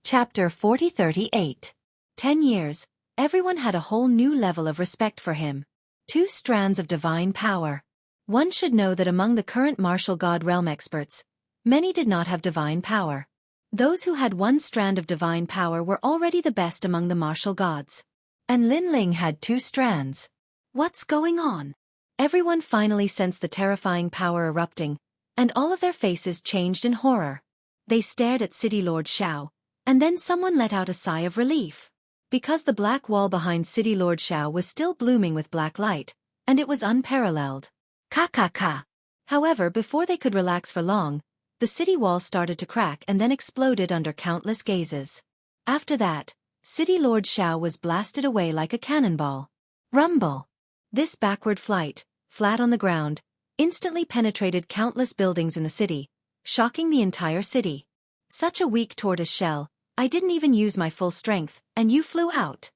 Chapter 4038. 10 years, everyone had a whole new level of respect for him. 2 strands of divine power. One should know that among the current martial god realm experts, many did not have divine power. Those who had 1 strand of divine power were already the best among the martial gods. And Lin Ling had 2 strands. What's going on? Everyone finally sensed the terrifying power erupting, and all of their faces changed in horror. They stared at City Lord Xiao, and then someone let out a sigh of relief. Because the black wall behind City Lord Xiao was still blooming with black light, and it was unparalleled. Ka. However, before they could relax for long, the city wall started to crack and then exploded under countless gazes. After that, City Lord Xiao was blasted away like a cannonball. Rumble! This backward flight, flat on the ground, instantly penetrated countless buildings in the city, shocking the entire city. Such a weak tortoise shell, I didn't even use my full strength, and you flew out.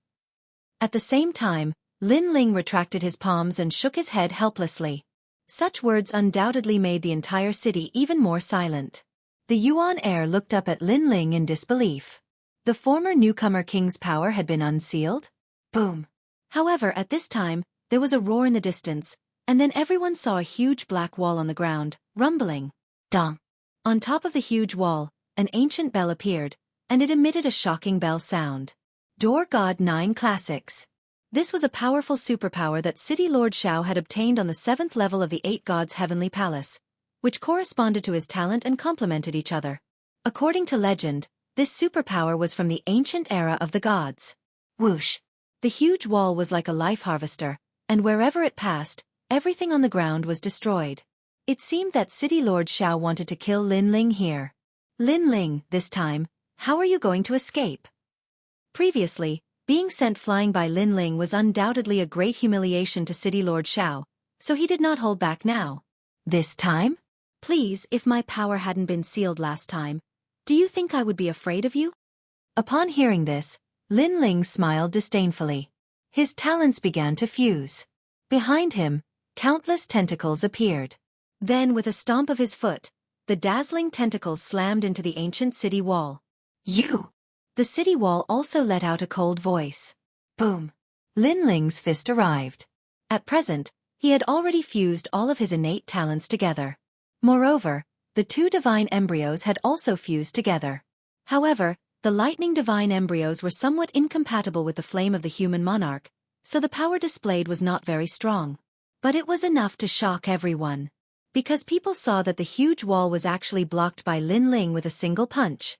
At the same time, Lin Ling retracted his palms and shook his head helplessly. Such words undoubtedly made the entire city even more silent. The Yuan heir looked up at Lin Ling in disbelief. The former newcomer king's power had been unsealed? Boom! However, at this time, there was a roar in the distance, and then everyone saw a huge black wall on the ground, rumbling. Dong! On top of the huge wall, an ancient bell appeared, and it emitted a shocking bell sound. Door God 9 Classics. This was a powerful superpower that City Lord Xiao had obtained on the 7th level of the 8 Gods' Heavenly Palace, which corresponded to his talent and complemented each other. According to legend, this superpower was from the ancient era of the gods. Whoosh! The huge wall was like a life harvester, and wherever it passed, everything on the ground was destroyed. It seemed that City Lord Xiao wanted to kill Lin Ling here. Lin Ling, this time, how are you going to escape? Previously, being sent flying by Lin Ling was undoubtedly a great humiliation to City Lord Xiao, so he did not hold back now. This time? Please, if my power hadn't been sealed last time, do you think I would be afraid of you? Upon hearing this, Lin Ling smiled disdainfully. His talents began to fuse. Behind him, countless tentacles appeared. Then, with a stomp of his foot, the dazzling tentacles slammed into the ancient city wall. You! The city wall also let out a cold voice. Boom! Lin Ling's fist arrived. At present, he had already fused all of his innate talents together. Moreover, the 2 divine embryos had also fused together. However, the lightning divine embryos were somewhat incompatible with the flame of the human monarch, so the power displayed was not very strong. But it was enough to shock everyone. Because people saw that the huge wall was actually blocked by Lin Ling with a single punch.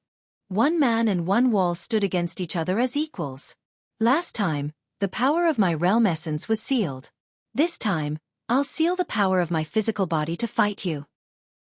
1 man and 1 wall stood against each other as equals. Last time, the power of my realm essence was sealed. This time, I'll seal the power of my physical body to fight you.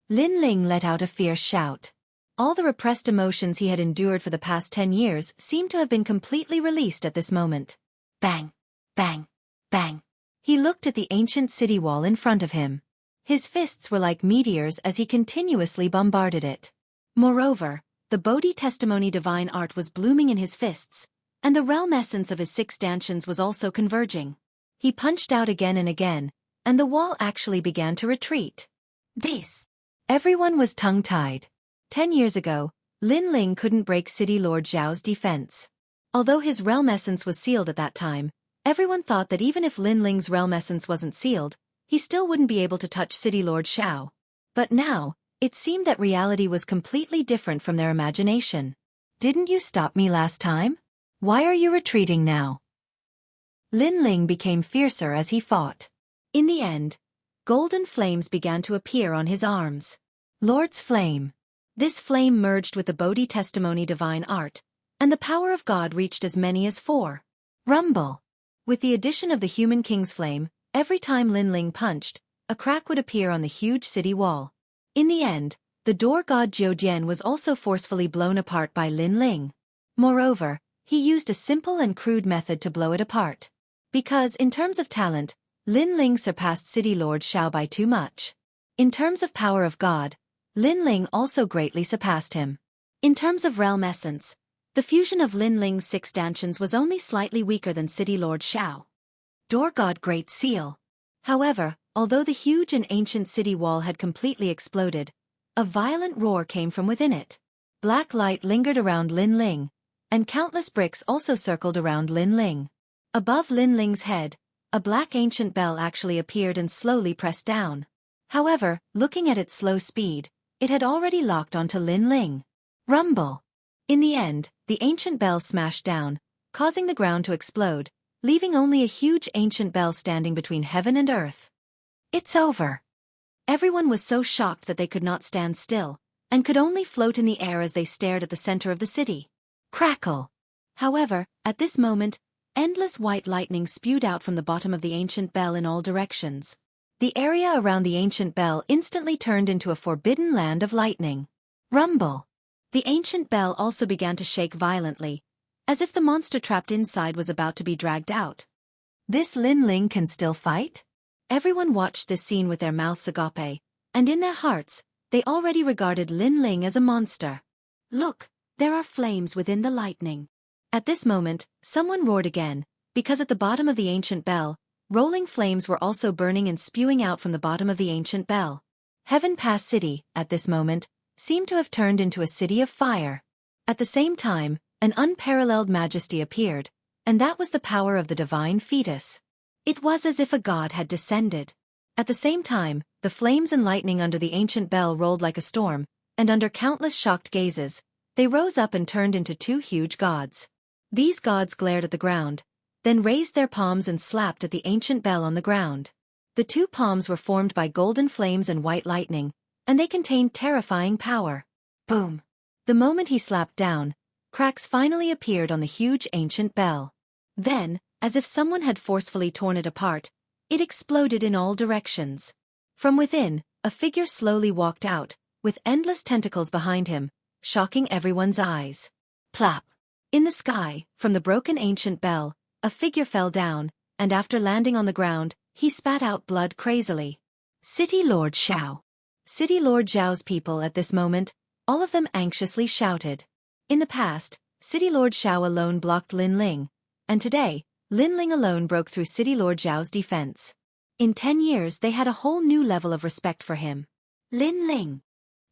Lin Ling let out a fierce shout. All the repressed emotions he had endured for the past 10 years seemed to have been completely released at this moment. Bang! Bang! Bang! He looked at the ancient city wall in front of him. His fists were like meteors as he continuously bombarded it. Moreover, the Bodhi testimony divine art was blooming in his fists, and the realm essence of his 6 stanchions was also converging. He punched out again and again, and the wall actually began to retreat. Everyone was tongue-tied. 10 years ago, Lin Ling couldn't break City Lord Xiao's defense. Although his realm essence was sealed at that time, everyone thought that even if Lin Ling's realm essence wasn't sealed, he still wouldn't be able to touch City Lord Xiao. But now, it seemed that reality was completely different from their imagination. Didn't you stop me last time? Why are you retreating now? Lin Ling became fiercer as he fought. In the end, golden flames began to appear on his arms. Lord's Flame. This flame merged with the Bodhi testimony divine art, and the power of God reached as many as 4. Rumble. With the addition of the human king's flame, every time Lin Ling punched, a crack would appear on the huge city wall. In the end, the door god Jian was also forcefully blown apart by Lin Ling. Moreover, he used a simple and crude method to blow it apart. Because, in terms of talent, Lin Ling surpassed City Lord Xiao by too much. In terms of power of God, Lin Ling also greatly surpassed him. In terms of realm essence, the fusion of Lin Ling's 6 stanchions was only slightly weaker than City Lord Xiao. Door God Great Seal. However, although the huge and ancient city wall had completely exploded, a violent roar came from within it. Black light lingered around Lin Ling, and countless bricks also circled around Lin Ling. Above Lin Ling's head, a black ancient bell actually appeared and slowly pressed down. However, looking at its slow speed, it had already locked onto Lin Ling. Rumble! In the end, the ancient bell smashed down, causing the ground to explode, leaving only a huge ancient bell standing between heaven and earth. It's over. Everyone was so shocked that they could not stand still, and could only float in the air as they stared at the center of the city. Crackle! However, at this moment, endless white lightning spewed out from the bottom of the ancient bell in all directions. The area around the ancient bell instantly turned into a forbidden land of lightning. Rumble! The ancient bell also began to shake violently, as if the monster trapped inside was about to be dragged out. This Lin Ling can still fight? Everyone watched this scene with their mouths agape, and in their hearts, they already regarded Lin Ling as a monster. Look, there are flames within the lightning. At this moment, someone roared again, because at the bottom of the ancient bell, rolling flames were also burning and spewing out from the bottom of the ancient bell. Heaven Pass City, at this moment, seemed to have turned into a city of fire. At the same time, an unparalleled majesty appeared, and that was the power of the divine fetus. It was as if a god had descended. At the same time, the flames and lightning under the ancient bell rolled like a storm, and under countless shocked gazes, they rose up and turned into two huge gods. These gods glared at the ground, then raised their palms and slapped at the ancient bell on the ground. The two palms were formed by golden flames and white lightning, and they contained terrifying power. Boom! The moment he slapped down, cracks finally appeared on the huge ancient bell. Then, as if someone had forcefully torn it apart, it exploded in all directions. From within, a figure slowly walked out, with endless tentacles behind him, shocking everyone's eyes. Plop! In the sky, from the broken ancient bell, a figure fell down, and after landing on the ground, he spat out blood crazily. City Lord Xiao. City Lord Zhao's people at this moment, all of them anxiously shouted. In the past, City Lord Xiao alone blocked Lin Ling, and today, Lin Ling alone broke through City Lord Zhao's defense. In 10 years they had a whole new level of respect for him. Lin Ling.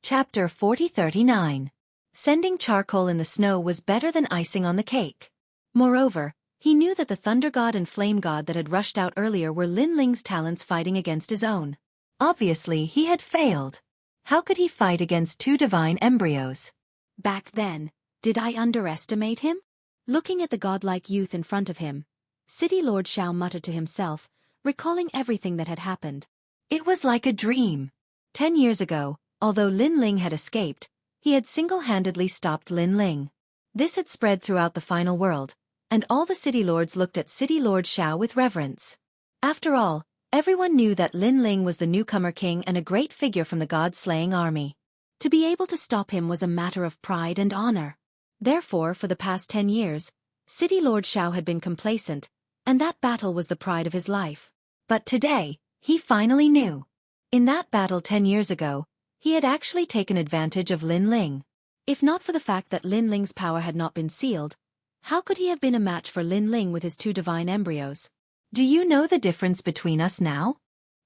Chapter 4039. Sending charcoal in the snow was better than icing on the cake. Moreover, he knew that the Thunder God and Flame God that had rushed out earlier were Lin Ling's talents fighting against his own. Obviously, he had failed. How could he fight against two divine embryos? Back then, did I underestimate him? Looking at the godlike youth in front of him, City Lord Xiao muttered to himself, recalling everything that had happened. It was like a dream. 10 years ago, although Lin Ling had escaped, he had single-handedly stopped Lin Ling. This had spread throughout the final world, and all the city lords looked at City Lord Xiao with reverence. After all, everyone knew that Lin Ling was the newcomer king and a great figure from the god-slaying army. To be able to stop him was a matter of pride and honor. Therefore, for the past 10 years, City Lord Xiao had been complacent, and that battle was the pride of his life. But today, he finally knew. In that battle 10 years ago, he had actually taken advantage of Lin Ling. If not for the fact that Lin Ling's power had not been sealed, how could he have been a match for Lin Ling with his two divine embryos? Do you know the difference between us now?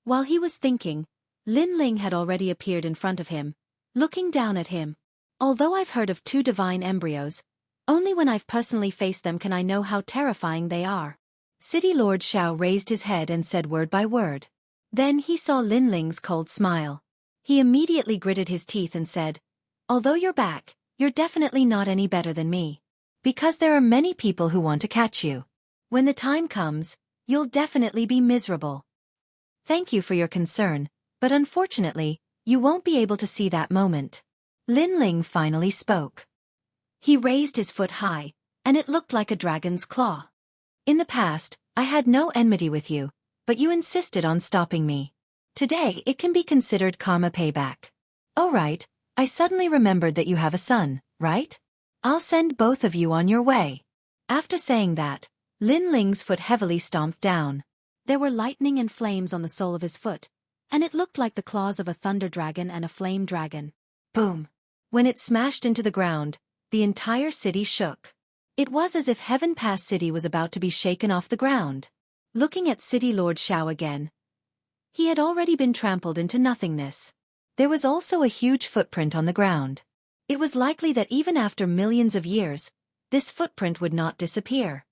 While he was thinking, Lin Ling had already appeared in front of him, looking down at him. Although I've heard of two divine embryos, only when I've personally faced them can I know how terrifying they are. City Lord Xiao raised his head and said word by word. Then he saw Lin Ling's cold smile. He immediately gritted his teeth and said, "Although you're back, you're definitely not any better than me. Because there are many people who want to catch you. When the time comes, you'll definitely be miserable. Thank you for your concern, but unfortunately, you won't be able to see that moment." Lin Ling finally spoke. He raised his foot high, and it looked like a dragon's claw. "In the past, I had no enmity with you, but you insisted on stopping me. Today it can be considered karma payback. Oh right, I suddenly remembered that you have a son, right? I'll send both of you on your way." After saying that, Lin Ling's foot heavily stomped down. There were lightning and flames on the sole of his foot, and it looked like the claws of a thunder dragon and a flame dragon. Boom! When it smashed into the ground, the entire city shook. It was as if Heaven Pass City was about to be shaken off the ground. Looking at City Lord Xiao again, he had already been trampled into nothingness. There was also a huge footprint on the ground. It was likely that even after millions of years, this footprint would not disappear.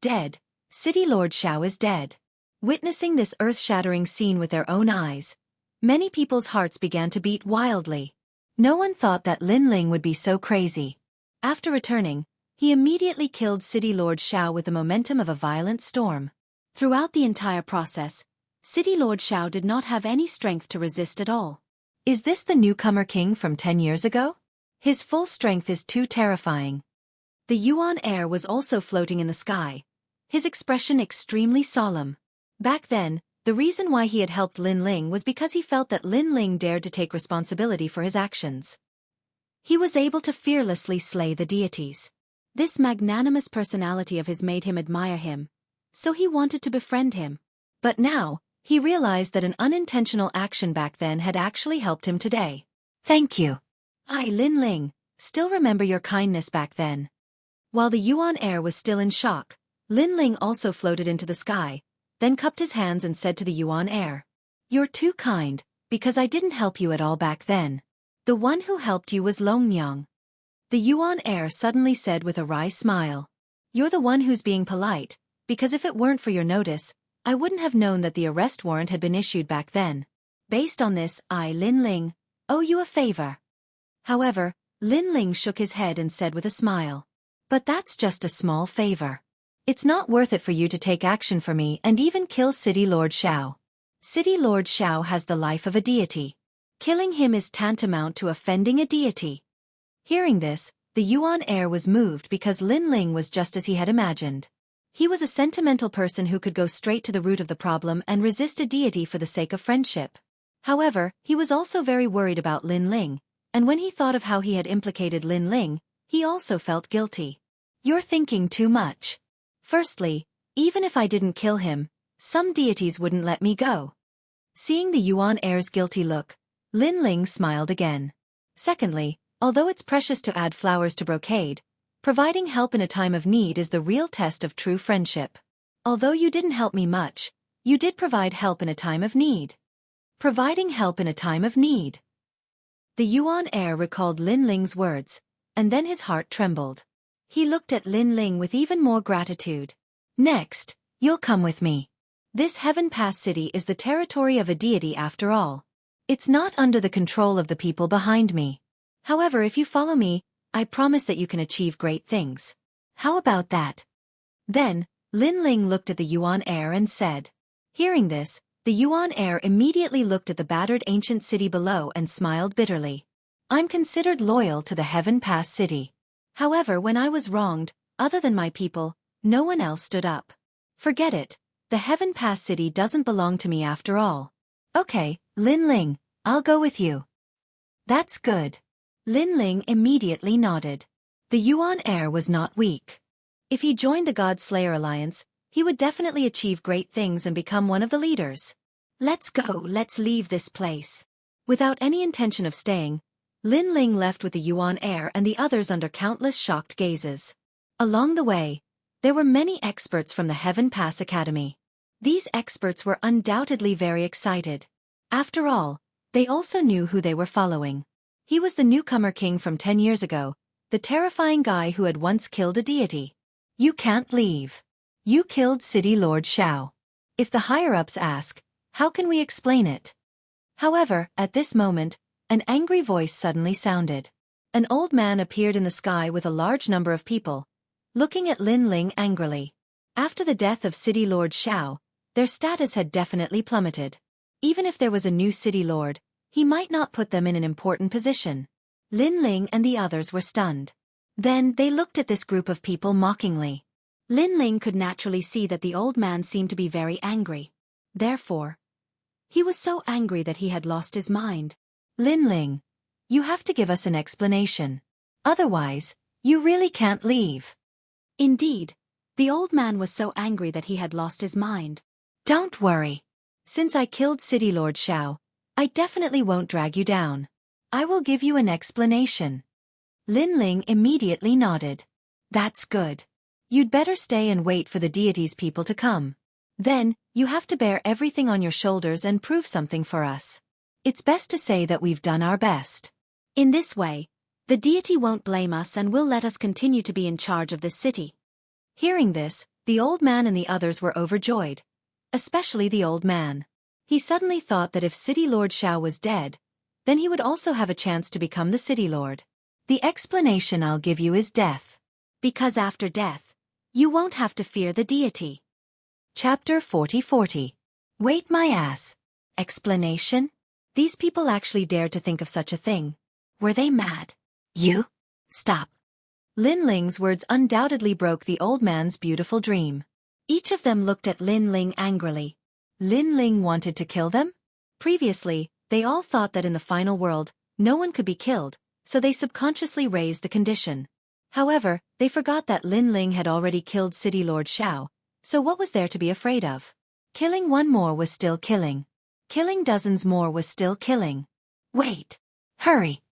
Dead. City Lord Xiao is dead. Witnessing this earth-shattering scene with their own eyes, many people's hearts began to beat wildly. No one thought that Lin Ling would be so crazy. After returning, he immediately killed City Lord Xiao with the momentum of a violent storm. Throughout the entire process, City Lord Xiao did not have any strength to resist at all. Is this the newcomer king from 10 years ago? His full strength is too terrifying. The Yuan heir was also floating in the sky, his expression extremely solemn. Back then, the reason why he had helped Lin Ling was because he felt that Lin Ling dared to take responsibility for his actions. He was able to fearlessly slay the deities. This magnanimous personality of his made him admire him, so he wanted to befriend him. But now, he realized that an unintentional action back then had actually helped him today. Thank you. I, Lin Ling, still remember your kindness back then. While the Yuan heir was still in shock, Lin Ling also floated into the sky, then cupped his hands and said to the Yuan heir, "You're too kind, because I didn't help you at all back then. The one who helped you was Longnyang." The Yuan heir suddenly said with a wry smile, "You're the one who's being polite, because if it weren't for your notice, I wouldn't have known that the arrest warrant had been issued back then. Based on this, I, Lin Ling, owe you a favor." However, Lin Ling shook his head and said with a smile, "But that's just a small favor. It's not worth it for you to take action for me and even kill City Lord Xiao. City Lord Xiao has the life of a deity. Killing him is tantamount to offending a deity." Hearing this, the Yuan heir was moved because Lin Ling was just as he had imagined. He was a sentimental person who could go straight to the root of the problem and resist a deity for the sake of friendship. However, he was also very worried about Lin Ling, and when he thought of how he had implicated Lin Ling, he also felt guilty. "You're thinking too much. Firstly, even if I didn't kill him, some deities wouldn't let me go." Seeing the Yuan heir's guilty look, Lin Ling smiled again. Secondly, although it's precious to add flowers to brocade, providing help in a time of need is the real test of true friendship. Although you didn't help me much, you did provide help in a time of need. Providing help in a time of need. The Yuan heir recalled Lin Ling's words, and then his heart trembled. He looked at Lin Ling with even more gratitude. "Next, you'll come with me. This Heaven Pass city is the territory of a deity after all. It's not under the control of the people behind me. However, if you follow me, I promise that you can achieve great things. How about that?" Then, Lin Ling looked at the Yuan heir and said. Hearing this, the Yuan heir immediately looked at the battered ancient city below and smiled bitterly. "I'm considered loyal to the Heaven Pass city. However, when I was wronged, other than my people, no one else stood up. Forget it, the Heaven Pass city doesn't belong to me after all." "Okay, Lin Ling, I'll go with you." "That's good." Lin Ling immediately nodded. The Yuan heir was not weak. If he joined the God Slayer Alliance, he would definitely achieve great things and become one of the leaders. "Let's go, let's leave this place." Without any intention of staying, Lin Ling left with the Yuan heir and the others under countless shocked gazes. Along the way, there were many experts from the Heaven Pass Academy. These experts were undoubtedly very excited. After all, they also knew who they were following. He was the newcomer king from 10 years ago, the terrifying guy who had once killed a deity. "You can't leave. You killed City Lord Xiao. If the higher-ups ask, how can we explain it?" However, at this moment, an angry voice suddenly sounded. An old man appeared in the sky with a large number of people, looking at Lin Ling angrily. After the death of City Lord Xiao, their status had definitely plummeted. Even if there was a new city lord, he might not put them in an important position. Lin Ling and the others were stunned. Then they looked at this group of people mockingly. Lin Ling could naturally see that the old man seemed to be very angry. Therefore, he was so angry that he had lost his mind. "Lin Ling, you have to give us an explanation. Otherwise, you really can't leave." Indeed, the old man was so angry that he had lost his mind. "Don't worry. Since I killed City Lord Xiao, I definitely won't drag you down. I will give you an explanation." Lin Ling immediately nodded. "That's good. You'd better stay and wait for the deity's people to come. Then, you have to bear everything on your shoulders and prove something for us. It's best to say that we've done our best." In this way, The deity won't blame us and will let us continue to be in charge of this city." Hearing this, the old man and the others were overjoyed. Especially the old man. He suddenly thought that if City Lord Xiao was dead, then he would also have a chance to become the city lord. "The explanation I'll give you is death. Because after death, you won't have to fear the deity." Chapter 40. Wait my ass. Explanation? These people actually dared to think of such a thing. Were they mad? "You? Stop." Lin Ling's words undoubtedly broke the old man's beautiful dream. Each of them looked at Lin Ling angrily. Lin Ling wanted to kill them? Previously, they all thought that in the final world, no one could be killed, so they subconsciously raised the condition. However, they forgot that Lin Ling had already killed City Lord Xiao, so what was there to be afraid of? Killing one more was still killing. Killing dozens more was still killing. "Wait. Hurry."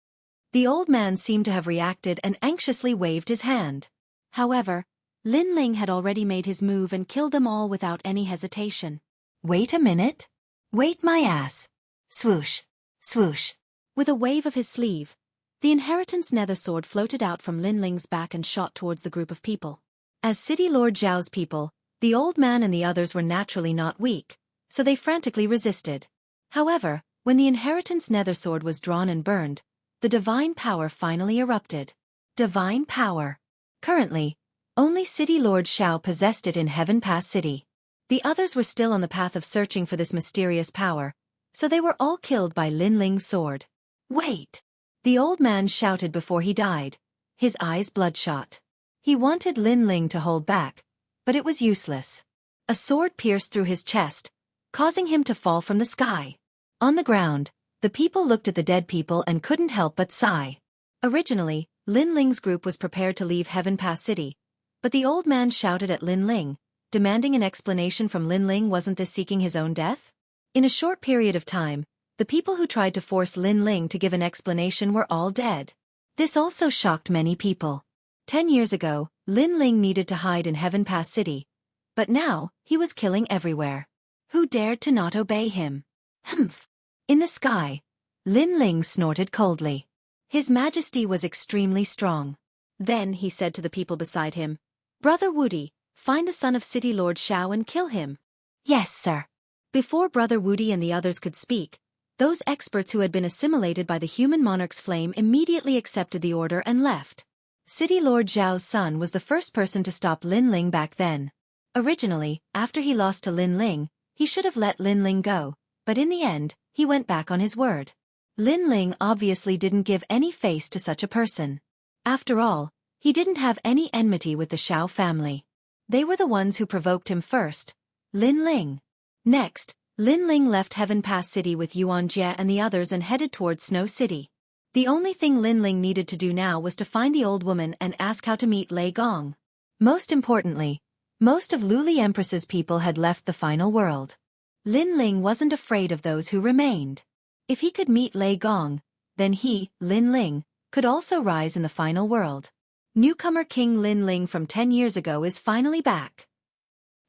The old man seemed to have reacted and anxiously waved his hand. However, Lin Ling had already made his move and killed them all without any hesitation. "Wait a minute. Wait my ass." Swoosh. Swoosh. With a wave of his sleeve, the inheritance nether sword floated out from Lin Ling's back and shot towards the group of people. As City Lord Zhao's people, the old man and the others were naturally not weak, so they frantically resisted. However, when the inheritance nether sword was drawn and burned, the divine power finally erupted. Divine power. Currently, only City Lord Xiao possessed it in Heaven Pass City. The others were still on the path of searching for this mysterious power, so they were all killed by Lin Ling's sword. "Wait!" The old man shouted before he died, his eyes bloodshot. He wanted Lin Ling to hold back, but it was useless. A sword pierced through his chest, causing him to fall from the sky. On the ground, the people looked at the dead people and couldn't help but sigh. Originally, Lin Ling's group was prepared to leave Heaven Pass City, but the old man shouted at Lin Ling, demanding an explanation from Lin Ling. Wasn't this seeking his own death? In a short period of time, the people who tried to force Lin Ling to give an explanation were all dead. This also shocked many people. 10 years ago, Lin Ling needed to hide in Heaven Pass City, but now, he was killing everywhere. Who dared to not obey him? Humph! In the sky, Lin Ling snorted coldly. His majesty was extremely strong. Then he said to the people beside him, "Brother Wudi, find the son of City Lord Xiao and kill him." "Yes, sir." Before Brother Wudi and the others could speak, those experts who had been assimilated by the human monarch's flame immediately accepted the order and left. City Lord Zhao's son was the first person to stop Lin Ling back then. Originally, after he lost to Lin Ling, he should have let Lin Ling go, but in the end, he went back on his word. Lin Ling obviously didn't give any face to such a person. After all, he didn't have any enmity with the Xiao family. They were the ones who provoked him first. Lin Ling. Next, Lin Ling left Heaven Pass City with Xianxia and the others and headed towards Snow City. The only thing Lin Ling needed to do now was to find the old woman and ask how to meet Lei Gong. Most importantly, most of Luli Empress's people had left the final world. Lin Ling wasn't afraid of those who remained. If he could meet Lei Gong, then he, Lin Ling, could also rise in the final world. Newcomer King Lin Ling from 10 years ago is finally back.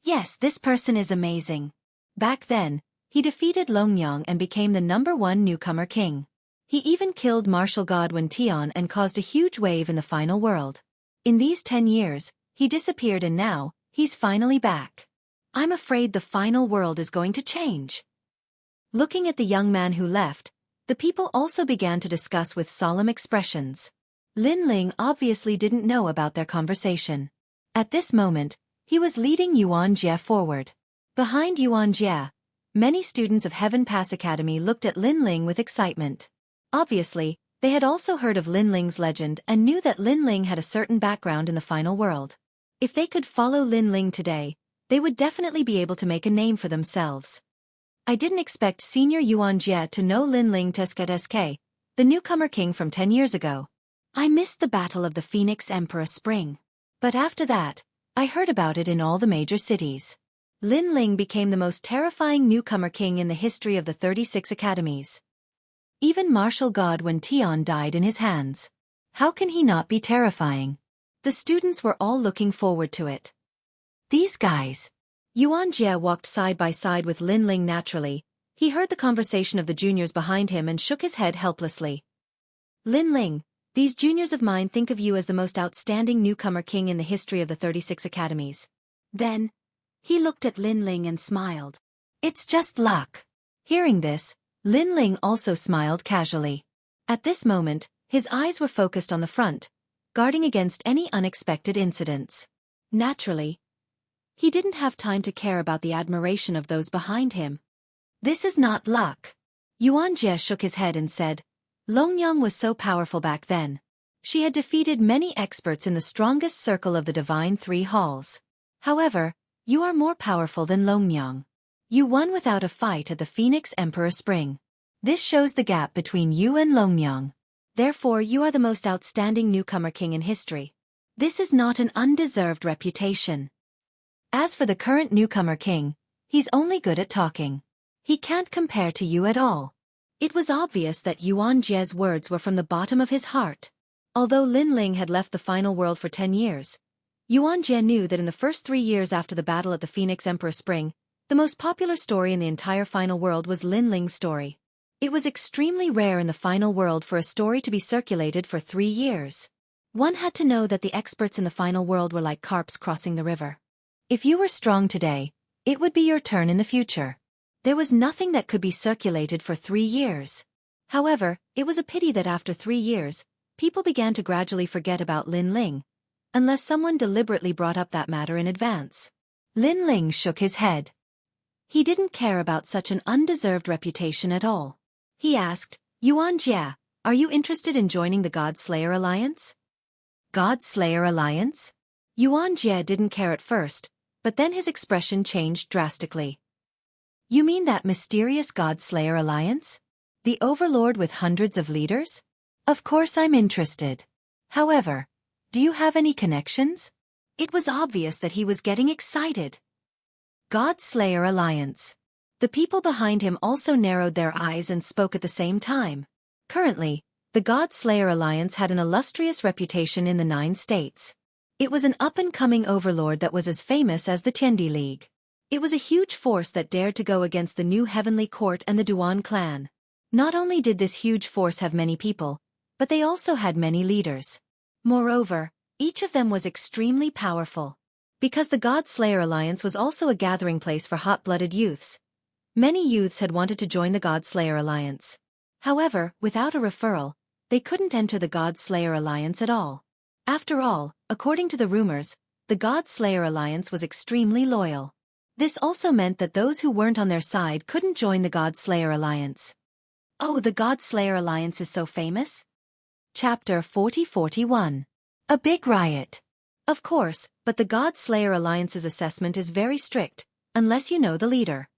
Yes, this person is amazing. Back then, he defeated Longyang and became the #1 newcomer king. He even killed martial god Wen Tian and caused a huge wave in the final world. In these 10 years, he disappeared and now, he's finally back. I'm afraid the final world is going to change. Looking at the young man who left, the people also began to discuss with solemn expressions. Lin Ling obviously didn't know about their conversation. At this moment, he was leading Yuan Jie forward. Behind Yuan Jie, many students of Heaven Pass Academy looked at Lin Ling with excitement. Obviously, they had also heard of Lin Ling's legend and knew that Lin Ling had a certain background in the final world. If they could follow Lin Ling today, they would definitely be able to make a name for themselves. I didn't expect Senior Yuan Jie to know Lin Ling SK, the newcomer king from 10 years ago. I missed the Battle of the Phoenix Emperor Spring. But after that, I heard about it in all the major cities. Lin Ling became the most terrifying newcomer king in the history of the 36 academies. Even martial god Wen Tian died in his hands. How can he not be terrifying? The students were all looking forward to it. These guys. Yuan Jie walked side by side with Lin Ling naturally. He heard the conversation of the juniors behind him and shook his head helplessly. Lin Ling, These juniors of mine think of you as the most outstanding newcomer king in the history of the 36 academies. Then, he looked at Lin Ling and smiled. It's just luck. Hearing this, Lin Ling also smiled casually. At this moment, his eyes were focused on the front, guarding against any unexpected incidents. Naturally, he didn't have time to care about the admiration of those behind him. This is not luck. Xianxia shook his head and said, Longyang was so powerful back then. She had defeated many experts in the strongest circle of the Divine Three Halls. However, you are more powerful than Longyang. You won without a fight at the Phoenix Emperor Spring. This shows the gap between you and Longyang. Therefore, you are the most outstanding newcomer king in history. This is not an undeserved reputation. As for the current newcomer king, he's only good at talking. He can't compare to you at all. It was obvious that Yuan Jie's words were from the bottom of his heart. Although Lin Ling had left the final world for 10 years, Yuan Jie knew that in the first 3 years after the battle at the Phoenix Emperor Spring, the most popular story in the entire final world was Lin Ling's story. It was extremely rare in the final world for a story to be circulated for 3 years. One had to know that the experts in the final world were like carps crossing the river. If you were strong today, it would be your turn in the future. There was nothing that could be circulated for 3 years. However, it was a pity that after 3 years, people began to gradually forget about Lin Ling, unless someone deliberately brought up that matter in advance. Lin Ling shook his head. He didn't care about such an undeserved reputation at all. He asked, Yuan Jie, are you interested in joining the God Slayer Alliance? God Slayer Alliance? Yuan Jie didn't care at first, but then his expression changed drastically. You mean that mysterious God Slayer Alliance? The overlord with hundreds of leaders? Of course I'm interested. However, do you have any connections? It was obvious that he was getting excited. God Slayer Alliance. The people behind him also narrowed their eyes and spoke at the same time. Currently, the God Slayer Alliance had an illustrious reputation in the 9 states. It was an up-and-coming overlord that was as famous as the Tiandi League. It was a huge force that dared to go against the new Heavenly Court and the Duan clan. Not only did this huge force have many people, but they also had many leaders. Moreover, each of them was extremely powerful. Because the God Slayer Alliance was also a gathering place for hot-blooded youths, many youths had wanted to join the God Slayer Alliance. However, without a referral, they couldn't enter the God Slayer Alliance at all. After all, according to the rumors, the God Slayer Alliance was extremely loyal. This also meant that those who weren't on their side couldn't join the God Slayer Alliance. Oh, the God Slayer Alliance is so famous? Chapter 40-41. A big riot. Of course, but the God Slayer Alliance's assessment is very strict, unless you know the leader.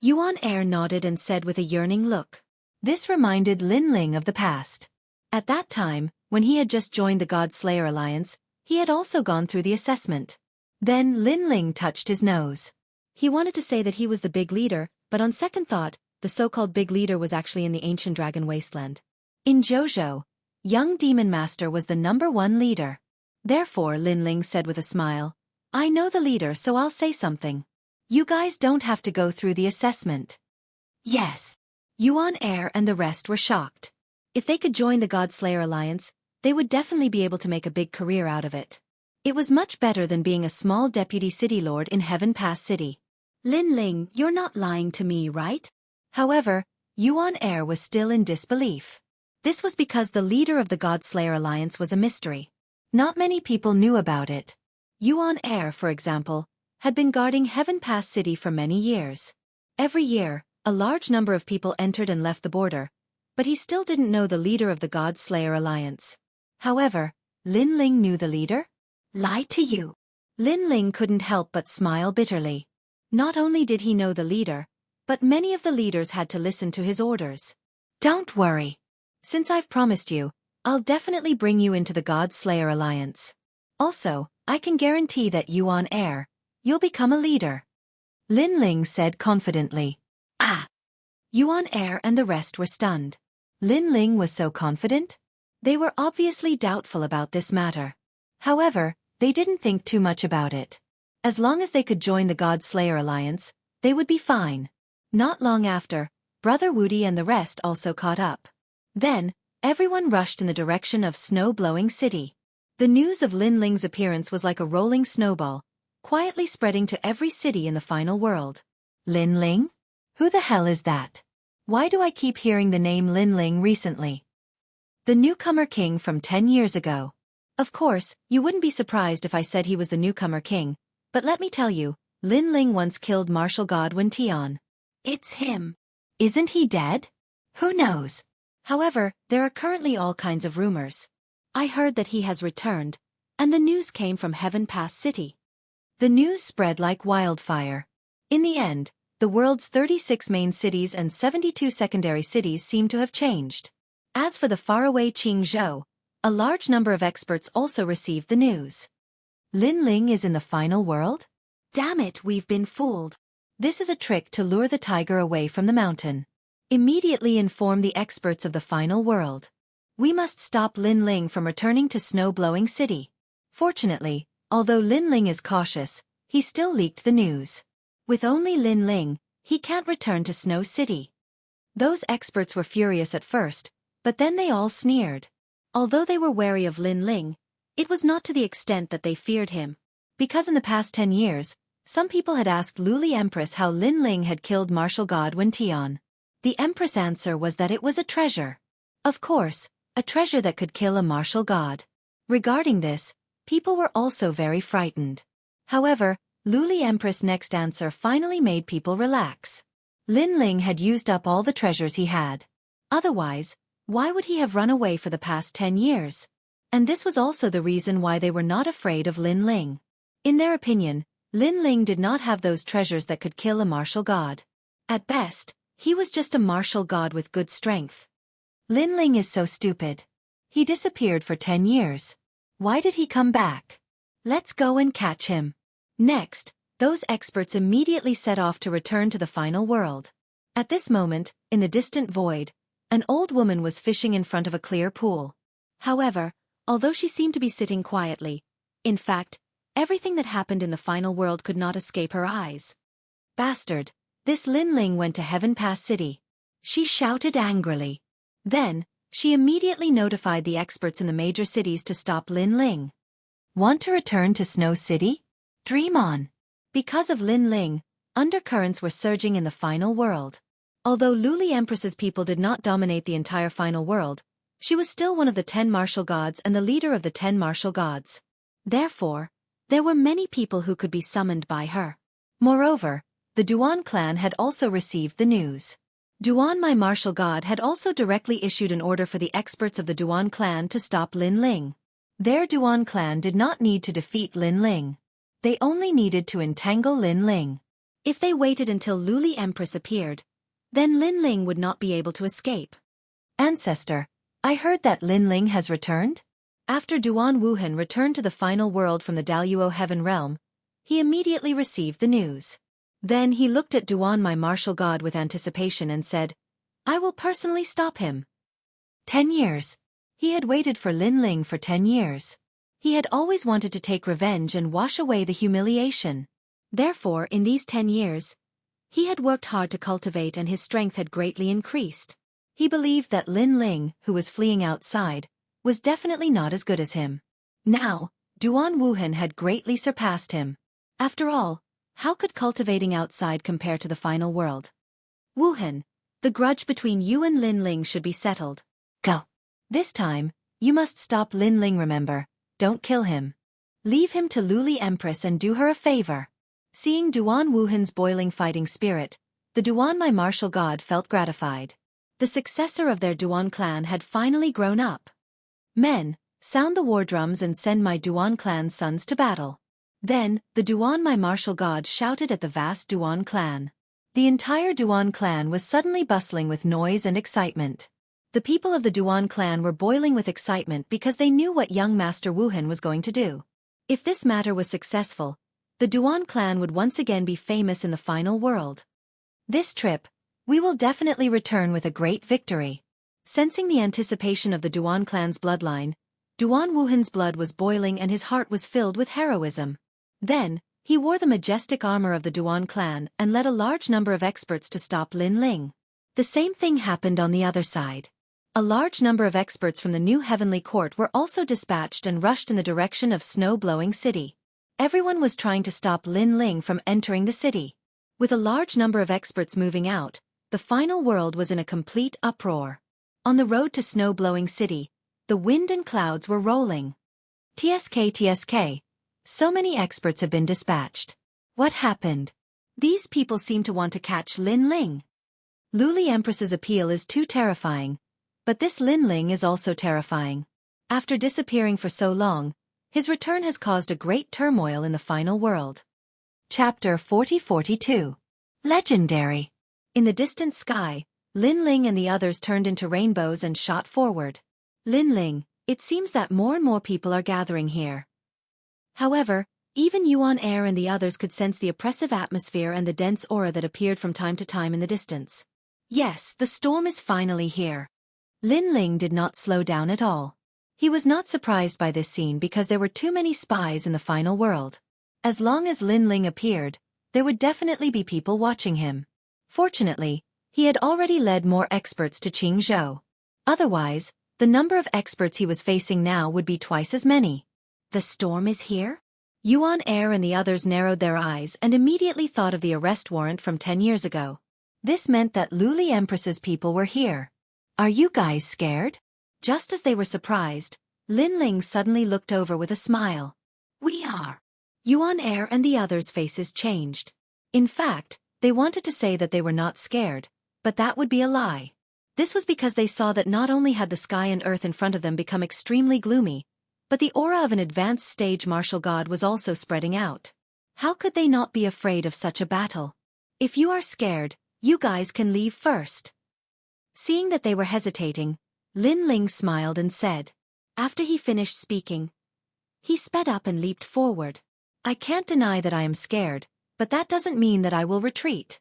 Yuan Er nodded and said with a yearning look. This reminded Lin Ling of the past. At that time, when he had just joined the God Slayer Alliance, he had also gone through the assessment. Then Lin Ling touched his nose. He wanted to say that he was the big leader, but on second thought, the so-called big leader was actually in the ancient dragon wasteland. In Zhou, young demon master was the #1 leader. Therefore, Lin Ling said with a smile, I know the leader, so I'll say something. You guys don't have to go through the assessment. Yes. Yuan Er and the rest were shocked. If they could join the God Slayer Alliance, they would definitely be able to make a big career out of it. It was much better than being a small deputy city lord in Heaven Pass City. Lin Ling, you're not lying to me, right? However, Yuan Er was still in disbelief. This was because the leader of the God Slayer Alliance was a mystery. Not many people knew about it. Yuan Er, for example, had been guarding Heaven Pass City for many years. Every year, a large number of people entered and left the border, but he still didn't know the leader of the God Slayer Alliance. However, Lin Ling knew the leader? Lie to you. Lin Ling couldn't help but smile bitterly. Not only did he know the leader, but many of the leaders had to listen to his orders. Don't worry. Since I've promised you, I'll definitely bring you into the God Slayer Alliance. Also, I can guarantee that Yuan Er, you'll become a leader. Lin Ling said confidently. Ah! Yuan Er and the rest were stunned. Lin Ling was so confident? They were obviously doubtful about this matter. However, they didn't think too much about it. As long as they could join the God Slayer Alliance, they would be fine. Not long after, Brother Wudi and the rest also caught up. Then, Everyone rushed in the direction of snow-blowing city. The news of Lin Ling's appearance was like a rolling snowball, quietly spreading to every city in the final world. Lin Ling? Who the hell is that? Why do I keep hearing the name Lin Ling recently? The newcomer king from 10 years ago. Of course, you wouldn't be surprised if I said he was the newcomer king, but let me tell you, Lin Ling once killed martial god Wen Tian. It's him. Isn't he dead? Who knows? However, there are currently all kinds of rumors. I heard that he has returned, and the news came from Heaven Pass City. The news spread like wildfire. In the end, the world's 36 main cities and 72 secondary cities seem to have changed. As for the faraway Jianghu, a large number of experts also received the news. Lin Ling is in the final world? Damn it, we've been fooled. This is a trick to lure the tiger away from the mountain. Immediately inform the experts of the final world. We must stop Lin Ling from returning to snow-blowing city. Fortunately, although Lin Ling is cautious, he still leaked the news. With only Lin Ling, he can't return to Snow City. Those experts were furious at first, but then they all sneered. Although they were wary of Lin Ling, it was not to the extent that they feared him. Because in the past 10 years, some people had asked Luli Empress how Lin Ling had killed martial god Wen Tian. The Empress' answer was that it was a treasure. Of course, a treasure that could kill a martial god. Regarding this, people were also very frightened. However, Luli Empress' next answer finally made people relax. Lin Ling had used up all the treasures he had. Otherwise, why would he have run away for the past 10 years? And this was also the reason why they were not afraid of Lin Ling. In their opinion, Lin Ling did not have those treasures that could kill a martial god. At best, he was just a martial god with good strength. Lin Ling is so stupid. He disappeared for 10 years. Why did he come back? Let's go and catch him. Next, those experts immediately set off to return to the final world. At this moment, in the distant void, an old woman was fishing in front of a clear pool. However, although she seemed to be sitting quietly, in fact, everything that happened in the final world could not escape her eyes. Bastard, this Lin Ling went to Heaven Pass City. She shouted angrily. Then, she immediately notified the experts in the major cities to stop Lin Ling. Want to return to Snow City? Dream on. Because of Lin Ling, undercurrents were surging in the final world. Although Luli Empress's people did not dominate the entire final world, she was still one of the 10 martial gods and the leader of the 10 martial gods. Therefore, there were many people who could be summoned by her. Moreover, the Duan clan had also received the news. Duan, my martial god, had also directly issued an order for the experts of the Duan clan to stop Lin Ling. Their Duan clan did not need to defeat Lin Ling. They only needed to entangle Lin Ling. If they waited until Luli Empress appeared, then Lin Ling would not be able to escape. Ancestor, I heard that Lin Ling has returned? After Duan Wuhan returned to the final world from the Daluo Heaven Realm, he immediately received the news. Then he looked at Duan, my martial god, with anticipation and said, I will personally stop him. 10 years. He had waited for Lin Ling for 10 years. He had always wanted to take revenge and wash away the humiliation. Therefore, in these 10 years, he had worked hard to cultivate and his strength had greatly increased. He believed that Lin Ling, who was fleeing outside, was definitely not as good as him. Now, Duan Wuhan had greatly surpassed him. After all, how could cultivating outside compare to the final world? Wuhan, the grudge between you and Lin Ling should be settled. Go. This time, you must stop Lin Ling, remember, don't kill him. Leave him to Luli Empress and do her a favor. Seeing Duan Wuhan's boiling fighting spirit, the Duan, my martial god, felt gratified. The successor of their Duan clan had finally grown up. Men, sound the war drums and send my Duan clan's sons to battle. Then, the Duan, my martial god, shouted at the vast Duan clan. The entire Duan clan was suddenly bustling with noise and excitement. The people of the Duan clan were boiling with excitement because they knew what young Master Wuhan was going to do. If this matter was successful, the Duan clan would once again be famous in the final world. This trip, we will definitely return with a great victory. Sensing the anticipation of the Duan clan's bloodline, Duan Wuhan's blood was boiling and his heart was filled with heroism. Then, he wore the majestic armor of the Duan clan and led a large number of experts to stop Lin Ling. The same thing happened on the other side. A large number of experts from the new heavenly court were also dispatched and rushed in the direction of snow-blowing city. Everyone was trying to stop Lin Ling from entering the city. With a large number of experts moving out, the final world was in a complete uproar. On the road to snow-blowing city, the wind and clouds were rolling. TSK. So many experts have been dispatched. What happened? These people seem to want to catch Lin Ling. Luli Empress's appeal is too terrifying. But this Lin Ling is also terrifying. After disappearing for so long, his return has caused a great turmoil in the final world. Chapter 40-42. Legendary. In the distant sky, Lin Ling and the others turned into rainbows and shot forward. Lin Ling, it seems that more and more people are gathering here. However, even Yuan Air and the others could sense the oppressive atmosphere and the dense aura that appeared from time to time in the distance. Yes, the storm is finally here. Lin Ling did not slow down at all. He was not surprised by this scene because there were too many spies in the final world. As long as Lin Ling appeared, there would definitely be people watching him. Fortunately, he had already led more experts to Jianghu. Otherwise, the number of experts he was facing now would be twice as many. The storm is here? Yuan Air and the others narrowed their eyes and immediately thought of the arrest warrant from 10 years ago. This meant that Luli Empress's people were here. Are you guys scared? Just as they were surprised, Lin Ling suddenly looked over with a smile. We are. Yuan Air and the others' faces changed. In fact, they wanted to say that they were not scared, but that would be a lie. This was because they saw that not only had the sky and earth in front of them become extremely gloomy, but the aura of an advanced stage martial god was also spreading out. How could they not be afraid of such a battle? If you are scared, you guys can leave first. Seeing that they were hesitating, Lin Ling smiled and said. After he finished speaking, he sped up and leaped forward. I can't deny that I am scared, but that doesn't mean that I will retreat.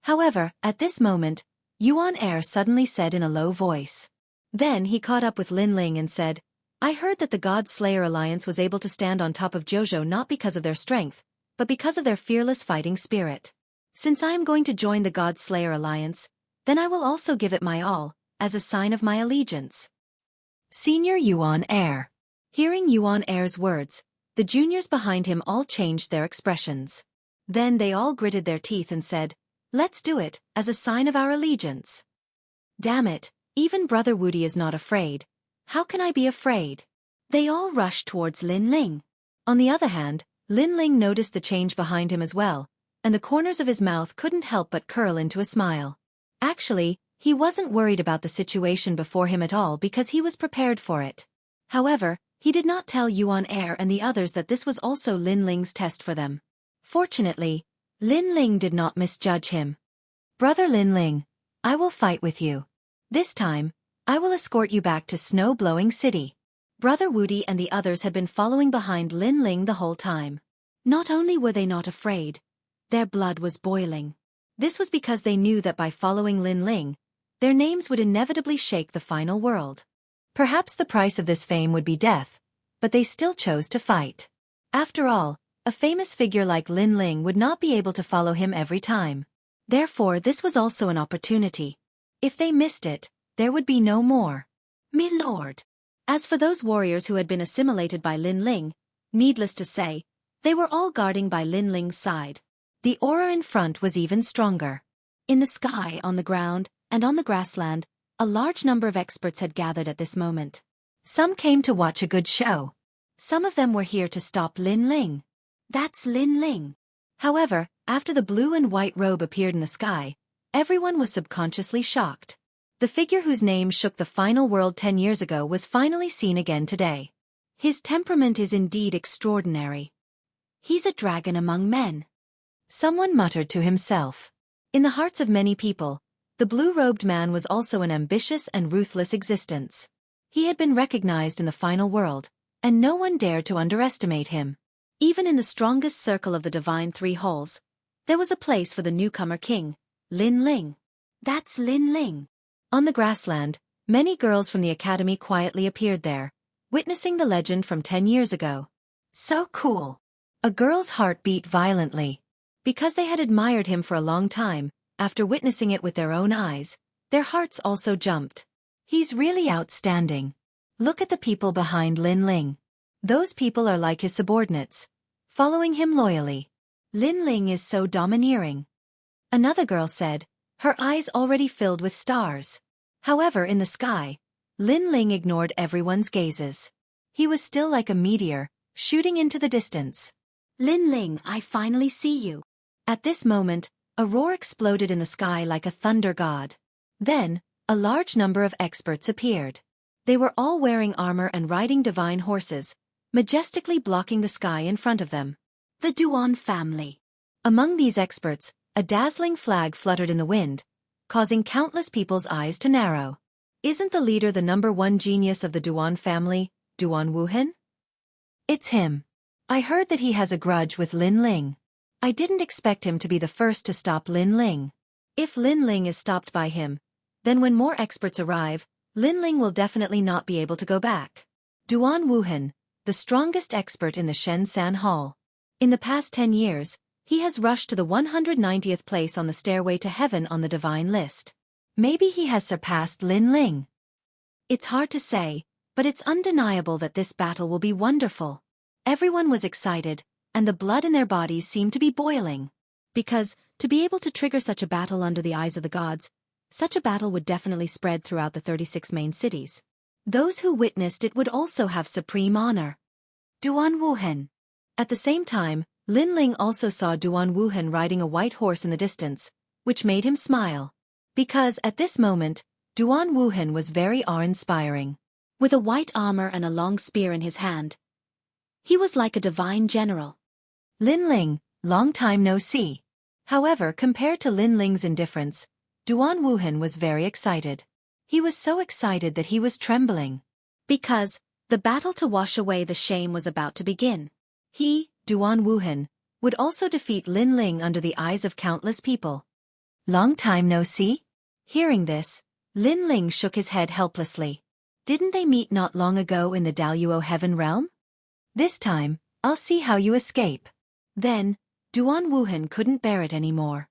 However, at this moment, Yuan Air suddenly said in a low voice. Then he caught up with Lin Ling and said, I heard that the God Slayer Alliance was able to stand on top of Jianghu not because of their strength, but because of their fearless fighting spirit. Since I am going to join the God Slayer Alliance, then I will also give it my all, as a sign of my allegiance. Senior Yuan Air. Hearing Yuan Air's words, the juniors behind him all changed their expressions. Then they all gritted their teeth and said, Let's do it, as a sign of our allegiance. Damn it, even Brother Wudi is not afraid. How can I be afraid? They all rushed towards Lin Ling. On the other hand, Lin Ling noticed the change behind him as well, and the corners of his mouth couldn't help but curl into a smile. Actually, he wasn't worried about the situation before him at all because he was prepared for it. However, he did not tell Yuan Air and the others that this was also Lin Ling's test for them. Fortunately, Lin Ling did not misjudge him. Brother Lin Ling, I will fight with you. This time, I will escort you back to snow-blowing city. Brother Wudi and the others had been following behind Lin Ling the whole time. Not only were they not afraid, their blood was boiling. This was because they knew that by following Lin Ling, their names would inevitably shake the final world. Perhaps the price of this fame would be death, but they still chose to fight. After all, a famous figure like Lin Ling would not be able to follow him every time. Therefore, this was also an opportunity. If they missed it, there would be no more. My lord. As for those warriors who had been assimilated by Lin Ling, needless to say, they were all guarding by Lin Ling's side. The aura in front was even stronger. In the sky, on the ground, and on the grassland, a large number of experts had gathered at this moment. Some came to watch a good show. Some of them were here to stop Lin Ling. That's Lin Ling. However, after the blue and white robe appeared in the sky, everyone was subconsciously shocked. The figure whose name shook the final world 10 years ago was finally seen again today. His temperament is indeed extraordinary. He's a dragon among men. Someone muttered to himself. In the hearts of many people, the blue-robed man was also an ambitious and ruthless existence. He had been recognized in the final world, and no one dared to underestimate him. Even in the strongest circle of the Divine Three Halls, there was a place for the newcomer king, Lin Ling. That's Lin Ling. On the grassland, many girls from the academy quietly appeared there, witnessing the legend from 10 years ago. So cool. A girl's heart beat violently. Because they had admired him for a long time, after witnessing it with their own eyes, their hearts also jumped. He's really outstanding. Look at the people behind Lin Ling. Those people are like his subordinates, following him loyally. Lin Ling is so domineering. Another girl said, her eyes already filled with stars. However, in the sky, Lin Ling ignored everyone's gazes. He was still like a meteor, shooting into the distance. Lin Ling, I finally see you. At this moment, a roar exploded in the sky like a thunder god. Then, a large number of experts appeared. They were all wearing armor and riding divine horses, majestically blocking the sky in front of them. The Duan family. Among these experts, a dazzling flag fluttered in the wind, causing countless people's eyes to narrow. Isn't the leader the #1 genius of the Duan family, Duan Wuhan? It's him. I heard that he has a grudge with Lin Ling. I didn't expect him to be the first to stop Lin Ling. If Lin Ling is stopped by him, then when more experts arrive, Lin Ling will definitely not be able to go back. Duan Wuhan, the strongest expert in the Shenzhen Hall. In the past 10 years, he has rushed to the 190th place on the stairway to heaven on the divine list. Maybe he has surpassed Lin Ling. It's hard to say, but it's undeniable that this battle will be wonderful. Everyone was excited, and the blood in their bodies seemed to be boiling. Because, to be able to trigger such a battle under the eyes of the gods, such a battle would definitely spread throughout the 36 main cities. Those who witnessed it would also have supreme honor. Duan Wuhan. At the same time, Lin Ling also saw Duan Wuhan riding a white horse in the distance, which made him smile. Because, at this moment, Duan Wuhan was very awe-inspiring. With a white armor and a long spear in his hand, he was like a divine general. Lin Ling, long time no see. However, compared to Lin Ling's indifference, Duan Wuhan was very excited. He was so excited that he was trembling. Because, the battle to wash away the shame was about to begin. He, Duan Wuhan, would also defeat Lin Ling under the eyes of countless people. Long time no see? Hearing this, Lin Ling shook his head helplessly. Didn't they meet not long ago in the Daluo Heaven realm? This time, I'll see how you escape. Then, Duan Wuhan couldn't bear it anymore.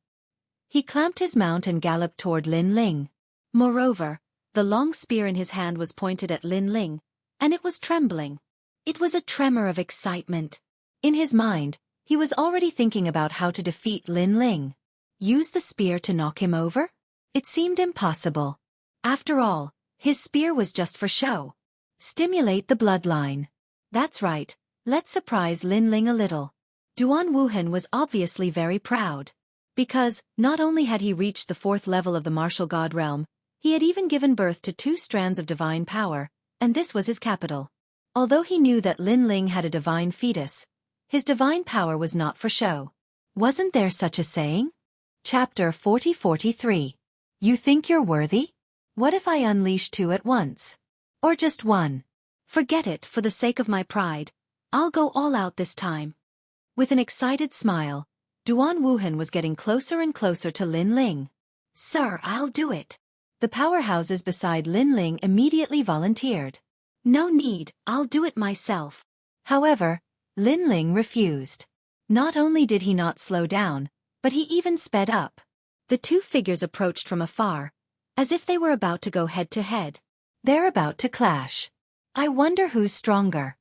He clamped his mount and galloped toward Lin Ling. Moreover, the long spear in his hand was pointed at Lin Ling, and it was trembling. It was a tremor of excitement. In his mind, he was already thinking about how to defeat Lin Ling. Use the spear to knock him over? It seemed impossible. After all, his spear was just for show. Stimulate the bloodline. That's right, let's surprise Lin Ling a little. Duan Wuhan was obviously very proud. Because, not only had he reached the 4th level of the martial god realm, he had even given birth to 2 strands of divine power, and this was his capital. Although he knew that Lin Ling had a divine fetus, his divine power was not for show. Wasn't there such a saying? Chapter 40-43. You think you're worthy? What if I unleash 2 at once? Or just 1? Forget it, for the sake of my pride. I'll go all out this time. With an excited smile, Duan Wuhan was getting closer and closer to Lin Ling. Sir, I'll do it. The powerhouses beside Lin Ling immediately volunteered. No need, I'll do it myself. However, Lin Ling refused. Not only did he not slow down, but he even sped up. The 2 figures approached from afar, as if they were about to go head-to-head. They're about to clash. I wonder who's stronger.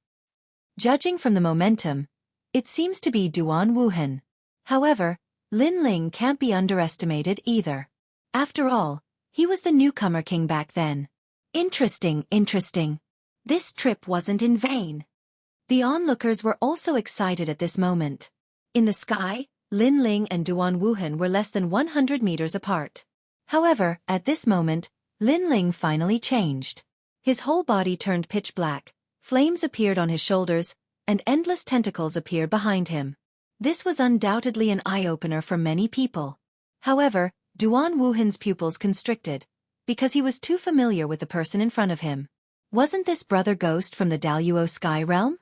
Judging from the momentum, it seems to be Duan Wuhan. However, Lin Ling can't be underestimated either. After all, he was the newcomer king back then. Interesting. This trip wasn't in vain. The onlookers were also excited at this moment. In the sky, Lin Ling and Duan Wuhan were less than 100 meters apart. However, at this moment, Lin Ling finally changed. His whole body turned pitch black, flames appeared on his shoulders, and endless tentacles appeared behind him. This was undoubtedly an eye-opener for many people. However, Duan Wuhan's pupils constricted, because he was too familiar with the person in front of him. Wasn't this Brother Ghost from the Daluo Sky Realm?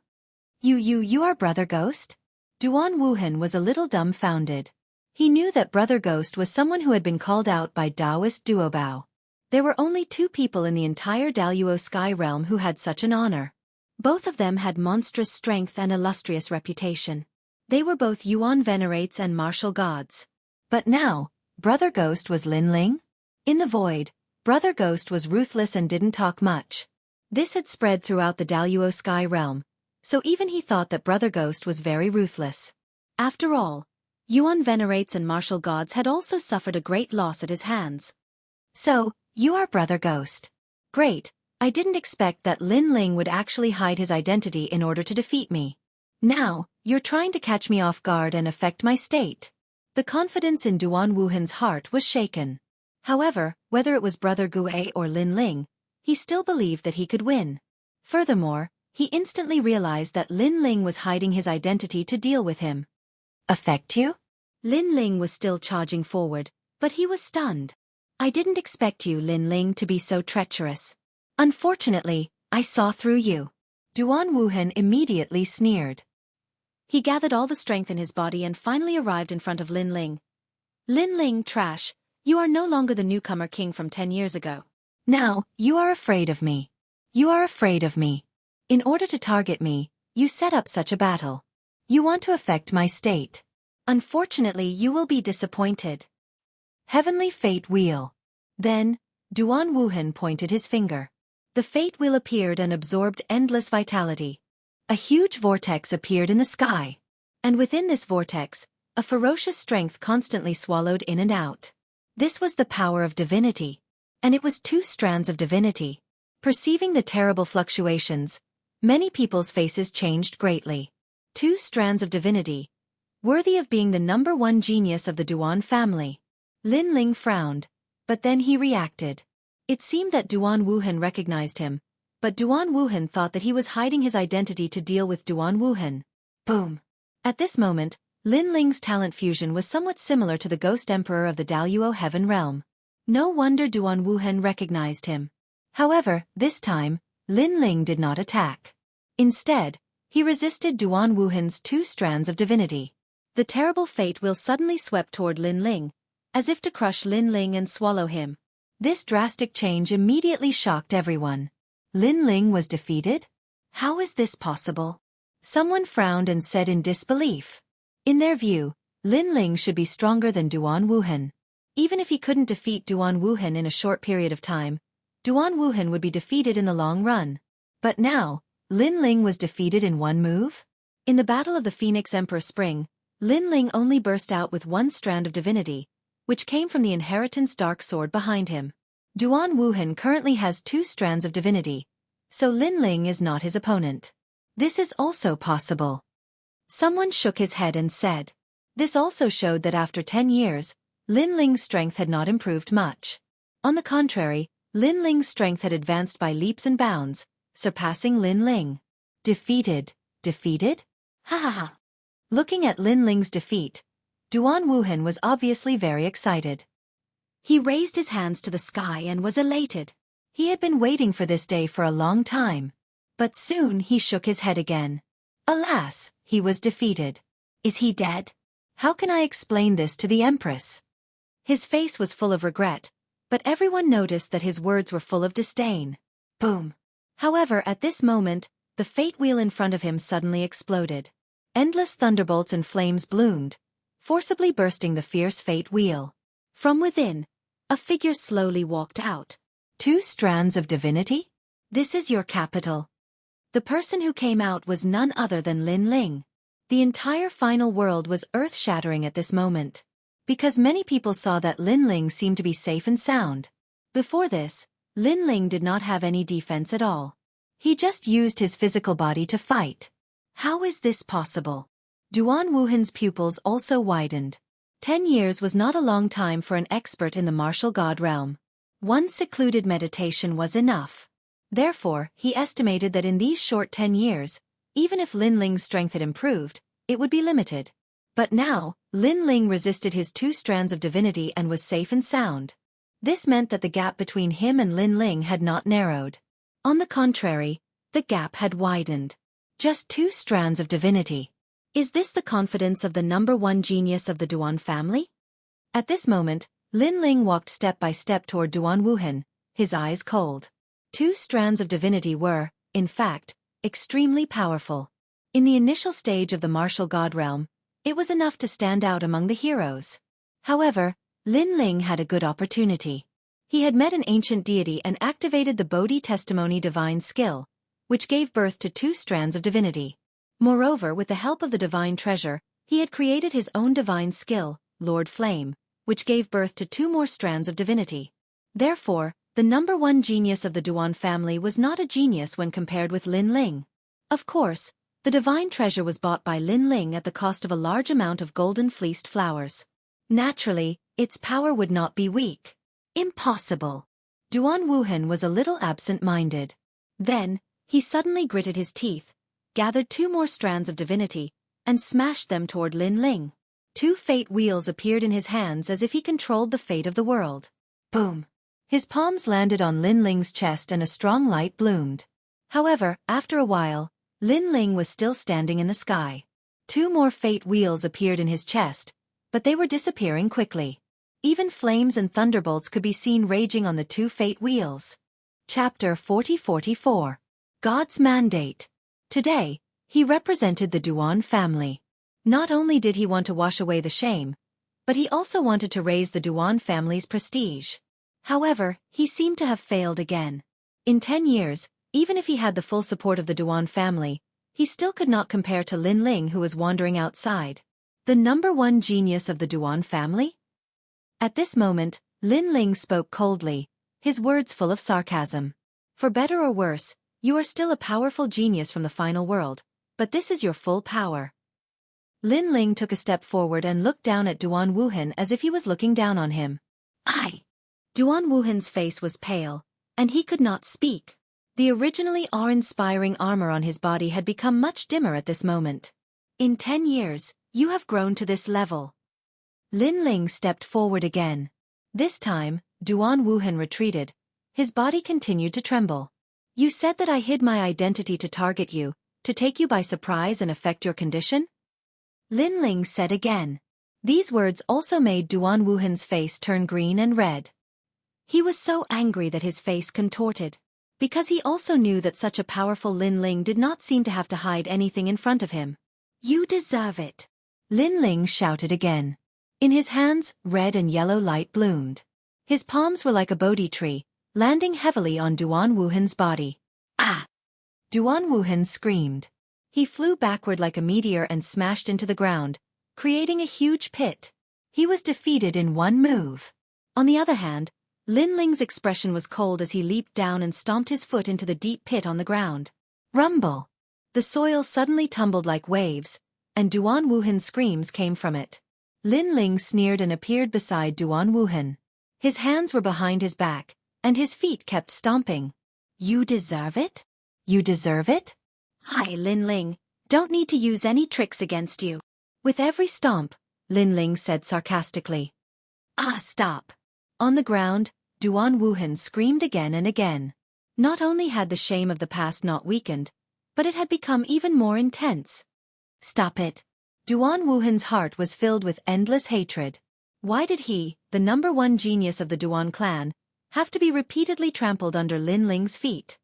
You are Brother Ghost? Duan Wuhan was a little dumbfounded. He knew that Brother Ghost was someone who had been called out by Taoist Duobao. There were only 2 people in the entire Daluo Sky Realm who had such an honor. Both of them had monstrous strength and illustrious reputation. They were both Yuan venerates and martial gods. But now, Brother Ghost was Lin Ling? In the void, Brother Ghost was ruthless and didn't talk much. This had spread throughout the Daluo sky realm, so even he thought that Brother Ghost was very ruthless. After all, Yuan venerates and martial gods had also suffered a great loss at his hands. So, you are Brother Ghost. Great, I didn't expect that Lin Ling would actually hide his identity in order to defeat me. Now, you're trying to catch me off guard and affect my state. The confidence in Duan Wuhan's heart was shaken. However, whether it was Brother Gue or Lin Ling, he still believed that he could win. Furthermore, he instantly realized that Lin Ling was hiding his identity to deal with him. Affect you? Lin Ling was still charging forward, but he was stunned. I didn't expect you, Lin Ling, to be so treacherous. Unfortunately, I saw through you. Duan Wuhan immediately sneered. He gathered all the strength in his body and finally arrived in front of Lin Ling. Lin Ling, trash, you are no longer the newcomer king from 10 years ago. Now, you are afraid of me. You are afraid of me. In order to target me, you set up such a battle. You want to affect my state. Unfortunately, you will be disappointed. Heavenly Fate Wheel. Then, Duan Wuhan pointed his finger. The Fate Wheel appeared and absorbed endless vitality. A huge vortex appeared in the sky. And within this vortex, a ferocious strength constantly swallowed in and out. This was the power of divinity. And it was 2 strands of divinity. Perceiving the terrible fluctuations, many people's faces changed greatly. 2 strands of divinity, worthy of being the #1 genius of the Duan family. Lin Ling frowned, but then he reacted. It seemed that Duan Wuhan recognized him, but Duan Wuhan thought that he was hiding his identity to deal with Duan Wuhan. Boom! At this moment, Lin Ling's talent fusion was somewhat similar to the Ghost Emperor of the Daluo Heaven Realm. No wonder Duan Wuhan recognized him. However, this time, Lin Ling did not attack. Instead, he resisted Duan Wuhan's 2 strands of divinity. The terrible Fate Wheel suddenly swept toward Lin Ling, as if to crush Lin Ling and swallow him. This drastic change immediately shocked everyone. Lin Ling was defeated? How is this possible? Someone frowned and said in disbelief. In their view, Lin Ling should be stronger than Duan Wuhan. Even if he couldn't defeat Duan Wuhan in a short period of time, Duan Wuhan would be defeated in the long run. But now, Lin Ling was defeated in 1 move? In the Battle of the Phoenix Emperor Spring, Lin Ling only burst out with 1 strand of divinity, which came from the Inheritance Dark Sword behind him. Duan Wuhan currently has 2 strands of divinity, so Lin Ling is not his opponent. This is also possible. Someone shook his head and said. This also showed that after 10 years, Lin Ling's strength had not improved much. On the contrary, Lin Ling's strength had advanced by leaps and bounds, surpassing Lin Ling. Defeated? Defeated? Ha ha ha. Looking at Lin Ling's defeat, Duan Wuhan was obviously very excited. He raised his hands to the sky and was elated. He had been waiting for this day for a long time. But soon he shook his head again. Alas, he was defeated. Is he dead? How can I explain this to the Empress? His face was full of regret, but everyone noticed that his words were full of disdain. Boom! However, at this moment, the Fate Wheel in front of him suddenly exploded. Endless thunderbolts and flames bloomed, forcibly bursting the fierce Fate Wheel. From within, a figure slowly walked out. 2 strands of divinity? This is your capital. The person who came out was none other than Lin Ling. The entire final world was earth-shattering at this moment, because many people saw that Lin Ling seemed to be safe and sound. Before this, Lin Ling did not have any defense at all. He just used his physical body to fight. How is this possible? Duan Wuhan's pupils also widened. 10 years was not a long time for an expert in the martial god realm. 1 secluded meditation was enough. Therefore, he estimated that in these short 10 years, even if Lin Ling's strength had improved, it would be limited. But now, Lin Ling resisted his 2 strands of divinity and was safe and sound. This meant that the gap between him and Lin Ling had not narrowed. On the contrary, the gap had widened. Just 2 strands of divinity. Is this the confidence of the #1 genius of the Duan family? At this moment, Lin Ling walked step by step toward Duan Wuhan, his eyes cold. 2 strands of divinity were, in fact, extremely powerful. In the initial stage of the martial god realm, it was enough to stand out among the heroes. However, Lin Ling had a good opportunity. He had met an ancient deity and activated the Bodhi testimony divine skill, which gave birth to 2 strands of divinity. Moreover, with the help of the divine treasure, he had created his own divine skill, Lord Flame, which gave birth to 2 more strands of divinity. Therefore, the number 1 genius of the Duan family was not a genius when compared with Lin Ling. Of course, the divine treasure was bought by Lin Ling at the cost of a large amount of golden fleeced flowers. Naturally, its power would not be weak. Impossible. Duan Wuhan was a little absent-minded. Then, he suddenly gritted his teeth, gathered 2 more strands of divinity, and smashed them toward Lin Ling. 2 fate wheels appeared in his hands as if he controlled the fate of the world. Boom! His palms landed on Lin Ling's chest and a strong light bloomed. However, after a while, Lin Ling was still standing in the sky. 2 more fate wheels appeared in his chest, but they were disappearing quickly. Even flames and thunderbolts could be seen raging on the 2 fate wheels. Chapter 40-44. God's Mandate. Today, he represented the Duan family. Not only did he want to wash away the shame, but he also wanted to raise the Duan family's prestige. However, he seemed to have failed again. In 10 years, even if he had the full support of the Duan family, he still could not compare to Lin Ling, who was wandering outside. The number 1 genius of the Duan family? At this moment, Lin Ling spoke coldly, his words full of sarcasm. For better or worse, you are still a powerful genius from the final world, but this is your full power. Lin Ling took a step forward and looked down at Duan Wuhan as if he was looking down on him. Duan Wuhan's face was pale, and he could not speak. The originally awe-inspiring armor on his body had become much dimmer at this moment. In 10 years, you have grown to this level. Lin Ling stepped forward again. This time, Duan Wuhan retreated. His body continued to tremble. You said that I hid my identity to target you, to take you by surprise and affect your condition? Lin Ling said again. These words also made Duan Wuhan's face turn green and red. He was so angry that his face contorted. Because he also knew that such a powerful Lin Ling did not seem to have to hide anything in front of him. You deserve it. Lin Ling shouted again. In his hands, red and yellow light bloomed. His palms were like a Bodhi tree, landing heavily on Duan Wuhan's body. Ah! Duan Wuhan screamed. He flew backward like a meteor and smashed into the ground, creating a huge pit. He was defeated in 1 move. On the other hand, Lin Ling's expression was cold as he leaped down and stomped his foot into the deep pit on the ground. Rumble! The soil suddenly tumbled like waves, and Duan Wuhan's screams came from it. Lin Ling sneered and appeared beside Duan Wuhan. His hands were behind his back, and his feet kept stomping. You deserve it? You deserve it? Hi, Lin Ling. Don't need to use any tricks against you. With every stomp, Lin Ling said sarcastically. Stop. On the ground, Duan Wuhan screamed again and again. Not only had the shame of the past not weakened, but it had become even more intense. Stop it. Duan Wuhan's heart was filled with endless hatred. Why did he, the number 1 genius of the Duan clan, have to be repeatedly trampled under Lin Ling's feet?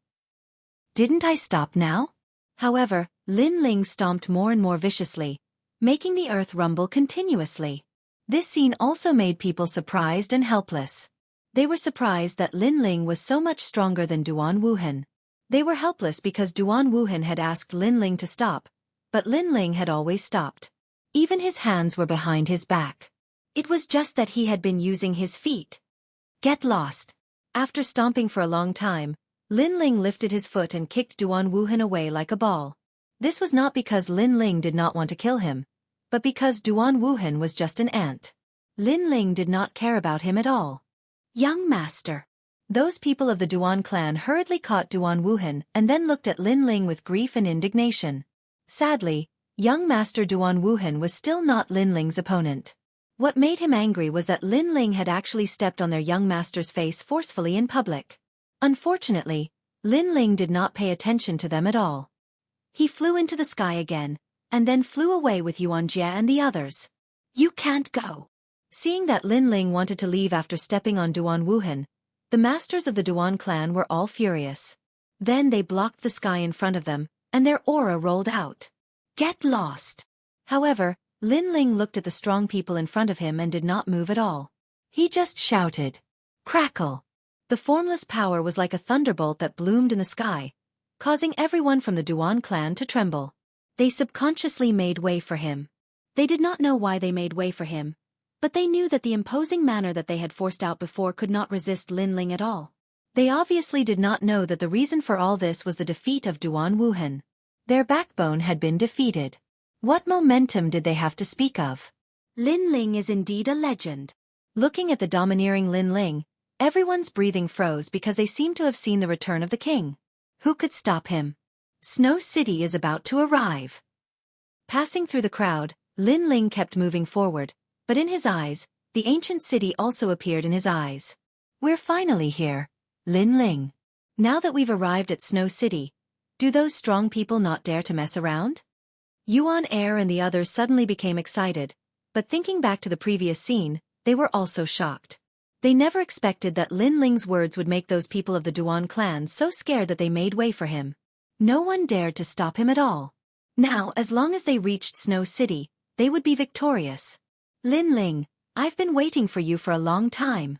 Didn't I stop now? However, Lin Ling stomped more and more viciously, making the earth rumble continuously. This scene also made people surprised and helpless. They were surprised that Lin Ling was so much stronger than Duan Wuhan. They were helpless because Duan Wuhan had asked Lin Ling to stop, but Lin Ling had always stopped. Even his hands were behind his back. It was just that he had been using his feet. Get lost. After stomping for a long time, Lin Ling lifted his foot and kicked Duan Wuhan away like a ball. This was not because Lin Ling did not want to kill him, but because Duan Wuhan was just an ant. Lin Ling did not care about him at all. Young master. Those people of the Duan clan hurriedly caught Duan Wuhan and then looked at Lin Ling with grief and indignation. Sadly, young master Duan Wuhan was still not Lin Ling's opponent. What made him angry was that Lin Ling had actually stepped on their young master's face forcefully in public. Unfortunately, Lin Ling did not pay attention to them at all. He flew into the sky again, and then flew away with Xianxia and the others. You can't go. Seeing that Lin Ling wanted to leave after stepping on Duan Wuhan, the masters of the Duan clan were all furious. Then they blocked the sky in front of them, and their aura rolled out. Get lost. However, Lin Ling looked at the strong people in front of him and did not move at all. He just shouted. Crackle. The formless power was like a thunderbolt that bloomed in the sky, causing everyone from the Duan clan to tremble. They subconsciously made way for him. They did not know why they made way for him, but they knew that the imposing manner that they had forced out before could not resist Lin Ling at all. They obviously did not know that the reason for all this was the defeat of Duan Wuhan. Their backbone had been defeated. What momentum did they have to speak of? Lin Ling is indeed a legend. Looking at the domineering Lin Ling, everyone's breathing froze because they seemed to have seen the return of the king. Who could stop him? Snow City is about to arrive. Passing through the crowd, Lin Ling kept moving forward, but in his eyes, the ancient city also appeared in his eyes. We're finally here, Lin Ling. Now that we've arrived at Snow City, do those strong people not dare to mess around? Yuan Air and the others suddenly became excited, but thinking back to the previous scene, they were also shocked. They never expected that Lin Ling's words would make those people of the Duan clan so scared that they made way for him. No one dared to stop him at all. Now, as long as they reached Snow City, they would be victorious. Lin Ling, I've been waiting for you for a long time.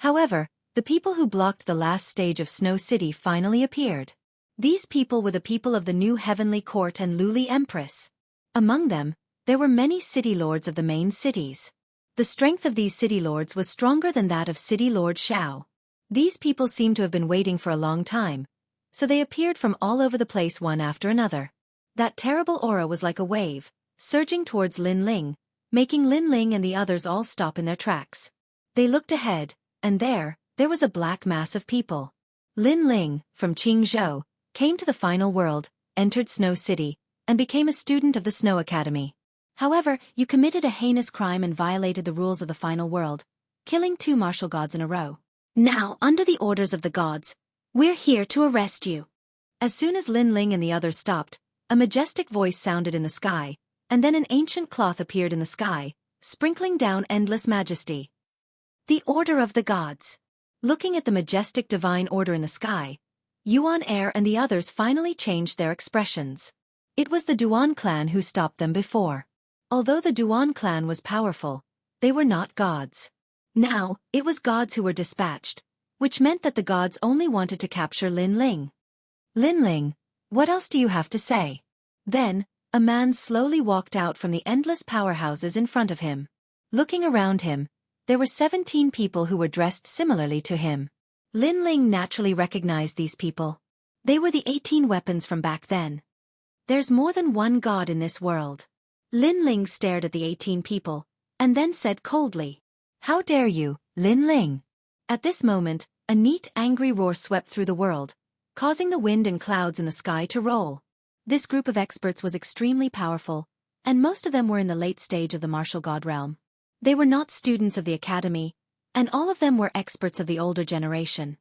However, the people who blocked the last stage of Snow City finally appeared. These people were the people of the new Heavenly Court and Luli Empress. Among them, there were many city lords of the main cities. The strength of these city lords was stronger than that of City Lord Xiao. These people seemed to have been waiting for a long time, so they appeared from all over the place one after another. That terrible aura was like a wave, surging towards Lin Ling, making Lin Ling and the others all stop in their tracks. They looked ahead, and there was a black mass of people. Lin Ling, from Jianghu, came to the final world, entered Snow City, and became a student of the Snow Academy. However, you committed a heinous crime and violated the rules of the final world, killing 2 martial gods in a row. Now, under the orders of the gods, we're here to arrest you. As soon as Lin Ling and the others stopped, a majestic voice sounded in the sky, and then an ancient cloth appeared in the sky, sprinkling down endless majesty. The Order of the Gods. Looking at the majestic divine order in the sky, Yuan Air and the others finally changed their expressions. It was the Duan clan who stopped them before. Although the Duan clan was powerful, they were not gods. Now, it was gods who were dispatched, which meant that the gods only wanted to capture Lin Ling. Lin Ling, what else do you have to say? Then, a man slowly walked out from the endless powerhouses in front of him. Looking around him, there were 17 people who were dressed similarly to him. Lin Ling naturally recognized these people. They were the 18 weapons from back then. There's more than one god in this world. Lin Ling stared at the 18 people, and then said coldly, "How dare you, Lin Ling?" At this moment, a neat angry roar swept through the world, causing the wind and clouds in the sky to roll. This group of experts was extremely powerful, and most of them were in the late stage of the martial god realm. They were not students of the academy, and all of them were experts of the older generation.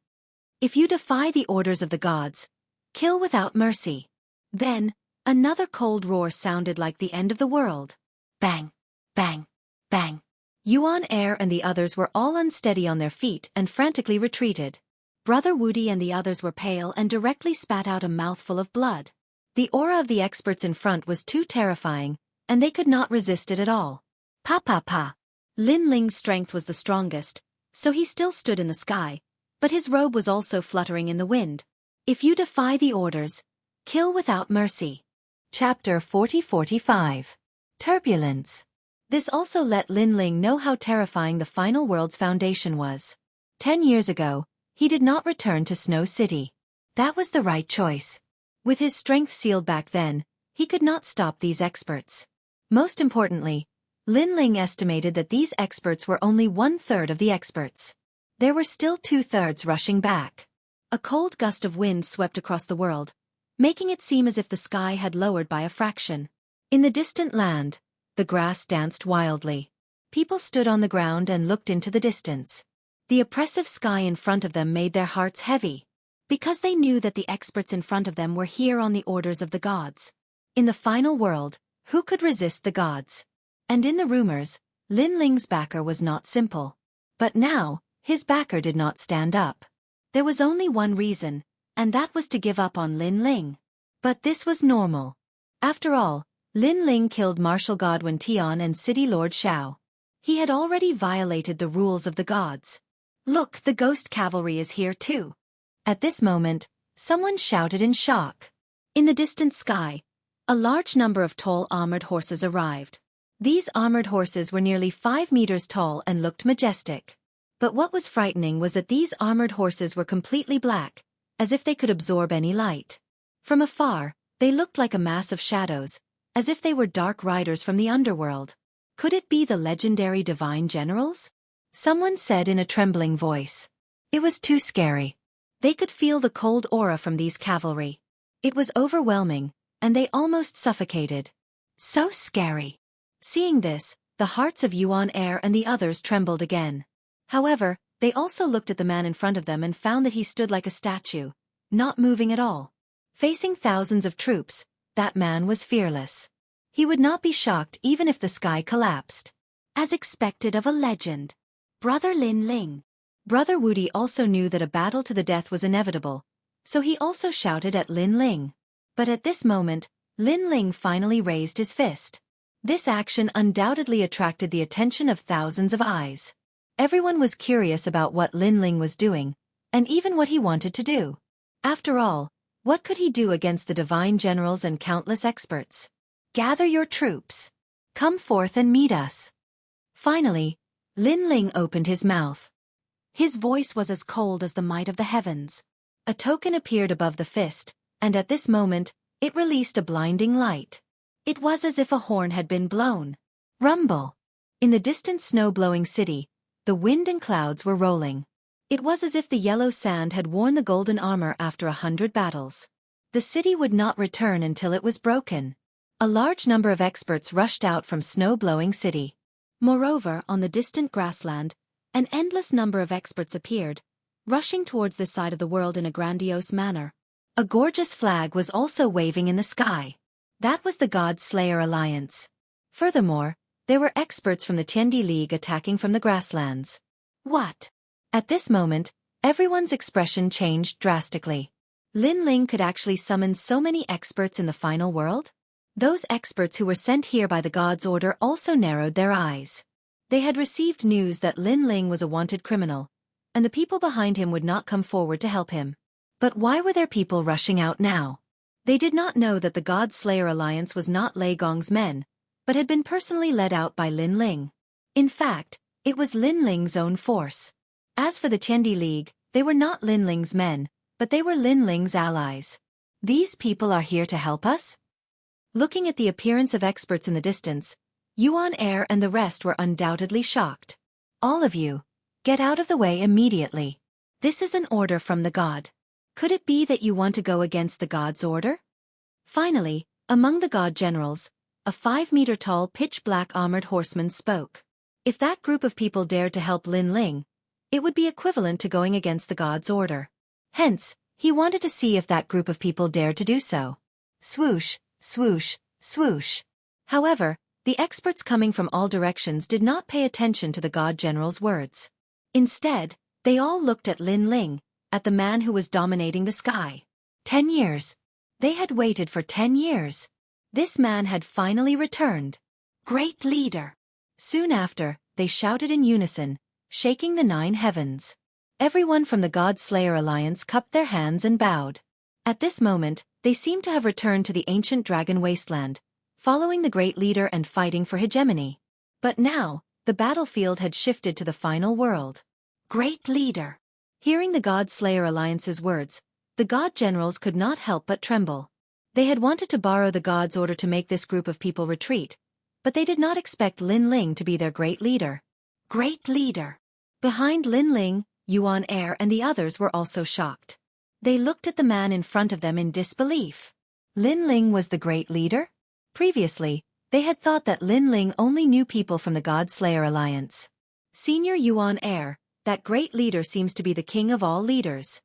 If you defy the orders of the gods, kill without mercy. Then, another cold roar sounded like the end of the world. Bang! Bang! Bang! Yuan Air and the others were all unsteady on their feet and frantically retreated. Brother Wudi and the others were pale and directly spat out a mouthful of blood. The aura of the experts in front was too terrifying, and they could not resist it at all. Pa pa pa! Lin Ling's strength was the strongest, so he still stood in the sky, but his robe was also fluttering in the wind. If you defy the orders, kill without mercy. Chapter 40-45. Turbulence. This also let Lin Ling know how terrifying the final world's foundation was. 10 years ago, he did not return to Snow City. That was the right choice. With his strength sealed back then, he could not stop these experts. Most importantly, Lin Ling estimated that these experts were only 1/3 of the experts. There were still 2/3 rushing back. A cold gust of wind swept across the world, making it seem as if the sky had lowered by a fraction. In the distant land, the grass danced wildly. People stood on the ground and looked into the distance. The oppressive sky in front of them made their hearts heavy, because they knew that the experts in front of them were here on the orders of the gods. In the final world, who could resist the gods? And in the rumors, Lin Ling's backer was not simple. But now, his backer did not stand up. There was only one reason, and that was to give up on Lin Ling. But this was normal. After all, Lin Ling killed martial god Wen Tian and city lord Xiao. He had already violated the rules of the gods. Look, the ghost cavalry is here too. At this moment, someone shouted in shock. In the distant sky, a large number of tall armored horses arrived. These armored horses were nearly 5 meters tall and looked majestic. But what was frightening was that these armored horses were completely black, as if they could absorb any light. From afar, they looked like a mass of shadows, as if they were dark riders from the underworld. Could it be the legendary divine generals? Someone said in a trembling voice. It was too scary. They could feel the cold aura from these cavalry. It was overwhelming, and they almost suffocated. So scary. Seeing this, the hearts of Yuan Air and the others trembled again. However, they also looked at the man in front of them and found that he stood like a statue, not moving at all. Facing thousands of troops, that man was fearless. He would not be shocked even if the sky collapsed. As expected of a legend. Brother Lin Ling. Brother Wudi also knew that a battle to the death was inevitable, so he also shouted at Lin Ling. But at this moment, Lin Ling finally raised his fist. This action undoubtedly attracted the attention of thousands of eyes. Everyone was curious about what Lin Ling was doing, and even what he wanted to do. After all, what could he do against the divine generals and countless experts? Gather your troops. Come forth and meet us. Finally, Lin Ling opened his mouth. His voice was as cold as the might of the heavens. A token appeared above the fist, and at this moment, it released a blinding light. It was as if a horn had been blown. Rumble. In the distant snow-blowing city, the wind and clouds were rolling. It was as if the yellow sand had worn the golden armor after 100 battles. The city would not return until it was broken. A large number of experts rushed out from snow-blowing city. Moreover, on the distant grassland, an endless number of experts appeared, rushing towards this side of the world in a grandiose manner. A gorgeous flag was also waving in the sky. That was the God Slayer Alliance. Furthermore, there were experts from the Tiandi League attacking from the grasslands. What? At this moment, everyone's expression changed drastically. Lin Ling could actually summon so many experts in the final world? Those experts who were sent here by the God's order also narrowed their eyes. They had received news that Lin Ling was a wanted criminal, and the people behind him would not come forward to help him. But why were there people rushing out now? They did not know that the God Slayer Alliance was not Lei Gong's men, but had been personally led out by Lin Ling. In fact, it was Lin Ling's own force. As for the Tiandi League, they were not Lin Ling's men, but they were Lin Ling's allies. These people are here to help us? Looking at the appearance of experts in the distance, Yuan Air and the rest were undoubtedly shocked. All of you, get out of the way immediately. This is an order from the god. Could it be that you want to go against the god's order? Finally, among the god generals, a 5-meter-tall pitch-black armored horseman spoke. If that group of people dared to help Lin Ling, it would be equivalent to going against the god's order. Hence, he wanted to see if that group of people dared to do so. Swoosh, swoosh, swoosh. However, the experts coming from all directions did not pay attention to the god general's words. Instead, they all looked at Lin Ling, at the man who was dominating the sky. 10 years. They had waited for 10 years. This man had finally returned. Great leader. Soon after, they shouted in unison, shaking the 9 heavens. Everyone from the God Slayer Alliance cupped their hands and bowed. At this moment, they seemed to have returned to the ancient dragon wasteland, following the great leader and fighting for hegemony. But now, the battlefield had shifted to the final world. Great leader. Hearing the God Slayer Alliance's words, the god generals could not help but tremble. They had wanted to borrow the god's order to make this group of people retreat, but they did not expect Lin Ling to be their great leader. Great leader. Behind Lin Ling, Yuan Air and the others were also shocked. They looked at the man in front of them in disbelief. Lin Ling was the great leader? Previously, they had thought that Lin Ling only knew people from the God Slayer Alliance. Senior Yuan Air, that great leader seems to be the king of all leaders.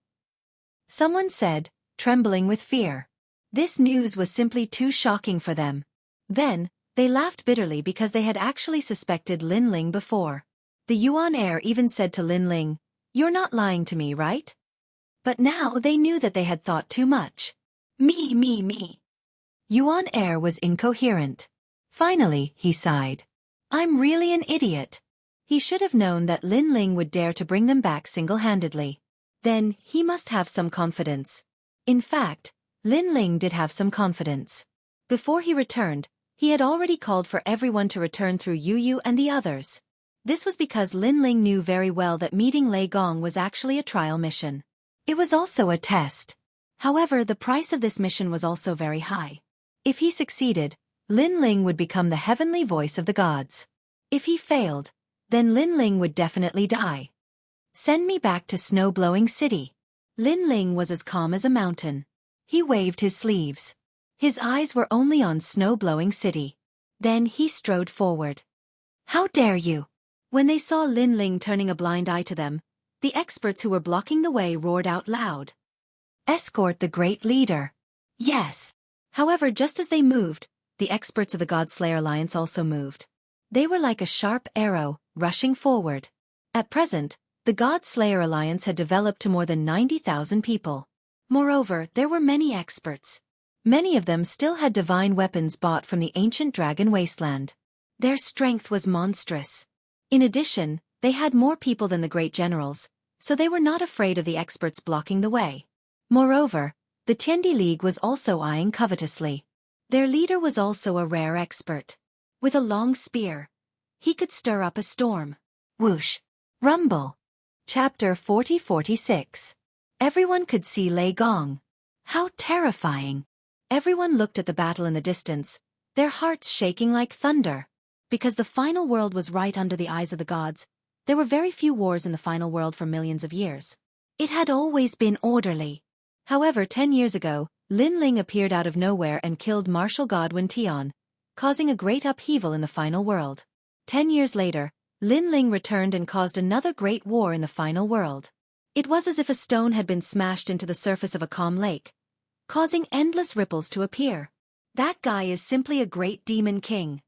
Someone said, trembling with fear. This news was simply too shocking for them. Then, they laughed bitterly because they had actually suspected Lin Ling before. The Yuan Air even said to Lin Ling, "You're not lying to me, right?" But now they knew that they had thought too much. Me. Yuan Air was incoherent. Finally, he sighed. I'm really an idiot. He should have known that Lin Ling would dare to bring them back single-handedly. Then, he must have some confidence. In fact, Lin Ling did have some confidence. Before he returned, he had already called for everyone to return through Yu Yu and the others. This was because Lin Ling knew very well that meeting Lei Gong was actually a trial mission. It was also a test. However, the price of this mission was also very high. If he succeeded, Lin Ling would become the heavenly voice of the gods. If he failed, then Lin Ling would definitely die. Send me back to Snow-Blowing City. Lin Ling was as calm as a mountain. He waved his sleeves. His eyes were only on Snow-Blowing City. Then he strode forward. How dare you! When they saw Lin Ling turning a blind eye to them, the experts who were blocking the way roared out loud. Escort the great leader. Yes. However, just as they moved, the experts of the God-Slayer Alliance also moved. They were like a sharp arrow, rushing forward. At present, the God-Slayer Alliance had developed to more than 90,000 people. Moreover, there were many experts. Many of them still had divine weapons bought from the ancient dragon wasteland. Their strength was monstrous. In addition, they had more people than the great generals, so they were not afraid of the experts blocking the way. Moreover, the Tiandi League was also eyeing covetously. Their leader was also a rare expert. With a long spear, he could stir up a storm. Whoosh! Rumble! Chapter 40-46. Everyone could see Lei Gong. How terrifying! Everyone looked at the battle in the distance, their hearts shaking like thunder. Because the final world was right under the eyes of the gods, there were very few wars in the final world for millions of years. It had always been orderly. However, 10 years ago, Lin Ling appeared out of nowhere and killed martial god Wen Tian, causing a great upheaval in the final world. 10 years later, Lin Ling returned and caused another great war in the final world. It was as if a stone had been smashed into the surface of a calm lake, causing endless ripples to appear. That guy is simply a great demon king.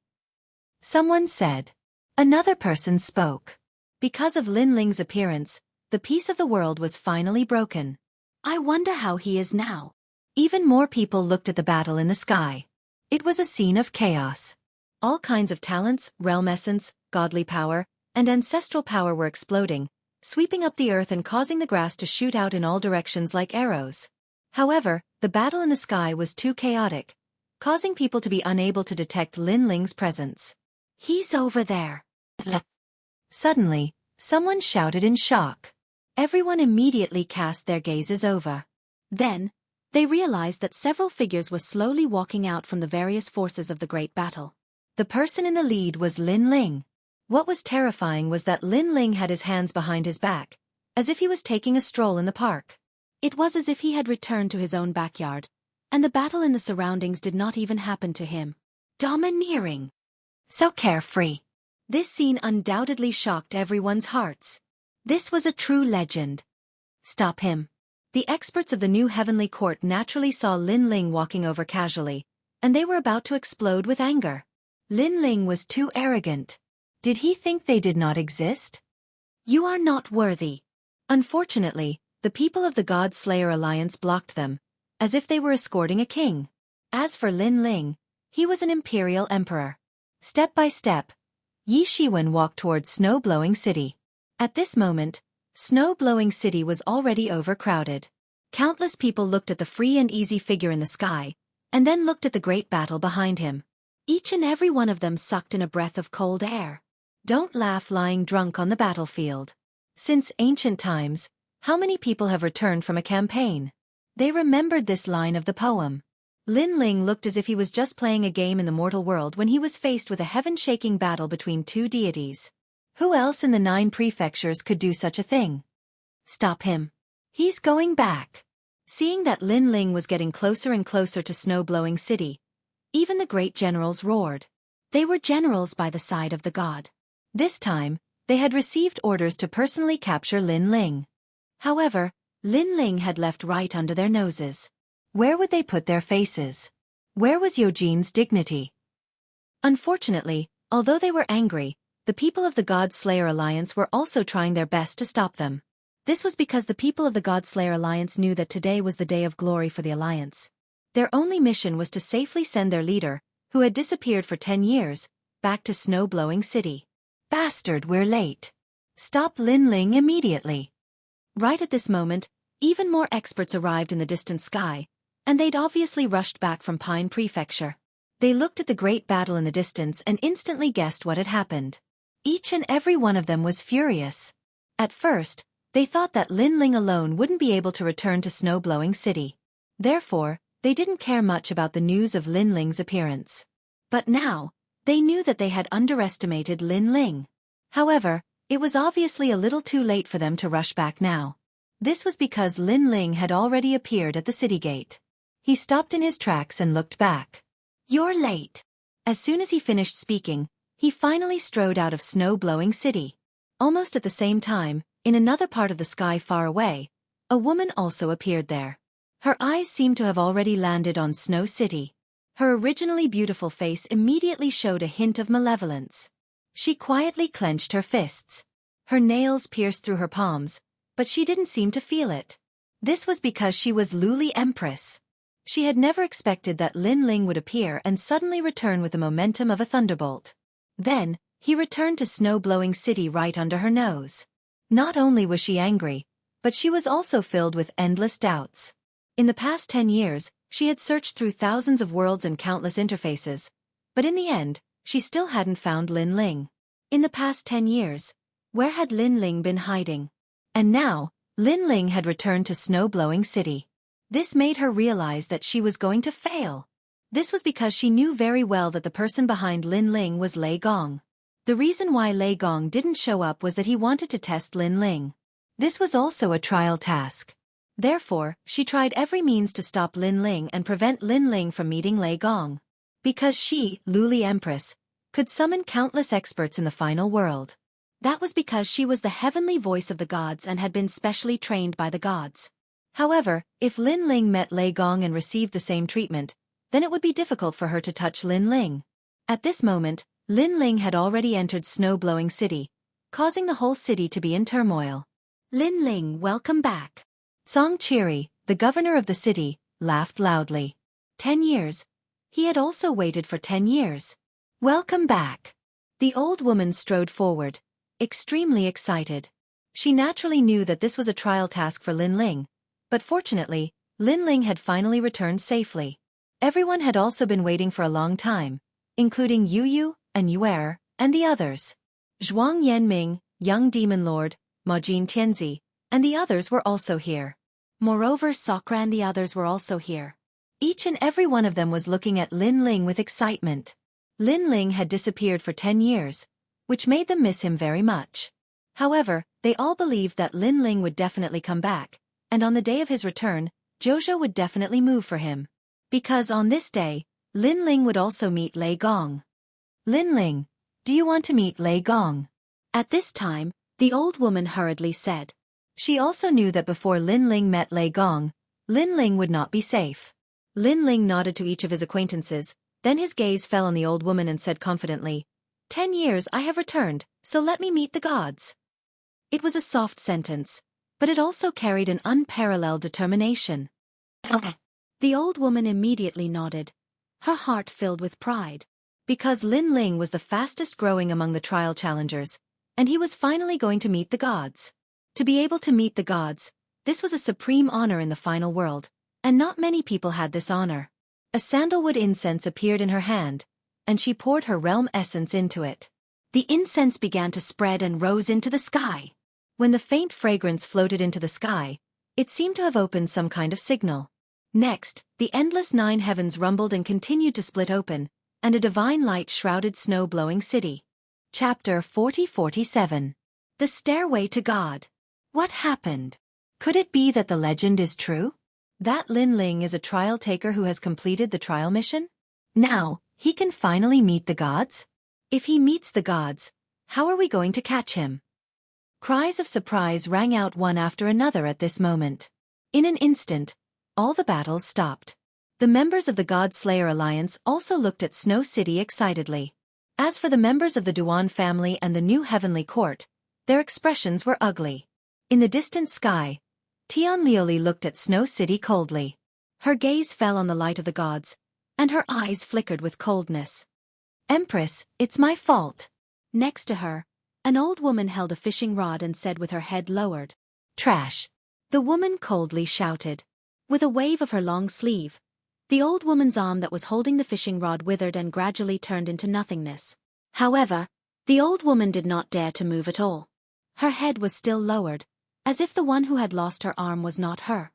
Someone said. Another person spoke. Because of Lin Ling's appearance, the peace of the world was finally broken. I wonder how he is now. Even more people looked at the battle in the sky. It was a scene of chaos. All kinds of talents, realm essence, godly power, and ancestral power were exploding, sweeping up the earth and causing the grass to shoot out in all directions like arrows. However, the battle in the sky was too chaotic, causing people to be unable to detect Lin Ling's presence. He's over there. Suddenly, someone shouted in shock. Everyone immediately cast their gazes over. Then, they realized that several figures were slowly walking out from the various forces of the great battle. The person in the lead was Lin Ling. What was terrifying was that Lin Ling had his hands behind his back, as if he was taking a stroll in the park. It was as if he had returned to his own backyard, and the battle in the surroundings did not even happen to him. Domineering. So carefree. This scene undoubtedly shocked everyone's hearts. This was a true legend. Stop him. The experts of the new heavenly court naturally saw Lin Ling walking over casually, and they were about to explode with anger. Lin Ling was too arrogant. Did he think they did not exist? You are not worthy. Unfortunately, the people of the God-Slayer Alliance blocked them, as if they were escorting a king. As for Lin Ling, he was an imperial emperor. Step by step, Yi Shiwen walked towards Snow-Blowing City. At this moment, Snow-Blowing City was already overcrowded. Countless people looked at the free and easy figure in the sky, and then looked at the great battle behind him. Each and every one of them sucked in a breath of cold air. Don't laugh lying drunk on the battlefield. Since ancient times, how many people have returned from a campaign? They remembered this line of the poem. Lin Ling looked as if he was just playing a game in the mortal world when he was faced with a heaven-shaking battle between two deities. Who else in the 9 prefectures could do such a thing? Stop him. He's going back. Seeing that Lin Ling was getting closer and closer to Snow-Blowing City, even the great generals roared. They were generals by the side of the god. This time, they had received orders to personally capture Lin Ling. However, Lin Ling had left right under their noses. Where would they put their faces? Where was Yojin's dignity? Unfortunately, although they were angry, the people of the God-Slayer Alliance were also trying their best to stop them. This was because the people of the God-Slayer Alliance knew that today was the day of glory for the Alliance. Their only mission was to safely send their leader, who had disappeared for 10 years, back to Snow-Blowing City. Bastard, we're late. Stop Lin Ling immediately. Right at this moment, even more experts arrived in the distant sky, and they'd obviously rushed back from Pine Prefecture. They looked at the great battle in the distance and instantly guessed what had happened. Each and every one of them was furious. At first, they thought that Lin Ling alone wouldn't be able to return to Snow-Blowing City. Therefore, they didn't care much about the news of Lin Ling's appearance. But now, they knew that they had underestimated Lin Ling. However, it was obviously a little too late for them to rush back now. This was because Lin Ling had already appeared at the city gate. He stopped in his tracks and looked back. You're late. As soon as he finished speaking, he finally strode out of Snow-Blowing City. Almost at the same time, in another part of the sky far away, a woman also appeared there. Her eyes seemed to have already landed on Snow City. Her originally beautiful face immediately showed a hint of malevolence. She quietly clenched her fists. Her nails pierced through her palms, but she didn't seem to feel it. This was because she was Luli Empress. She had never expected that Lin Ling would appear and suddenly return with the momentum of a thunderbolt. Then, he returned to Snow-Blowing City right under her nose. Not only was she angry, but she was also filled with endless doubts. In the past 10 years, she had searched through thousands of worlds and countless interfaces, but in the end, she still hadn't found Lin Ling. In the past 10 years, where had Lin Ling been hiding? And now, Lin Ling had returned to Snow-Blowing City. This made her realize that she was going to fail. This was because she knew very well that the person behind Lin Ling was Lei Gong. The reason why Lei Gong didn't show up was that he wanted to test Lin Ling. This was also a trial task. Therefore, she tried every means to stop Lin Ling and prevent Lin Ling from meeting Lei Gong. Because she, Luli Empress, could summon countless experts in the final world. That was because she was the heavenly voice of the gods and had been specially trained by the gods. However, if Lin Ling met Lei Gong and received the same treatment, then it would be difficult for her to touch Lin Ling. At this moment, Lin Ling had already entered Snow-Blowing City, causing the whole city to be in turmoil. Lin Ling, welcome back. Song Chiri, the governor of the city, laughed loudly. 10 years. He had also waited for 10 years. Welcome back. The old woman strode forward, extremely excited. She naturally knew that this was a trial task for Lin Ling, but fortunately, Lin Ling had finally returned safely. Everyone had also been waiting for a long time, including Yu Yu and Yuer, and the others. Zhuang Yanming, Young Demon Lord, Majin Tianzi, and the others were also here. Moreover, Sakura and the others were also here. Each and every one of them was looking at Lin Ling with excitement. Lin Ling had disappeared for 10 years, which made them miss him very much. However, they all believed that Lin Ling would definitely come back, and on the day of his return, Jojo would definitely move for him. Because on this day, Lin Ling would also meet Lei Gong. Lin Ling, do you want to meet Lei Gong? At this time, the old woman hurriedly said. She also knew that before Lin Ling met Lei Gong, Lin Ling would not be safe. Lin Ling nodded to each of his acquaintances, then his gaze fell on the old woman and said confidently, 10 years I have returned, so let me meet the gods. It was a soft sentence, but it also carried an unparalleled determination. The old woman immediately nodded, her heart filled with pride. Because Lin Ling was the fastest growing among the trial challengers, and he was finally going to meet the gods. To be able to meet the gods, this was a supreme honor in the final world, and not many people had this honor. A sandalwood incense appeared in her hand, and she poured her realm essence into it. The incense began to spread and rose into the sky. When the faint fragrance floated into the sky, it seemed to have opened some kind of signal. Next, the endless 9 heavens rumbled and continued to split open, and a divine light shrouded Snow-Blowing City. Chapter 40-47. The Stairway to God. What happened? Could it be that the legend is true? That Lin Ling is a trial taker who has completed the trial mission? Now, he can finally meet the gods? If he meets the gods, how are we going to catch him? Cries of surprise rang out one after another at this moment. In an instant, all the battles stopped. The members of the God Slayer Alliance also looked at Snow City excitedly. As for the members of the Duan family and the new heavenly court, their expressions were ugly. In the distant sky, Tian Lioli looked at Snow City coldly. Her gaze fell on the light of the gods, and her eyes flickered with coldness. Empress, it's my fault. Next to her, An old woman held a fishing rod and said with her head lowered, "Trash." The woman coldly shouted. With a wave of her long sleeve, the old woman's arm that was holding the fishing rod withered and gradually turned into nothingness. However, the old woman did not dare to move at all. Her head was still lowered, as if the one who had lost her arm was not her.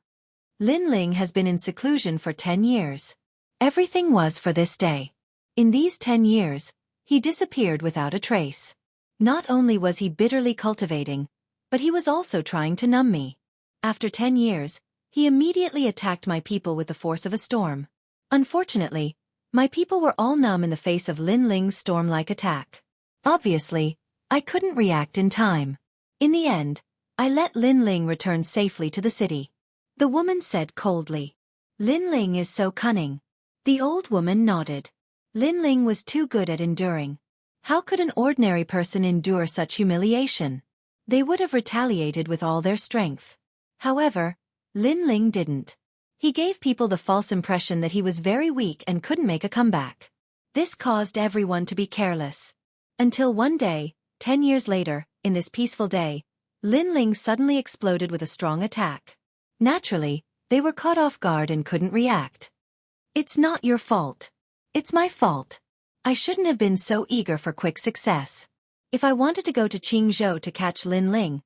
Lin Ling has been in seclusion for 10 years. Everything was for this day. In these 10 years, he disappeared without a trace. Not only was he bitterly cultivating, but he was also trying to numb me. After 10 years, he immediately attacked my people with the force of a storm. Unfortunately, my people were all numb in the face of Lin Ling's storm-like attack. Obviously, I couldn't react in time. In the end, I let Lin Ling return safely to the city. The woman said coldly, "Lin Ling is so cunning." The old woman nodded. Lin Ling was too good at enduring. How could an ordinary person endure such humiliation? They would have retaliated with all their strength. However, Lin Ling didn't. He gave people the false impression that he was very weak and couldn't make a comeback. This caused everyone to be careless. Until one day, 10 years later, in this peaceful day, Lin Ling suddenly exploded with a strong attack. Naturally, they were caught off guard and couldn't react. "It's not your fault. It's my fault. I shouldn't have been so eager for quick success. If I wanted to go to Jianghu to catch Lin Ling,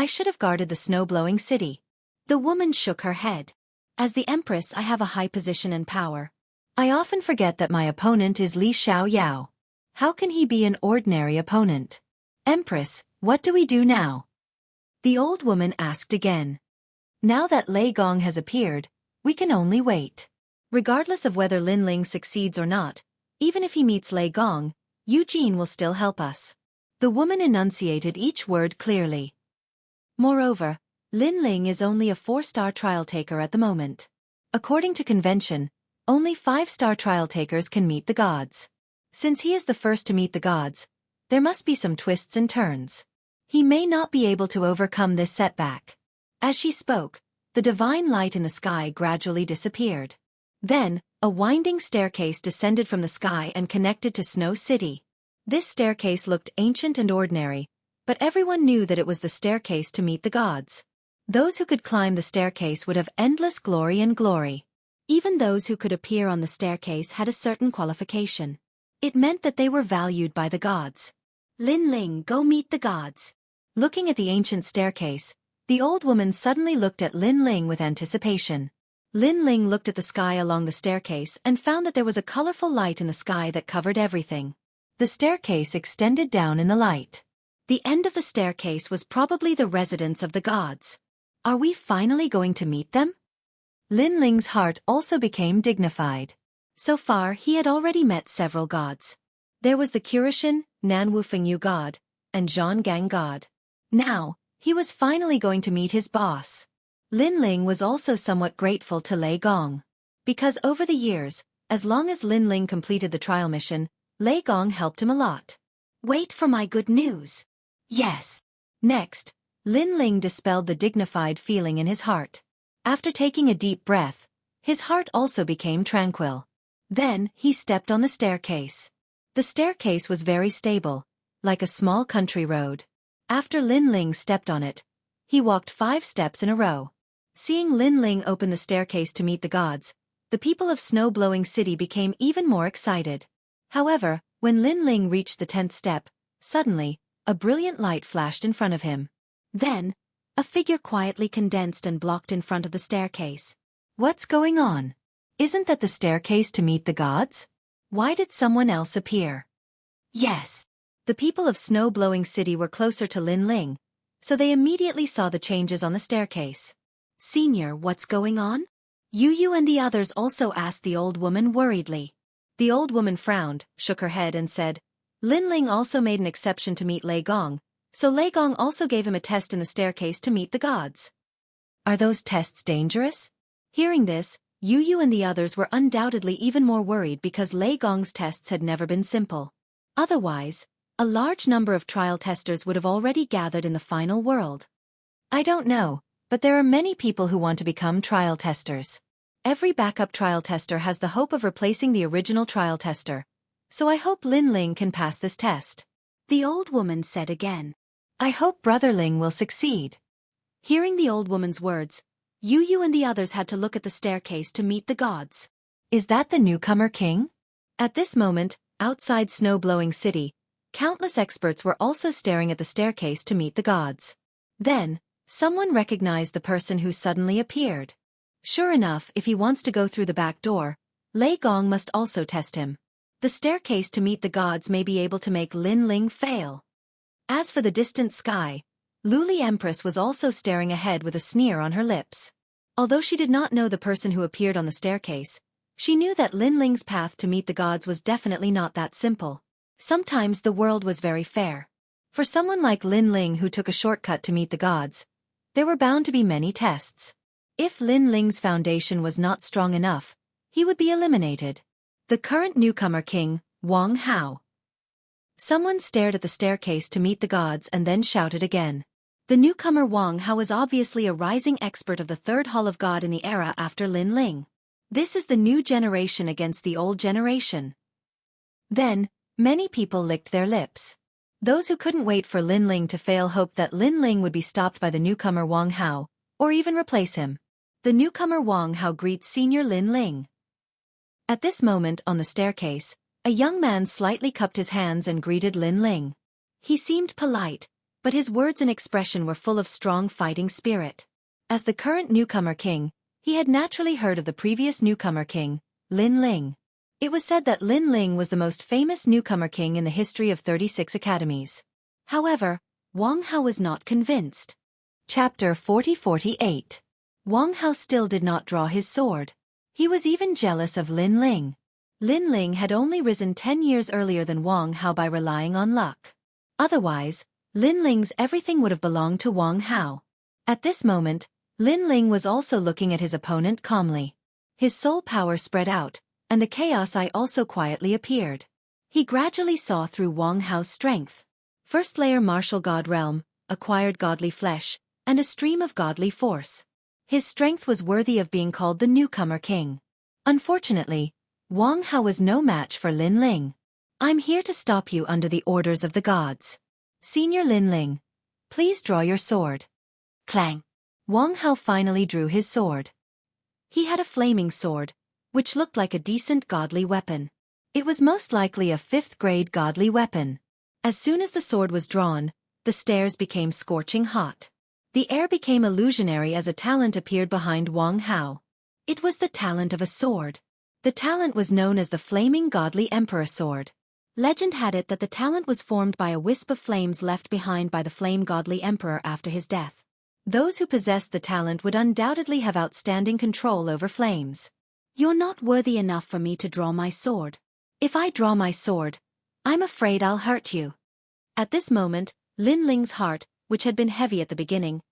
I should have guarded the snow-blowing city." The woman shook her head. "As the Empress, I have a high position and power. I often forget that my opponent is Li Xiaoyao. How can he be an ordinary opponent? Empress, what do we do now?" The old woman asked again. "Now that Lei Gong has appeared, we can only wait. Regardless of whether Lin Ling succeeds or not, even if he meets Lei Gong, Eugene will still help us." The woman enunciated each word clearly. Moreover, Lin Ling is only a 4-star trial taker at the moment. According to convention, only 5-star trial takers can meet the gods. Since he is the first to meet the gods, there must be some twists and turns. He may not be able to overcome this setback. As she spoke, the divine light in the sky gradually disappeared. Then, a winding staircase descended from the sky and connected to Snow City. This staircase looked ancient and ordinary, but everyone knew that it was the staircase to meet the gods. Those who could climb the staircase would have endless glory and glory. Even those who could appear on the staircase had a certain qualification. It meant that they were valued by the gods. "Lin Ling, go meet the gods." Looking at the ancient staircase, the old woman suddenly looked at Lin Ling with anticipation. Lin Ling looked at the sky along the staircase and found that there was a colorful light in the sky that covered everything. The staircase extended down in the light. The end of the staircase was probably the residence of the gods. Are we finally going to meet them? Lin Ling's heart also became dignified. So far he had already met several gods. There was the Kurishin, Nanwu Fengyu god, and Zhonggang god. Now, he was finally going to meet his boss. Lin Ling was also somewhat grateful to Lei Gong. Because over the years, as long as Lin Ling completed the trial mission, Lei Gong helped him a lot. "Wait for my good news." "Yes." Next, Lin Ling dispelled the dignified feeling in his heart. After taking a deep breath, his heart also became tranquil. Then, he stepped on the staircase. The staircase was very stable, like a small country road. After Lin Ling stepped on it, he walked 5 steps in a row. Seeing Lin Ling open the staircase to meet the gods, the people of Snow-Blowing City became even more excited. However, when Lin Ling reached the 10th step, suddenly, a brilliant light flashed in front of him. Then, a figure quietly condensed and blocked in front of the staircase. What's going on? Isn't that the staircase to meet the gods? Why did someone else appear? Yes. The people of Snow-Blowing City were closer to Lin Ling, so they immediately saw the changes on the staircase. "Senior, what's going on?" Yu and the others also asked the old woman worriedly. The old woman frowned, shook her head and said, "Lin Ling also made an exception to meet Lei Gong, so Lei Gong also gave him a test in the staircase to meet the gods." "Are those tests dangerous?" Hearing this, Yu and the others were undoubtedly even more worried because Lei Gong's tests had never been simple. Otherwise, a large number of trial testers would have already gathered in the final world. "I don't know, but there are many people who want to become trial testers. Every backup trial tester has the hope of replacing the original trial tester, so I hope Lin Ling can pass this test." The old woman said again. I hope Brother Ling will succeed. Hearing the old woman's words, Yu and the others had to look at the staircase to meet the gods. Is that the newcomer king? At this moment, outside snow-blowing city, countless experts were also staring at the staircase to meet the gods. Then, someone recognized the person who suddenly appeared. Sure enough, if he wants to go through the back door, Lei Gong must also test him. The staircase to meet the gods may be able to make Lin Ling fail. As for the distant sky, Luli Empress was also staring ahead with a sneer on her lips. Although she did not know the person who appeared on the staircase, she knew that Lin Ling's path to meet the gods was definitely not that simple. Sometimes the world was very fair. For someone like Lin Ling who took a shortcut to meet the gods, there were bound to be many tests. If Lin Ling's foundation was not strong enough, he would be eliminated. The current newcomer king, Wang Hao. Someone stared at the staircase to meet the gods and then shouted again. The newcomer Wang Hao is obviously a rising expert of the third hall of God in the era after Lin Ling. This is the new generation against the old generation. Then, many people licked their lips. Those who couldn't wait for Lin Ling to fail hoped that Lin Ling would be stopped by the newcomer Wang Hao, or even replace him. The newcomer Wang Hao greets senior Lin Ling. At this moment on the staircase, a young man slightly cupped his hands and greeted Lin Ling. He seemed polite, but his words and expression were full of strong fighting spirit. As the current newcomer king, he had naturally heard of the previous newcomer king, Lin Ling. It was said that Lin Ling was the most famous newcomer king in the history of 36 academies. However, Wang Hao was not convinced. Chapter 40-48. Wang Hao still did not draw his sword. He was even jealous of Lin Ling. Lin Ling had only risen 10 years earlier than Wang Hao by relying on luck. Otherwise, Lin Ling's everything would have belonged to Wang Hao. At this moment, Lin Ling was also looking at his opponent calmly. His soul power spread out, and the chaos eye also quietly appeared. He gradually saw through Wang Hao's strength. First layer martial god realm, acquired godly flesh, and a stream of godly force. His strength was worthy of being called the newcomer king. Unfortunately, Wang Hao was no match for Lin Ling. I'm here to stop you under the orders of the gods. Senior Lin Ling, please draw your sword. Clang. Wang Hao finally drew his sword. He had a flaming sword, which looked like a decent godly weapon. It was most likely a 5th-grade godly weapon. As soon as the sword was drawn, the stairs became scorching hot. The air became illusionary as a talent appeared behind Wang Hao. It was the talent of a sword. The talent was known as the Flaming Godly Emperor Sword. Legend had it that the talent was formed by a wisp of flames left behind by the Flame Godly Emperor after his death. Those who possessed the talent would undoubtedly have outstanding control over flames. You're not worthy enough for me to draw my sword. If I draw my sword, I'm afraid I'll hurt you. At this moment, Lin Ling's heart, which had been heavy at the beginning,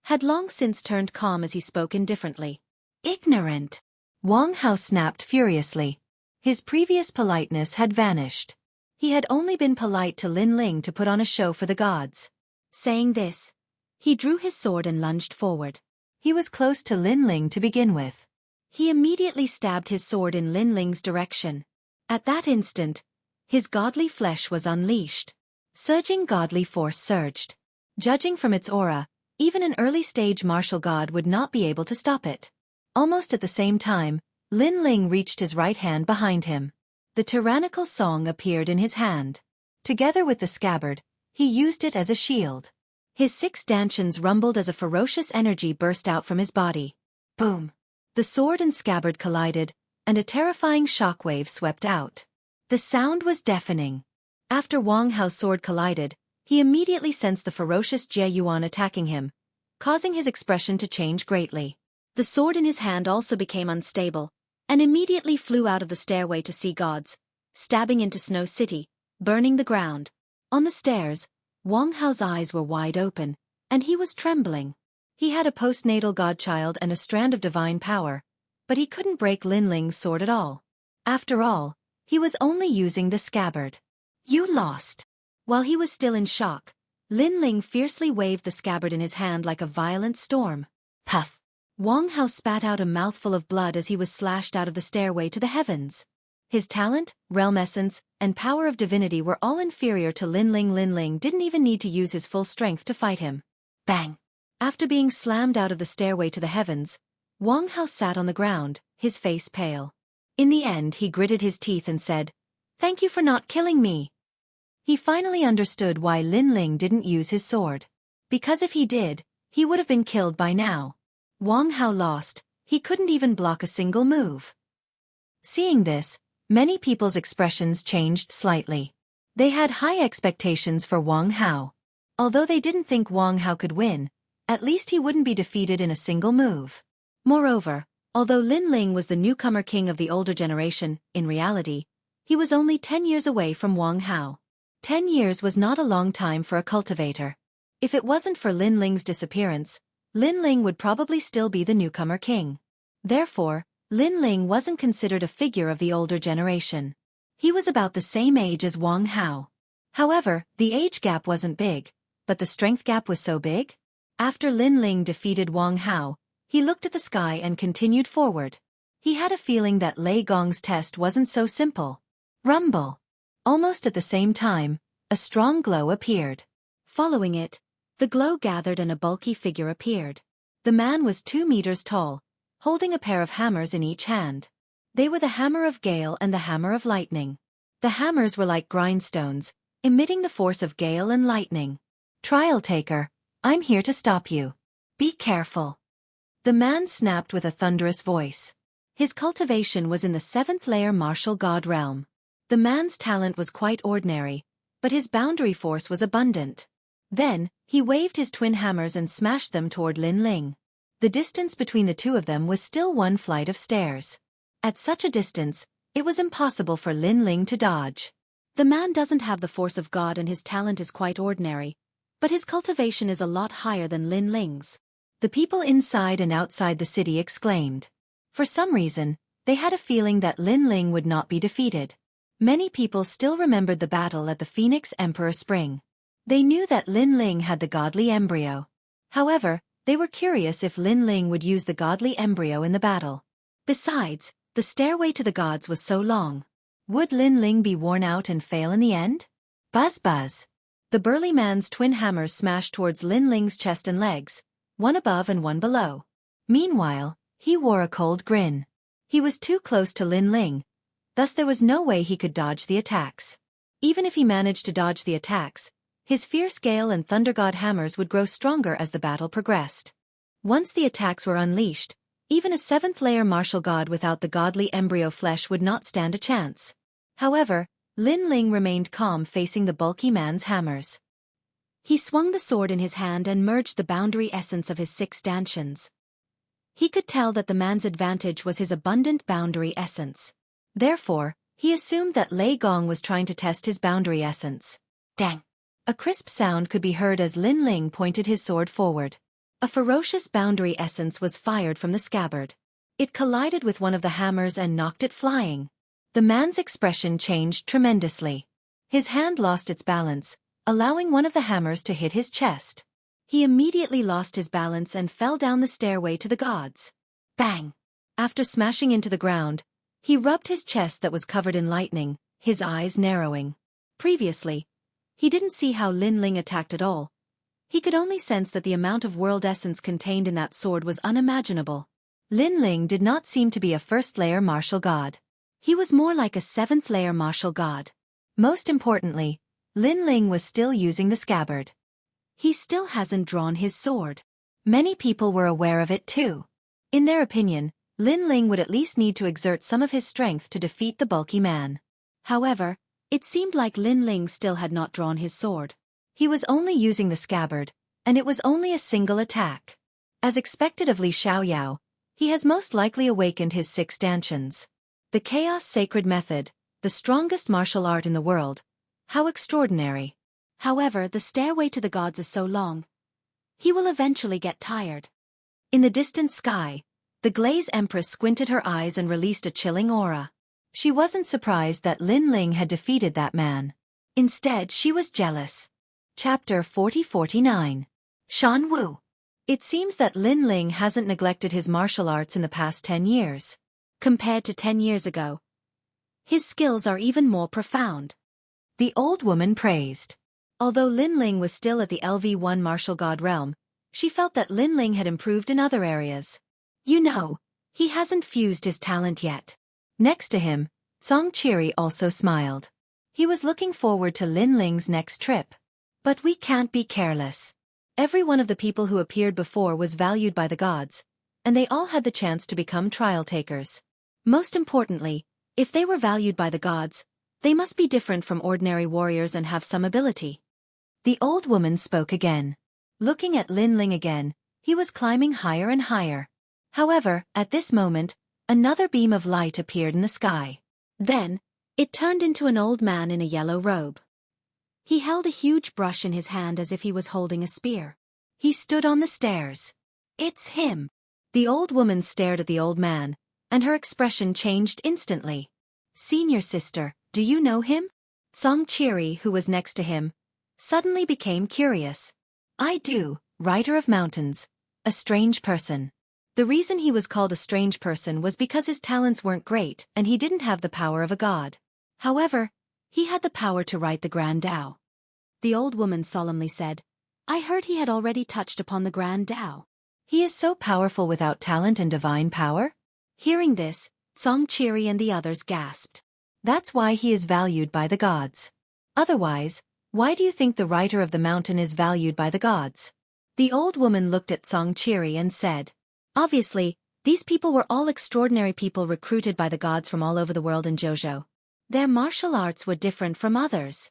had long since turned calm as he spoke indifferently. Ignorant! Wang Hao snapped furiously. His previous politeness had vanished. He had only been polite to Lin Ling to put on a show for the gods. Saying this, he drew his sword and lunged forward. He was close to Lin Ling to begin with. He immediately stabbed his sword in Lin Ling's direction. At that instant, his godly flesh was unleashed. Surging godly force surged. Judging from its aura, even an early-stage martial god would not be able to stop it. Almost at the same time, Lin Ling reached his right hand behind him. The tyrannical song appeared in his hand. Together with the scabbard, he used it as a shield. His 6 dantians rumbled as a ferocious energy burst out from his body. Boom! The sword and scabbard collided, and a terrifying shockwave swept out. The sound was deafening. After Wang Hao's sword collided, he immediately sensed the ferocious Jie Yuan attacking him, causing his expression to change greatly. The sword in his hand also became unstable, and immediately flew out of the stairway to see gods, stabbing into Snow City, burning the ground. On the stairs, Wang Hao's eyes were wide open, and he was trembling. He had a postnatal godchild and a strand of divine power, but he couldn't break Lin Ling's sword at all. After all, he was only using the scabbard. You lost. While he was still in shock, Lin Ling fiercely waved the scabbard in his hand like a violent storm. Puff! Wang Hao spat out a mouthful of blood as he was slashed out of the stairway to the heavens. His talent, realm essence, and power of divinity were all inferior to Lin Ling. Lin Ling didn't even need to use his full strength to fight him. Bang! After being slammed out of the stairway to the heavens, Wang Hao sat on the ground, his face pale. In the end he gritted his teeth and said, "Thank you for not killing me." He finally understood why Lin Ling didn't use his sword. Because if he did, he would have been killed by now. Wang Hao lost, he couldn't even block a single move. Seeing this, many people's expressions changed slightly. They had high expectations for Wang Hao. Although they didn't think Wang Hao could win, at least he wouldn't be defeated in a single move. Moreover, although Lin Ling was the newcomer king of the older generation, in reality, he was only 10 years away from Wang Hao. 10 years was not a long time for a cultivator. If it wasn't for Lin Ling's disappearance, Lin Ling would probably still be the newcomer king. Therefore, Lin Ling wasn't considered a figure of the older generation. He was about the same age as Wang Hao. However, the age gap wasn't big, but the strength gap was so big. After Lin Ling defeated Wang Hao, he looked at the sky and continued forward. He had a feeling that Lei Gong's test wasn't so simple. Rumble! Almost at the same time, a strong glow appeared. Following it, the glow gathered and a bulky figure appeared. The man was 2 meters tall, holding a pair of hammers in each hand. They were the hammer of gale and the hammer of lightning. The hammers were like grindstones, emitting the force of gale and lightning. "Trial taker, I'm here to stop you. Be careful." The man snapped with a thunderous voice. His cultivation was in the 7th layer martial god realm. The man's talent was quite ordinary, but his boundary force was abundant. Then, he waved his twin hammers and smashed them toward Lin Ling. The distance between the two of them was still 1 flight of stairs. At such a distance, it was impossible for Lin Ling to dodge. The man doesn't have the force of God and his talent is quite ordinary, but his cultivation is a lot higher than Lin Ling's. The people inside and outside the city exclaimed. For some reason, they had a feeling that Lin Ling would not be defeated. Many people still remembered the battle at the Phoenix Emperor Spring. They knew that Lin Ling had the godly embryo. However, they were curious if Lin Ling would use the godly embryo in the battle. Besides, the stairway to the gods was so long. Would Lin Ling be worn out and fail in the end? Buzz buzz. The burly man's twin hammers smashed towards Lin Ling's chest and legs, one above and one below. Meanwhile, he wore a cold grin. He was too close to Lin Ling, thus there was no way he could dodge the attacks. Even if he managed to dodge the attacks, his fierce gale and thunder god hammers would grow stronger as the battle progressed. Once the attacks were unleashed, even a 7th layer martial god without the godly embryo flesh would not stand a chance. However, Lin Ling remained calm facing the bulky man's hammers. He swung the sword in his hand and merged the boundary essence of his 6 stanchions. He could tell that the man's advantage was his abundant boundary essence. Therefore, he assumed that Lei Gong was trying to test his boundary essence. Dang! A crisp sound could be heard as Lin Ling pointed his sword forward. A ferocious boundary essence was fired from the scabbard. It collided with one of the hammers and knocked it flying. The man's expression changed tremendously. His hand lost its balance, allowing one of the hammers to hit his chest. He immediately lost his balance and fell down the stairway to the gods. Bang! After smashing into the ground, he rubbed his chest that was covered in lightning, his eyes narrowing. Previously, he didn't see how Lin Ling attacked at all. He could only sense that the amount of world essence contained in that sword was unimaginable. Lin Ling did not seem to be a 1st layer martial god. He was more like a 7th layer martial god. Most importantly, Lin Ling was still using the scabbard. He still hasn't drawn his sword. Many people were aware of it too. In their opinion, Lin Ling would at least need to exert some of his strength to defeat the bulky man. However, it seemed like Lin Ling still had not drawn his sword. He was only using the scabbard, and it was only a single attack. As expected of Li Xiaoyao, he has most likely awakened his 6 stanchions. The chaos sacred method, the strongest martial art in the world. How extraordinary. However, the stairway to the gods is so long. He will eventually get tired. In the distant sky, the Glaze Empress squinted her eyes and released a chilling aura. She wasn't surprised that Lin Ling had defeated that man. Instead, she was jealous. Chapter 40-49. Shan Wu. It seems that Lin Ling hasn't neglected his martial arts in the past 10 years. Compared to 10 years ago, His skills are even more profound. The old woman praised. Although Linling was still at the LV1 martial god realm, she felt that Linling had improved in other areas. You know, he hasn't fused his talent yet. Next to him, Xianxia also smiled. He was looking forward to Linling's next trip. But we can't be careless. Every one of the people who appeared before was valued by the gods, and they all had the chance to become trial takers. Most importantly, if they were valued by the gods, they must be different from ordinary warriors and have some ability. The old woman spoke again. Looking at Linling again, he was climbing higher and higher. However, at this moment, another beam of light appeared in the sky. Then, it turned into an old man in a yellow robe. He held a huge brush in his hand as if he was holding a spear. He stood on the stairs. It's him. The old woman stared at the old man, and her expression changed instantly. Senior sister, do you know him? Xianxia, who was next to him, suddenly became curious. I do, Rider of Mountains, a strange person. The reason he was called a strange person was because his talents weren't great and he didn't have the power of a god. However, he had the power to write the Grand Tao. The old woman solemnly said, I heard he had already touched upon the Grand Tao. He is so powerful without talent and divine power? Hearing this, Xianxia and the others gasped. That's why he is valued by the gods. Otherwise, why do you think the writer of the mountain is valued by the gods? The old woman looked at Xianxia and said, Obviously, these people were all extraordinary people recruited by the gods from all over the world in Jianghu. Their martial arts were different from others.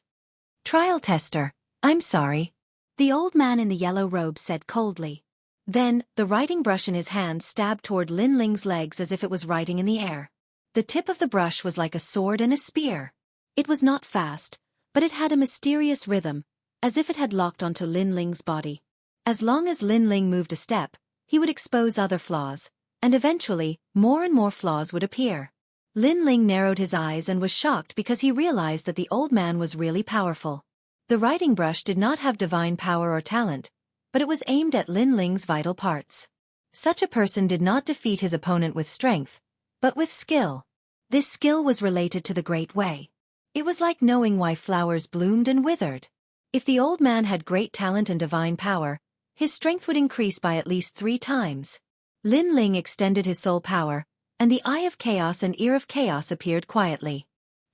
Trial tester, I'm sorry. The old man in the yellow robe said coldly. Then, the writing brush in his hand stabbed toward Linling's legs as if it was writing in the air. The tip of the brush was like a sword and a spear. It was not fast, but it had a mysterious rhythm, as if it had locked onto Linling's body. As long as Linling moved a step, he would expose other flaws, and eventually, more and more flaws would appear. Linling narrowed his eyes and was shocked because he realized that the old man was really powerful. The writing brush did not have divine power or talent, but it was aimed at Linling's vital parts. Such a person did not defeat his opponent with strength, but with skill. This skill was related to the Great Way. It was like knowing why flowers bloomed and withered. If the old man had great talent and divine power, his strength would increase by at least 3 times. Linling extended his soul power, and the Eye of Chaos and Ear of Chaos appeared quietly.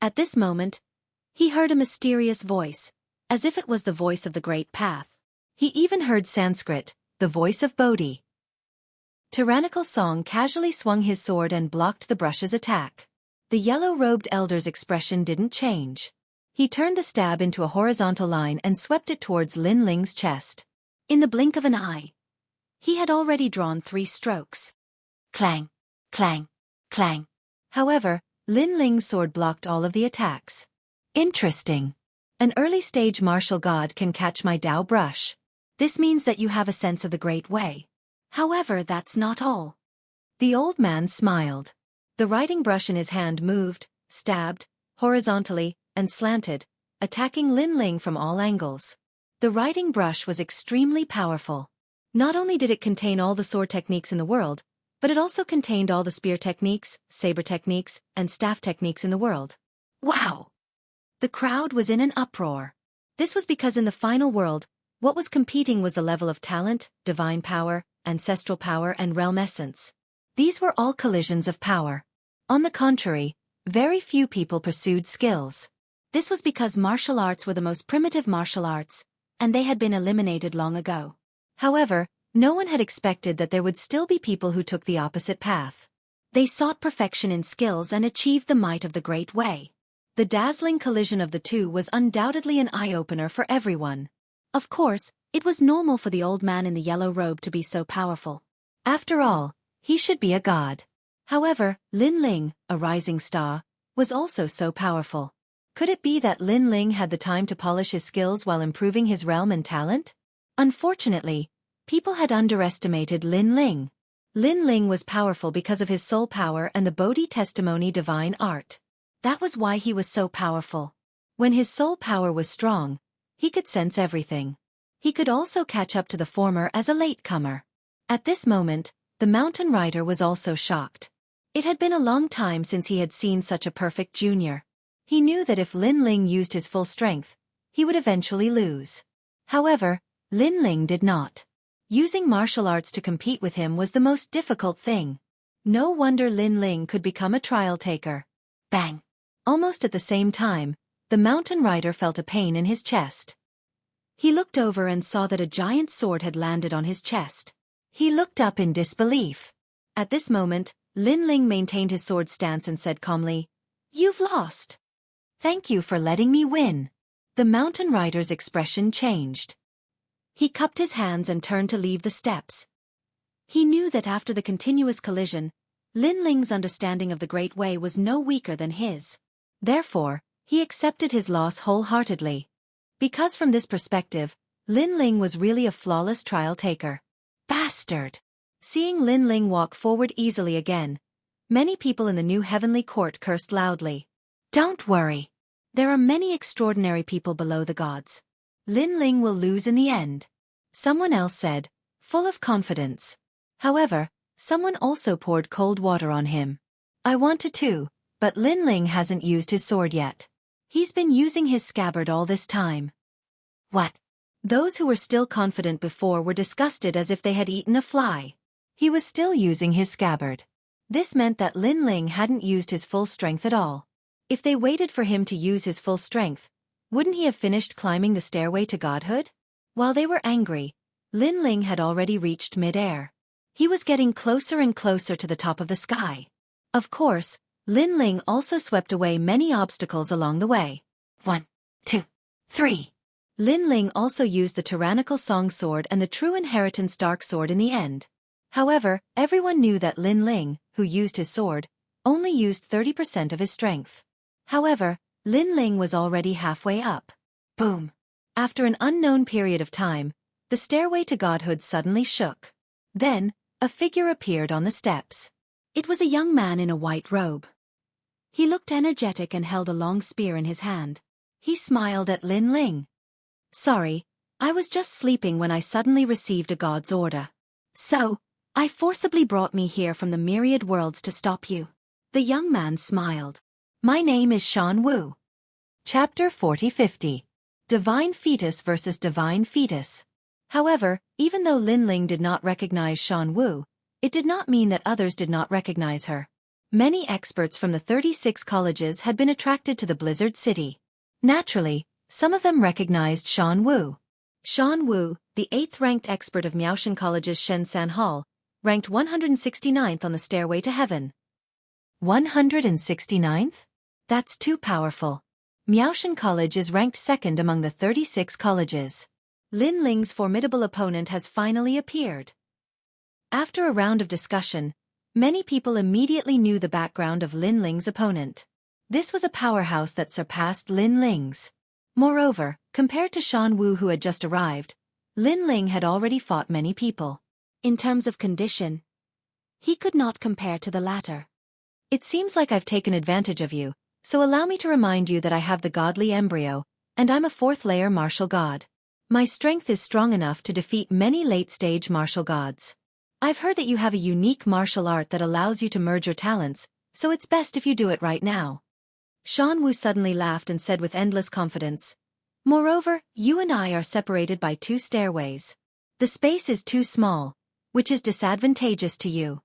At this moment, he heard a mysterious voice, as if it was the voice of the Great Path. He even heard Sanskrit, the voice of Bodhi. Tyrannical Song casually swung his sword and blocked the brush's attack. The yellow-robed elder's expression didn't change. He turned the stab into a horizontal line and swept it towards Linling's chest. In the blink of an eye, he had already drawn 3 strokes. Clang, clang, clang. However, Linling's sword blocked all of the attacks. Interesting. An early-stage martial god can catch my Tao brush. This means that you have a sense of the Great Way. However, that's not all. The old man smiled. The writing brush in his hand moved, stabbed, horizontally, and slanted, attacking Linling from all angles. The writing brush was extremely powerful. Not only did it contain all the sword techniques in the world, but it also contained all the spear techniques, saber techniques, and staff techniques in the world. Wow! The crowd was in an uproar. This was because in the final world, what was competing was the level of talent, divine power, ancestral power, and realm essence. These were all collisions of power. On the contrary, very few people pursued skills. This was because martial arts were the most primitive martial arts, and they had been eliminated long ago. However, no one had expected that there would still be people who took the opposite path. They sought perfection in skills and achieved the might of the Great Way. The dazzling collision of the two was undoubtedly an eye-opener for everyone. Of course, it was normal for the old man in the yellow robe to be so powerful. After all, he should be a god. However, Linling, a rising star, was also so powerful. Could it be that Linling had the time to polish his skills while improving his realm and talent? Unfortunately, people had underestimated Linling. Linling was powerful because of his soul power and the Bodhi testimony divine art. That was why he was so powerful. When his soul power was strong, he could sense everything. He could also catch up to the former as a latecomer. At this moment, the mountain rider was also shocked. It had been a long time since he had seen such a perfect junior. He knew that if Lin Ling used his full strength, he would eventually lose. However, Lin Ling did not. Using martial arts to compete with him was the most difficult thing. No wonder Lin Ling could become a trial taker. Bang! Almost at the same time, the mountain rider felt a pain in his chest. He looked over and saw that a giant sword had landed on his chest. He looked up in disbelief. At this moment, Lin Ling maintained his sword stance and said calmly, "You've lost. Thank you for letting me win." The mountain rider's expression changed. He cupped his hands and turned to leave the steps. He knew that after the continuous collision, Lin Ling's understanding of the Great Way was no weaker than his. Therefore, he accepted his loss wholeheartedly. Because from this perspective, Lin Ling was really a flawless trial taker. Bastard! Seeing Lin Ling walk forward easily again, many people in the new heavenly court cursed loudly. Don't worry. There are many extraordinary people below the gods. Lin Ling will lose in the end. Someone else said, full of confidence. However, someone also poured cold water on him. I wanted to, but Lin Ling hasn't used his sword yet. He's been using his scabbard all this time. What? Those who were still confident before were disgusted as if they had eaten a fly. He was still using his scabbard. This meant that Lin Ling hadn't used his full strength at all. If they waited for him to use his full strength, wouldn't he have finished climbing the stairway to godhood? While they were angry, Lin Ling had already reached mid-air. He was getting closer and closer to the top of the sky. Of course, Lin Ling also swept away many obstacles along the way. 1, 2, 3. Lin Ling also used the tyrannical song sword and the true inheritance dark sword in the end. However, everyone knew that Lin Ling, who used his sword, only used 30% of his strength. However, Lin Ling was already halfway up. Boom! After an unknown period of time, the stairway to godhood suddenly shook. Then, a figure appeared on the steps. It was a young man in a white robe. He looked energetic and held a long spear in his hand. He smiled at Lin Ling. Sorry, I was just sleeping when I suddenly received a god's order. So, I forcibly brought me here from the myriad worlds to stop you. The young man smiled. My name is Xianxia. Chapter 40-50. Divine Fetus versus Divine Fetus. However, even though Lin Ling did not recognize Xianxia, it did not mean that others did not recognize her. Many experts from the 36 colleges had been attracted to the Blizzard City. Naturally, some of them recognized Xianxia. Xianxia, the 8th-ranked expert of Miaoshan College's Shenzhen Hall, ranked 169th on the stairway to heaven. 169th? That's too powerful. Miaoshan College is ranked 2nd among the 36 colleges. Lin Ling's formidable opponent has finally appeared. After a round of discussion, many people immediately knew the background of Lin Ling's opponent. This was a powerhouse that surpassed Lin Ling's. Moreover, compared to Xianxia who had just arrived, Lin Ling had already fought many people. In terms of condition, he could not compare to the latter. It seems like I've taken advantage of you, so allow me to remind you that I have the godly embryo, and I'm a 4th-layer martial god. My strength is strong enough to defeat many late-stage martial gods. I've heard that you have a unique martial art that allows you to merge your talents, so it's best if you do it right now. Xianxia suddenly laughed and said with endless confidence, Moreover, you and I are separated by 2 stairways. The space is too small, which is disadvantageous to you.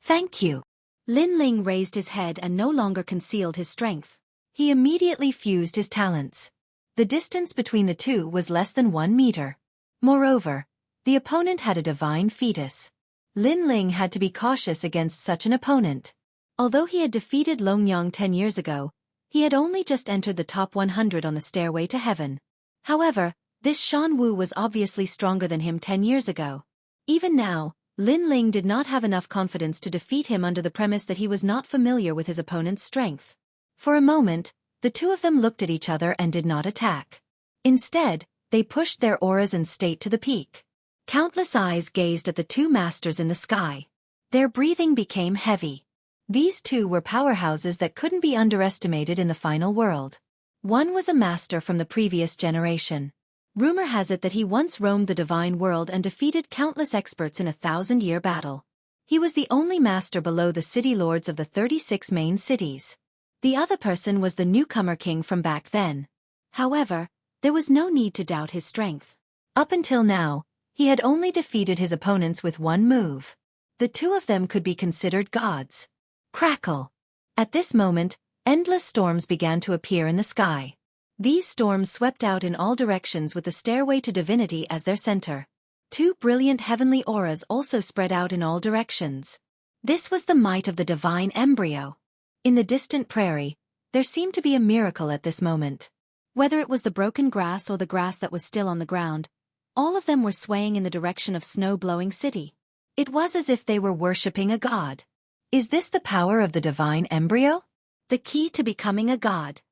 Thank you. Lin Ling raised his head and no longer concealed his strength. He immediately fused his talents. The distance between the two was less than 1 meter. Moreover, the opponent had a divine fetus. Lin Ling had to be cautious against such an opponent. Although he had defeated Longyang 10 years ago, he had only just entered the top 100 on the stairway to heaven. However, this Xianxia was obviously stronger than him 10 years ago. Even now, Lin Ling did not have enough confidence to defeat him under the premise that he was not familiar with his opponent's strength. For a moment, the two of them looked at each other and did not attack. Instead, they pushed their auras and stayed to the peak. Countless eyes gazed at the two masters in the sky. Their breathing became heavy. These two were powerhouses that couldn't be underestimated in the final world. One was a master from the previous generation. Rumor has it that he once roamed the divine world and defeated countless experts in a 1000-year battle. He was the only master below the city lords of the 36 main cities. The other person was the newcomer king from back then. However, there was no need to doubt his strength. Up until now, he had only defeated his opponents with one move. The two of them could be considered gods. Crackle! At this moment, endless storms began to appear in the sky. These storms swept out in all directions with the stairway to divinity as their center. Two brilliant heavenly auras also spread out in all directions. This was the might of the divine embryo. In the distant prairie, there seemed to be a miracle at this moment. Whether it was the broken grass or the grass that was still on the ground, all of them were swaying in the direction of snow-blowing city. It was as if they were worshipping a god. Is this the power of the divine embryo? The key to becoming a god?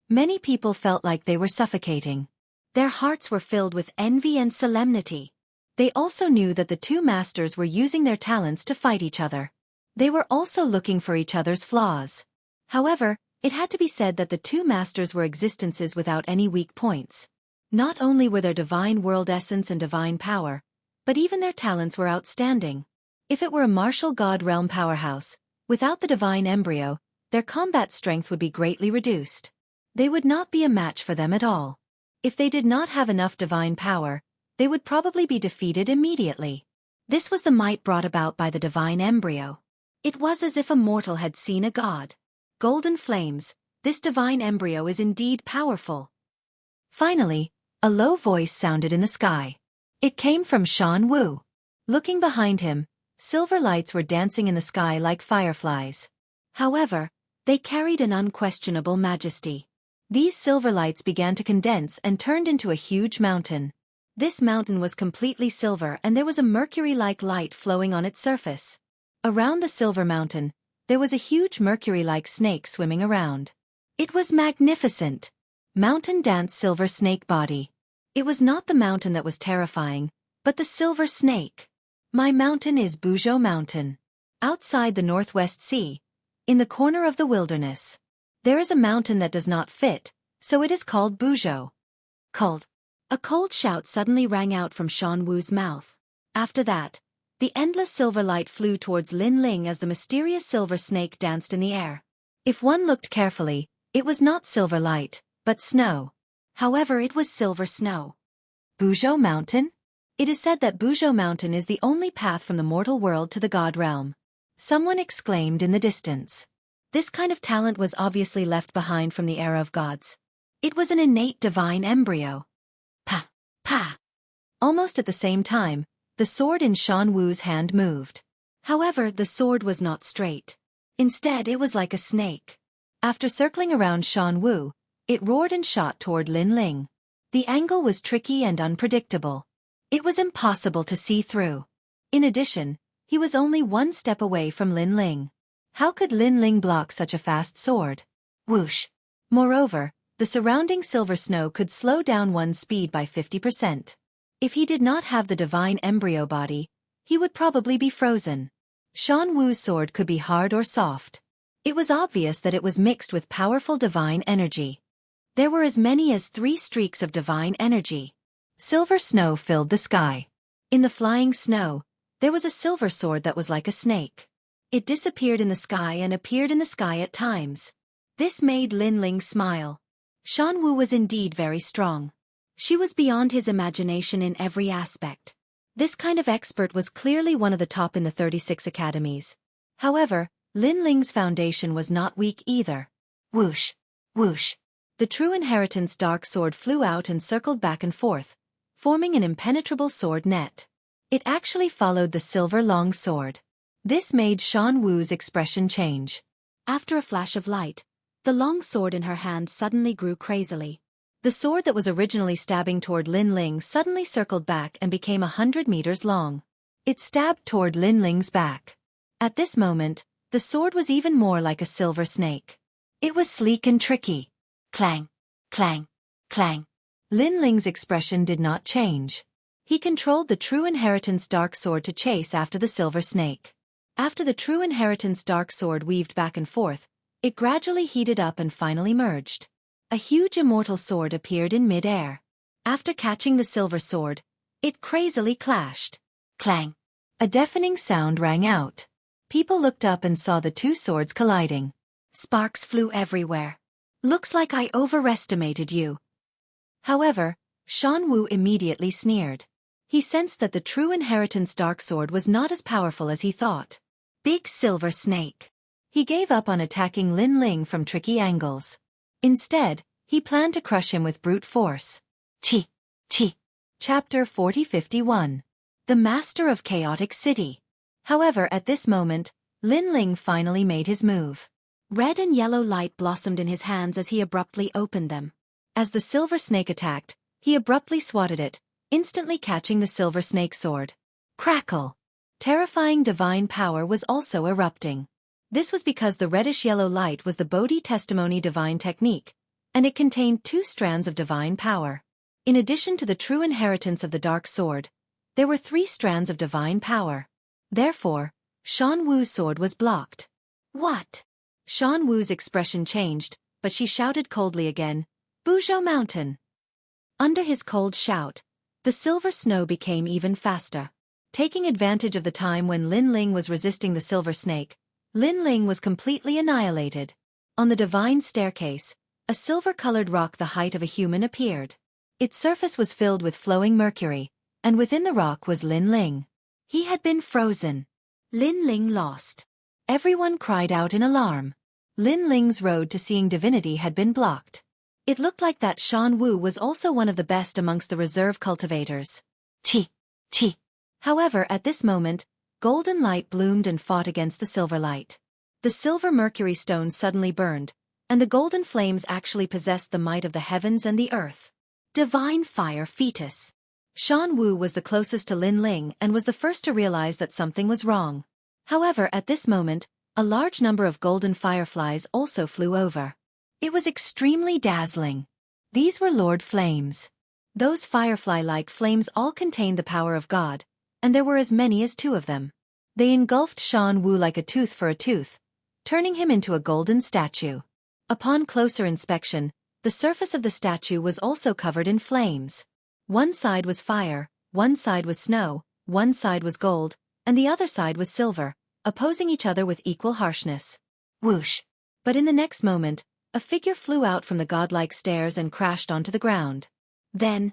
Many people felt like they were suffocating. Their hearts were filled with envy and solemnity. They also knew that the two masters were using their talents to fight each other. They were also looking for each other's flaws. However, it had to be said that the two masters were existences without any weak points. Not only were their divine world essence and divine power, but even their talents were outstanding. If it were a martial god realm powerhouse, without the divine embryo, their combat strength would be greatly reduced. They would not be a match for them at all. If they did not have enough divine power, they would probably be defeated immediately. This was the might brought about by the divine embryo. It was as if a mortal had seen a god. Golden flames, this divine embryo is indeed powerful. Finally, a low voice sounded in the sky. It came from Xianxia. Looking behind him, silver lights were dancing in the sky like fireflies. However, they carried an unquestionable majesty. These silver lights began to condense and turned into a huge mountain. This mountain was completely silver and there was a mercury-like light flowing on its surface. Around the silver mountain, there was a huge mercury-like snake swimming around. It was magnificent. Mountain Dance Silver Snake Body. It was not the mountain that was terrifying, but the silver snake. My mountain is Buzhou Mountain. Outside the Northwest Sea, in the corner of the wilderness, there is a mountain that does not fit, so it is called Buzhou. Cold. A cold shout suddenly rang out from Shan Wu's mouth. After that, the endless silver light flew towards Lin Ling as the mysterious silver snake danced in the air. If one looked carefully, it was not silver light, but snow. However, it was silver snow. Buzhou Mountain? It is said that Buzhou Mountain is the only path from the mortal world to the god realm. Someone exclaimed in the distance. This kind of talent was obviously left behind from the era of gods. It was an innate divine embryo. Pa! Pa! Almost at the same time, the sword in Shan Wu's hand moved. However, the sword was not straight. Instead, it was like a snake. After circling around Shan Wu, it roared and shot toward Lin Ling. The angle was tricky and unpredictable. It was impossible to see through. In addition, he was only one step away from Lin Ling. How could Lin Ling block such a fast sword? Whoosh! Moreover, the surrounding silver snow could slow down one's speed by 50%. If he did not have the divine embryo body, he would probably be frozen. Shan Wu's sword could be hard or soft. It was obvious that it was mixed with powerful divine energy. There were as many as 3 streaks of divine energy. Silver snow filled the sky. In the flying snow, there was a silver sword that was like a snake. It disappeared in the sky and appeared in the sky at times. This made Lin Ling smile. Shan Wu was indeed very strong. She was beyond his imagination in every aspect. This kind of expert was clearly one of the top in the 36 academies. However, Lin Ling's foundation was not weak either. Whoosh! Whoosh! The true inheritance dark sword flew out and circled back and forth, forming an impenetrable sword net. It actually followed the silver long sword. This made Shan Wu's expression change. After a flash of light, the long sword in her hand suddenly grew crazily. The sword that was originally stabbing toward Lin Ling suddenly circled back and became 100 meters long. It stabbed toward Lin Ling's back. At this moment, the sword was even more like a silver snake. It was sleek and tricky. Clang! Clang! Clang! Lin Ling's expression did not change. He controlled the true inheritance dark sword to chase after the silver snake. After the true inheritance dark sword weaved back and forth, it gradually heated up and finally merged. A huge immortal sword appeared in mid-air. After catching the silver sword, it crazily clashed. Clang! A deafening sound rang out. People looked up and saw the two swords colliding. Sparks flew everywhere. Looks like I overestimated you. However, Xianwu immediately sneered. He sensed that the true inheritance dark sword was not as powerful as he thought. Big silver snake. He gave up on attacking Lin Ling from tricky angles. Instead, he planned to crush him with brute force. Chi. Chapter 4051. The Master of Chaotic City. However, at this moment, Lin Ling finally made his move. Red and yellow light blossomed in his hands as he abruptly opened them. As the silver snake attacked, he abruptly swatted it, instantly catching the silver snake sword. Crackle! Terrifying divine power was also erupting. This was because the reddish-yellow light was the Bodhi Testimony divine technique, and it contained 2 strands of divine power. In addition to the true inheritance of the dark sword, there were 3 strands of divine power. Therefore, Shan Wu's sword was blocked. What? Shan Wu's expression changed, but she shouted coldly again, Buzhou Mountain! Under his cold shout, the silver snow became even faster. Taking advantage of the time when Lin Ling was resisting the silver snake, Lin Ling was completely annihilated. On the divine staircase, a silver-colored rock the height of a human appeared. Its surface was filled with flowing mercury, and within the rock was Lin Ling. He had been frozen. Lin Ling lost. Everyone cried out in alarm. Lin Ling's road to seeing divinity had been blocked. It looked like that Shan Wu was also one of the best amongst the reserve cultivators. Chi. However, at this moment, golden light bloomed and fought against the silver light. The silver mercury stone suddenly burned, and the golden flames actually possessed the might of the heavens and the earth. Divine fire fetus. Shan Wu was the closest to Lin Ling and was the first to realize that something was wrong. However, at this moment, a large number of golden fireflies also flew over. It was extremely dazzling. These were Lord Flames. Those firefly-like flames all contained the power of God, and there were as many as 2 of them. They engulfed Shan Wu like a tooth for a tooth, turning him into a golden statue. Upon closer inspection, the surface of the statue was also covered in flames. One side was fire, one side was snow, one side was gold, and the other side was silver, opposing each other with equal harshness. Whoosh! But in the next moment, a figure flew out from the godlike stairs and crashed onto the ground. Then,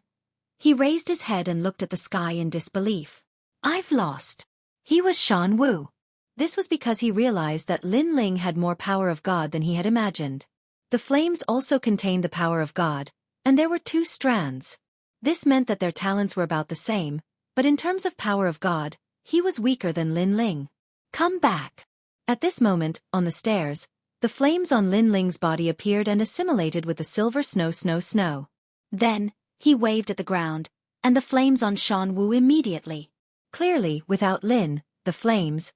he raised his head and looked at the sky in disbelief. I've lost. He was Shan Wu. This was because he realized that Lin Ling had more power of God than he had imagined. The flames also contained the power of God, and there were 2 strands. This meant that their talents were about the same, but in terms of power of God, he was weaker than Lin Ling. Come back. At this moment, on the stairs, the flames on Lin Ling's body appeared and assimilated with the silver snow. Then, he waved at the ground, and the flames on Shan Wu immediately. Clearly, without Lin, the flames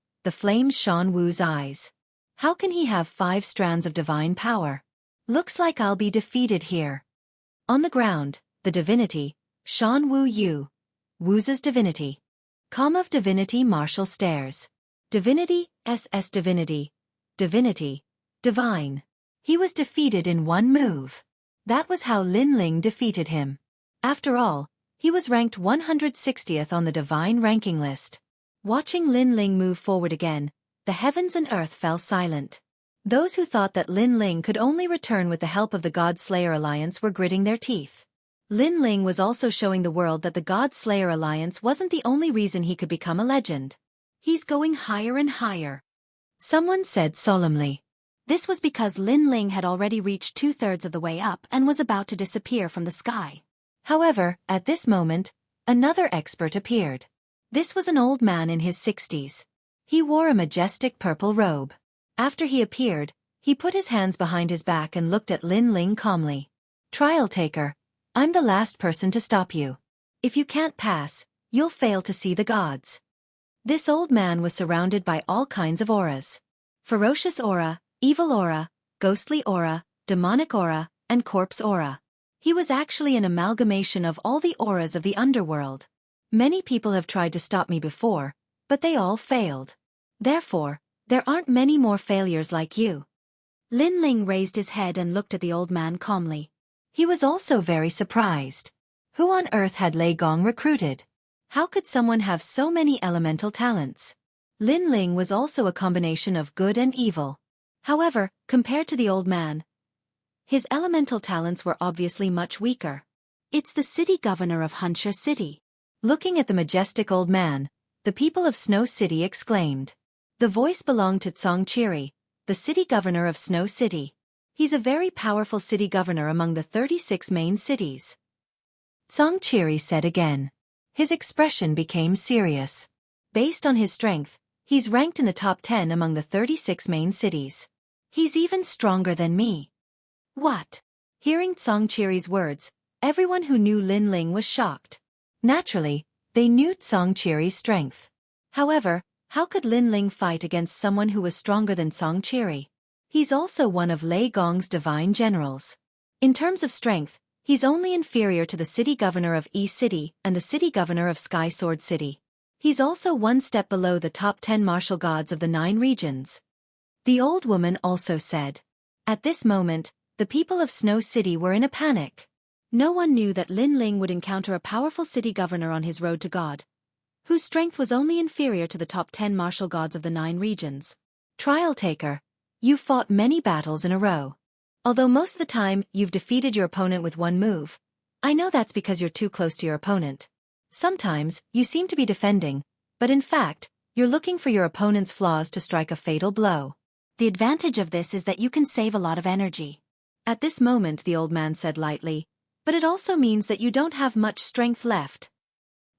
Shan Wu's eyes. How can he have 5 strands of divine power? Looks like I'll be defeated here. On the ground, the divinity, Shan Wu Yu. Wu's divinity. Com of divinity martial stairs. Divinity, SS divinity. Divinity. Divine. He was defeated in 1 move. That was how Lin Ling defeated him. After all, he was ranked 160th on the divine ranking list. Watching Lin Ling move forward again, the heavens and earth fell silent. Those who thought that Lin Ling could only return with the help of the God Slayer Alliance were gritting their teeth. Lin Ling was also showing the world that the God Slayer Alliance wasn't the only reason he could become a legend. He's going higher and higher. Someone said solemnly. This was because Lin Ling had already reached 2/3 of the way up and was about to disappear from the sky. However, at this moment, another expert appeared. This was an old man in his 60s. He wore a majestic purple robe. After he appeared, he put his hands behind his back and looked at Lin Ling calmly. Trial taker, I'm the last person to stop you. If you can't pass, you'll fail to see the gods. This old man was surrounded by all kinds of auras. Ferocious aura, evil aura, ghostly aura, demonic aura, and corpse aura. He was actually an amalgamation of all the auras of the underworld. Many people have tried to stop me before, but they all failed. Therefore, there aren't many more failures like you. Lin Ling raised his head and looked at the old man calmly. He was also very surprised. Who on earth had Lei Gong recruited? How could someone have so many elemental talents? Lin Ling was also a combination of good and evil. However, compared to the old man, his elemental talents were obviously much weaker. It's the city governor of Huncher City. Looking at the majestic old man, the people of Snow City exclaimed. The voice belonged to Xianxia, the city governor of Snow City. He's a very powerful city governor among the 36 main cities. Xianxia said again. His expression became serious. Based on his strength, he's ranked in the top 10 among the 36 main cities. He's even stronger than me. What? Hearing Xianxia's words, everyone who knew Lin Ling was shocked. Naturally, they knew Xianxia's strength. However, how could Lin Ling fight against someone who was stronger than Xianxia? He's also one of Lei Gong's divine generals. In terms of strength, he's only inferior to the city governor of E City and the city governor of Sky Sword City. He's also one step below the top 10 martial gods of the 9 regions. The old woman also said. At this moment, the people of Snow City were in a panic. No one knew that Lin Ling would encounter a powerful city governor on his road to God, whose strength was only inferior to the top 10 martial gods of the 9 regions. Trial taker, you fought many battles in a row. Although most of the time you've defeated your opponent with one move, I know that's because you're too close to your opponent. Sometimes, you seem to be defending, but in fact, you're looking for your opponent's flaws to strike a fatal blow. The advantage of this is that you can save a lot of energy. At this moment, the old man said lightly, but it also means that you don't have much strength left.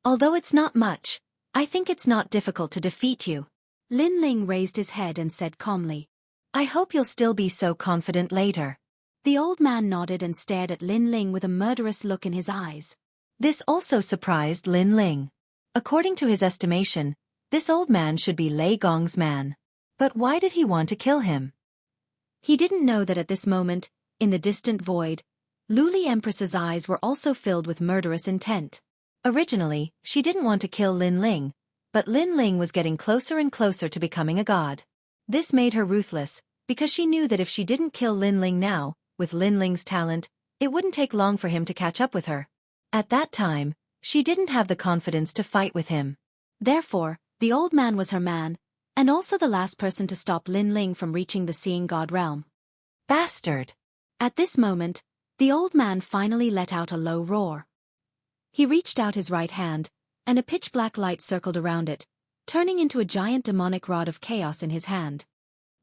Although it's not much, I think it's not difficult to defeat you. Lin Ling raised his head and said calmly, I hope you'll still be so confident later. The old man nodded and stared at Lin Ling with a murderous look in his eyes. This also surprised Lin Ling. According to his estimation, this old man should be Lei Gong's man. But why did he want to kill him? He didn't know that at this moment, in the distant void, Luli Empress's eyes were also filled with murderous intent. Originally, she didn't want to kill Lin Ling, but Lin Ling was getting closer and closer to becoming a god. This made her ruthless, because she knew that if she didn't kill Lin Ling now, with Lin Ling's talent, it wouldn't take long for him to catch up with her. At that time, she didn't have the confidence to fight with him. Therefore, the old man was her man, and also the last person to stop Lin Ling from reaching the Seeing God realm. Bastard! At this moment, the old man finally let out a low roar. He reached out his right hand, and a pitch-black light circled around it, turning into a giant demonic rod of chaos in his hand.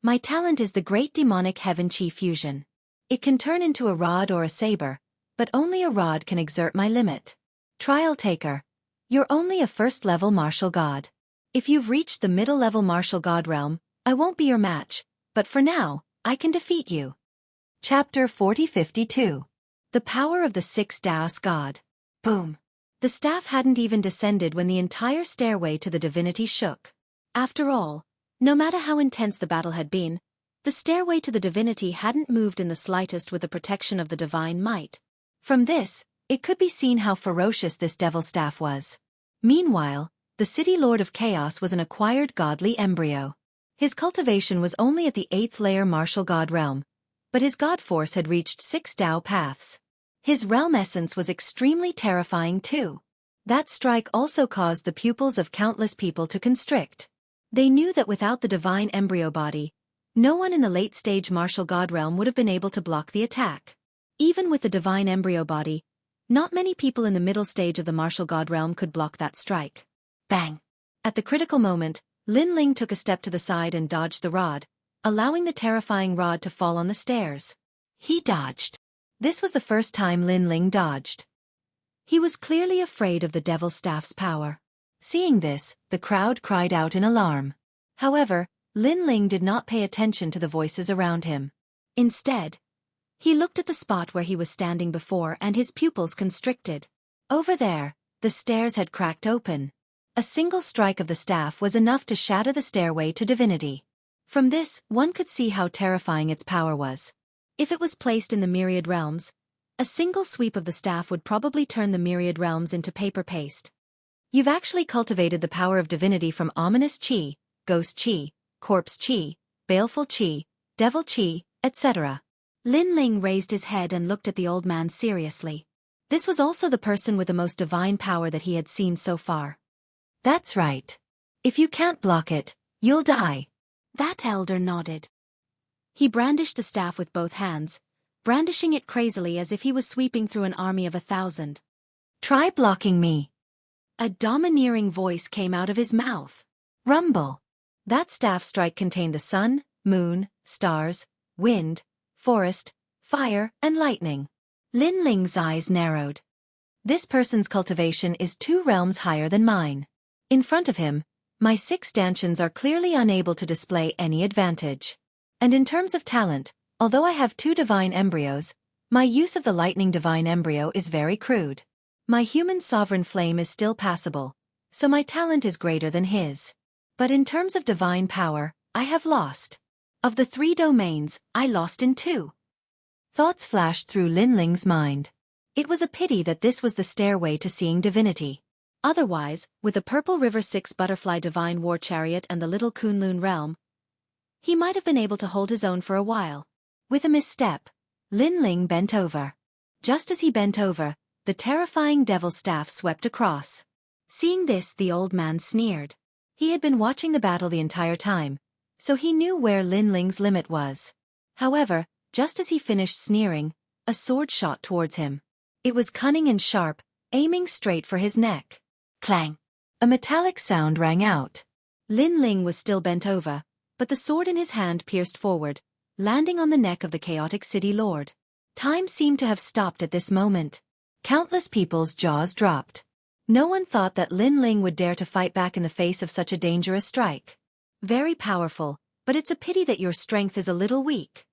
My talent is the Great Demonic Heaven Chi Fusion. It can turn into a rod or a saber, but only a rod can exert my limit. Trial taker, you're only a first-level martial god. If you've reached the middle-level martial god realm, I won't be your match, but for now, I can defeat you. Chapter 4052. The Power of the Six Daos God. Boom. The staff hadn't even descended when the entire stairway to the divinity shook. After all, no matter how intense the battle had been, the stairway to the divinity hadn't moved in the slightest with the protection of the divine might. From this, it could be seen how ferocious this devil staff was. Meanwhile, the city lord of chaos was an acquired godly embryo. His cultivation was only at the 8th layer martial god realm, but his god force had reached 6 Dao paths. His realm essence was extremely terrifying too. That strike also caused the pupils of countless people to constrict. They knew that without the divine embryo body, no one in the late-stage martial god realm would have been able to block the attack. Even with the divine embryo body, not many people in the middle stage of the martial god realm could block that strike. Bang! At the critical moment, Lin Ling took a step to the side and dodged the rod, allowing the terrifying rod to fall on the stairs. He dodged. This was the first time Lin Ling dodged. He was clearly afraid of the devil staff's power. Seeing this, the crowd cried out in alarm. However, Lin Ling did not pay attention to the voices around him. Instead, he looked at the spot where he was standing before and his pupils constricted. Over there, the stairs had cracked open. A single strike of the staff was enough to shatter the stairway to divinity. From this, one could see how terrifying its power was. If it was placed in the myriad realms, a single sweep of the staff would probably turn the myriad realms into paper paste. You've actually cultivated the power of divinity from ominous chi, ghost chi, corpse chi, baleful chi, devil chi, etc. Lin Ling raised his head and looked at the old man seriously. This was also the person with the most divine power that he had seen so far. That's right. If you can't block it, you'll die. That elder nodded. He brandished the staff with both hands, brandishing it crazily as if he was sweeping through an army of 1,000. Try blocking me. A domineering voice came out of his mouth. Rumble. That staff strike contained the sun, moon, stars, wind, forest, fire, and lightning. Lin Ling's eyes narrowed. This person's cultivation is 2 realms higher than mine. In front of him, my 6 stanchions are clearly unable to display any advantage. And in terms of talent, although I have 2 divine embryos, my use of the lightning divine embryo is very crude. My human sovereign flame is still passable, so my talent is greater than his. But in terms of divine power, I have lost. Of the 3 domains, I lost in 2. Thoughts flashed through Lin Ling's mind. It was a pity that this was the stairway to seeing divinity. Otherwise, with the Purple River 6 Butterfly Divine War Chariot and the Little Kunlun Realm, he might have been able to hold his own for a while. With a misstep, Lin Ling bent over. Just as he bent over, the terrifying devil staff swept across. Seeing this, the old man sneered. He had been watching the battle the entire time, so he knew where Lin Ling's limit was. However, just as he finished sneering, a sword shot towards him. It was cunning and sharp, aiming straight for his neck. Clang! A metallic sound rang out. Lin Ling was still bent over, but the sword in his hand pierced forward, landing on the neck of the chaotic city lord. Time seemed to have stopped at this moment. Countless people's jaws dropped. No one thought that Lin Ling would dare to fight back in the face of such a dangerous strike. Very powerful, but it's a pity that your strength is a little weak.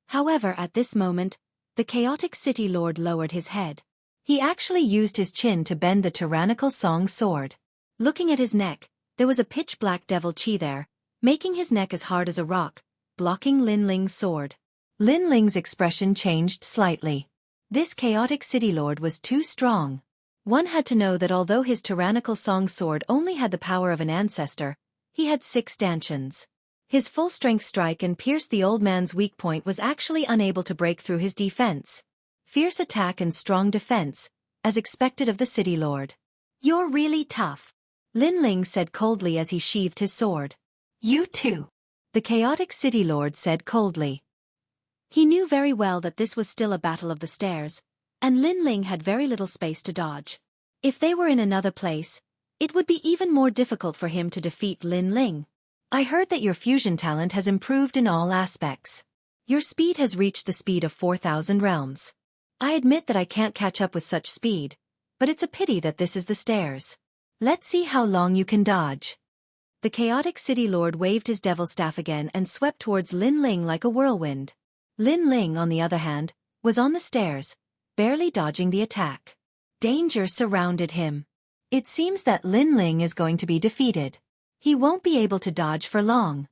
However, at this moment, the chaotic city lord lowered his head. He actually used his chin to bend the tyrannical Song sword. Looking at his neck, there was a pitch-black devil chi there, making his neck as hard as a rock, blocking Lin Ling's sword. Lin Ling's expression changed slightly. This chaotic city lord was too strong. One had to know that although his tyrannical Song sword only had the power of an ancestor, he had 6 stanchions. His full-strength strike and pierce the old man's weak point was actually unable to break through his defense. Fierce attack and strong defense, as expected of the city lord. You're really tough, Lin Ling said coldly as he sheathed his sword. You too, the chaotic city lord said coldly. He knew very well that this was still a battle of the stairs, and Lin Ling had very little space to dodge. If they were in another place, it would be even more difficult for him to defeat Lin Ling. I heard that your fusion talent has improved in all aspects. Your speed has reached the speed of 4,000 realms. I admit that I can't catch up with such speed, but it's a pity that this is the stairs. Let's see how long you can dodge. The chaotic city lord waved his devil staff again and swept towards Lin Ling like a whirlwind. Lin Ling, on the other hand, was on the stairs, barely dodging the attack. Danger surrounded him. It seems that Lin Ling is going to be defeated. He won't be able to dodge for long.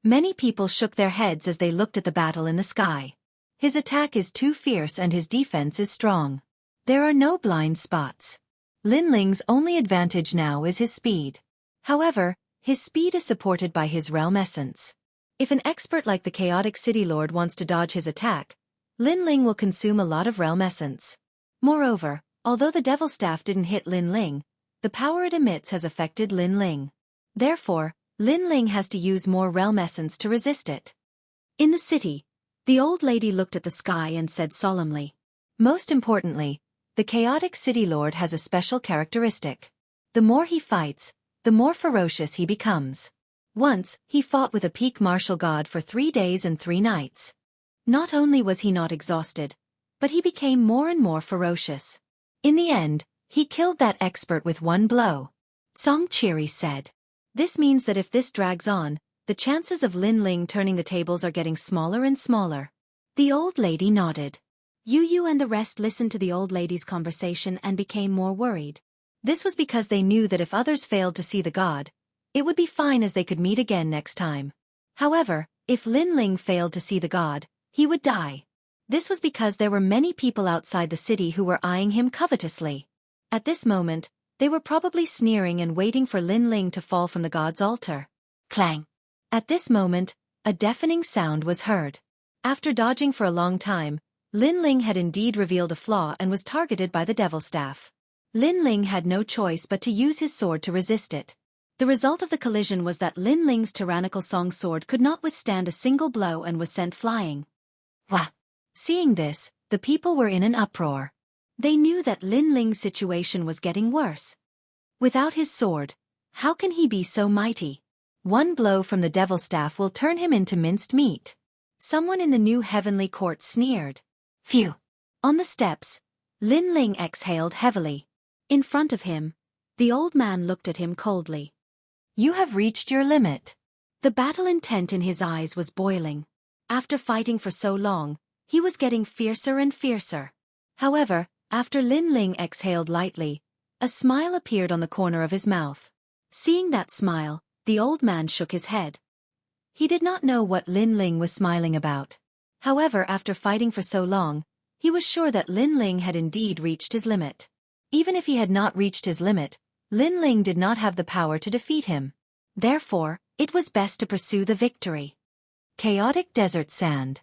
Many people shook their heads as they looked at the battle in the sky. His attack is too fierce and his defense is strong. There are no blind spots. Lin Ling's only advantage now is his speed. However, his speed is supported by his realm essence. If an expert like the chaotic city lord wants to dodge his attack, Lin Ling will consume a lot of realm essence. Moreover, although the devil staff didn't hit Lin Ling, the power it emits has affected Lin Ling. Therefore, Lin Ling has to use more realm essence to resist it. In the city, the old lady looked at the sky and said solemnly, "Most importantly, the chaotic city lord has a special characteristic. The more he fights, the more ferocious he becomes. Once, he fought with a peak martial god for 3 days and 3 nights. Not only was he not exhausted, but he became more and more ferocious. In the end, he killed that expert with 1 blow." Song Chiri said. This means that if this drags on, the chances of Lin Ling turning the tables are getting smaller and smaller. The old lady nodded. Yu and the rest listened to the old lady's conversation and became more worried. This was because they knew that if others failed to see the god, it would be fine as they could meet again next time. However, if Lin Ling failed to see the god, he would die. This was because there were many people outside the city who were eyeing him covetously. At this moment, they were probably sneering and waiting for Lin Ling to fall from the god's altar. Clang! At this moment, a deafening sound was heard. After dodging for a long time, Lin Ling had indeed revealed a flaw and was targeted by the devil staff. Lin Ling had no choice but to use his sword to resist it. The result of the collision was that Lin Ling's tyrannical song sword could not withstand a single blow and was sent flying. Wah! Seeing this, the people were in an uproar. They knew that Lin Ling's situation was getting worse. Without his sword, how can he be so mighty? One blow from the devil staff will turn him into minced meat. Someone in the new heavenly court sneered. Phew! On the steps, Lin Ling exhaled heavily. In front of him, the old man looked at him coldly. You have reached your limit. The battle intent in his eyes was boiling. After fighting for so long, he was getting fiercer and fiercer. However, after Lin Ling exhaled lightly, a smile appeared on the corner of his mouth. Seeing that smile, the old man shook his head. He did not know what Lin Ling was smiling about. However, after fighting for so long, he was sure that Lin Ling had indeed reached his limit. Even if he had not reached his limit, Lin Ling did not have the power to defeat him. Therefore, it was best to pursue the victory. Chaotic Desert Sand.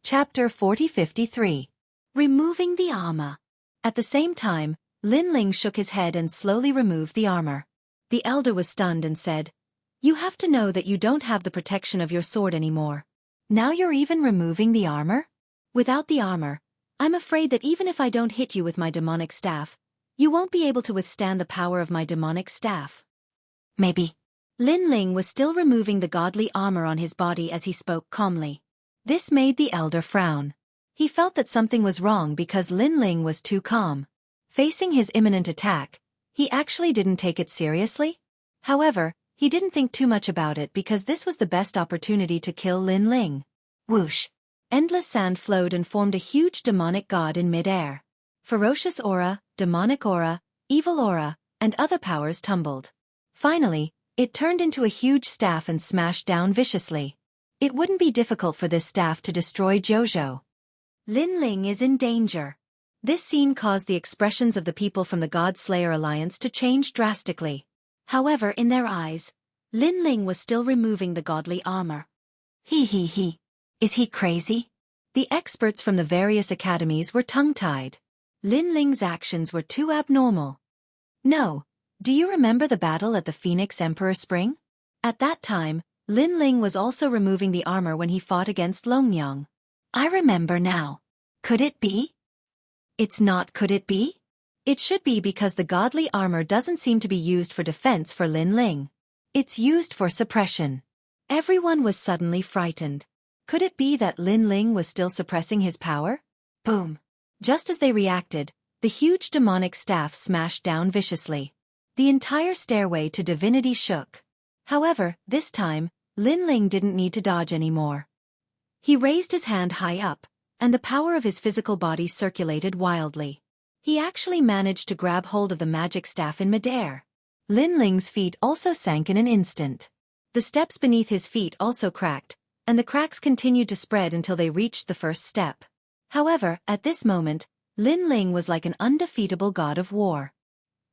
Chapter 4053. Removing the armor. At the same time, Lin Ling shook his head and slowly removed the armor. The elder was stunned and said, "You have to know that you don't have the protection of your sword anymore. Now you're even removing the armor?" "Without the armor, I'm afraid that even if I don't hit you with my demonic staff, you won't be able to withstand the power of my demonic staff." Maybe. Lin Ling was still removing the godly armor on his body as he spoke calmly. This made the elder frown. He felt that something was wrong because Lin Ling was too calm. Facing his imminent attack, he actually didn't take it seriously. However, he didn't think too much about it because this was the best opportunity to kill Lin Ling. Whoosh! Endless sand flowed and formed a huge demonic god in mid-air. Ferocious aura, demonic aura, evil aura, and other powers tumbled. Finally, it turned into a huge staff and smashed down viciously. It wouldn't be difficult for this staff to destroy Jojo. Lin Ling is in danger. This scene caused the expressions of the people from the God Slayer Alliance to change drastically. However, in their eyes, Lin Ling was still removing the godly armor. He. Is he crazy? The experts from the various academies were tongue-tied. Lin Ling's actions were too abnormal. No. Do you remember the battle at the Phoenix Emperor Spring? At that time, Lin Ling was also removing the armor when he fought against Longyang. I remember now. Could it be? It's not could it be? It should be because the godly armor doesn't seem to be used for defense for Lin Ling. It's used for suppression. Everyone was suddenly frightened. Could it be that Lin Ling was still suppressing his power? Boom! Just as they reacted, the huge demonic staff smashed down viciously. The entire stairway to divinity shook. However, this time, Lin Ling didn't need to dodge anymore. He raised his hand high up, and the power of his physical body circulated wildly. He actually managed to grab hold of the magic staff in midair. Lin Ling's feet also sank in an instant. The steps beneath his feet also cracked, and the cracks continued to spread until they reached the first step. However, at this moment, Lin Ling was like an undefeatable god of war.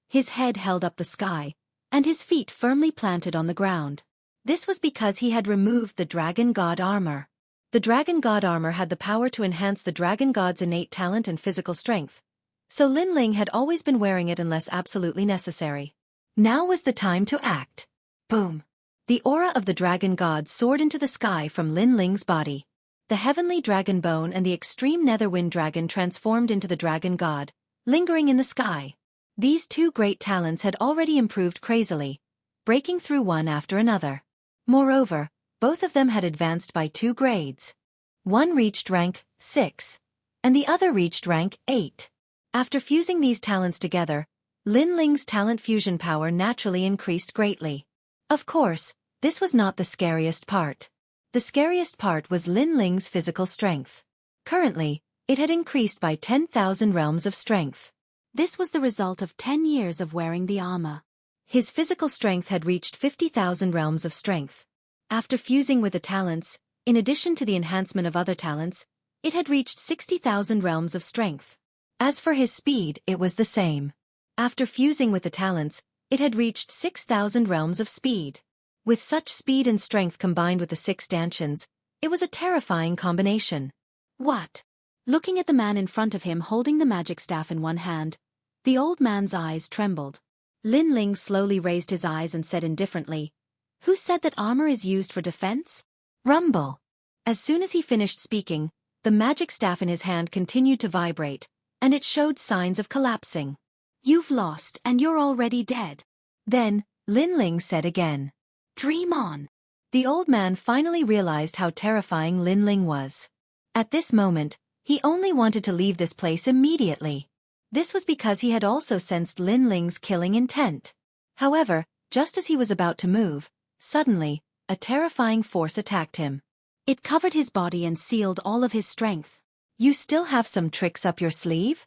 His head held up the sky, and his feet firmly planted on the ground. This was because he had removed the Dragon God armor. The Dragon God armor had the power to enhance the Dragon God's innate talent and physical strength, so Lin Ling had always been wearing it unless absolutely necessary. Now was the time to act. Boom! The aura of the Dragon God soared into the sky from Lin Ling's body. The heavenly dragon bone and the extreme netherwind dragon transformed into the Dragon God, lingering in the sky. These two great talents had already improved crazily, breaking through one after another. Moreover, both of them had advanced by 2 grades. One reached rank 6, and the other reached rank 8. After fusing these talents together, Lin Ling's talent fusion power naturally increased greatly. Of course, this was not the scariest part. The scariest part was Lin Ling's physical strength. Currently, it had increased by 10,000 realms of strength. This was the result of 10 years of wearing the armor. His physical strength had reached 50,000 realms of strength. After fusing with the talents, in addition to the enhancement of other talents, it had reached 60,000 realms of strength. As for his speed, it was the same. After fusing with the talents, it had reached 6,000 realms of speed. With such speed and strength combined with the 6 stanchions, it was a terrifying combination. What? Looking at the man in front of him holding the magic staff in one hand, The old man's eyes trembled. Lin Ling slowly raised his eyes and said indifferently, "Who said that armor is used for defense?" Rumble. As soon as he finished speaking, the magic staff in his hand continued to vibrate, and it showed signs of collapsing. "You've lost and you're already dead." Then, Lin Ling said again, "Dream on." The old man finally realized how terrifying Lin Ling was. At this moment, he only wanted to leave this place immediately. This was because he had also sensed Lin Ling's killing intent. However, just as he was about to move, suddenly, a terrifying force attacked him. It covered his body and sealed all of his strength. "You still have some tricks up your sleeve?"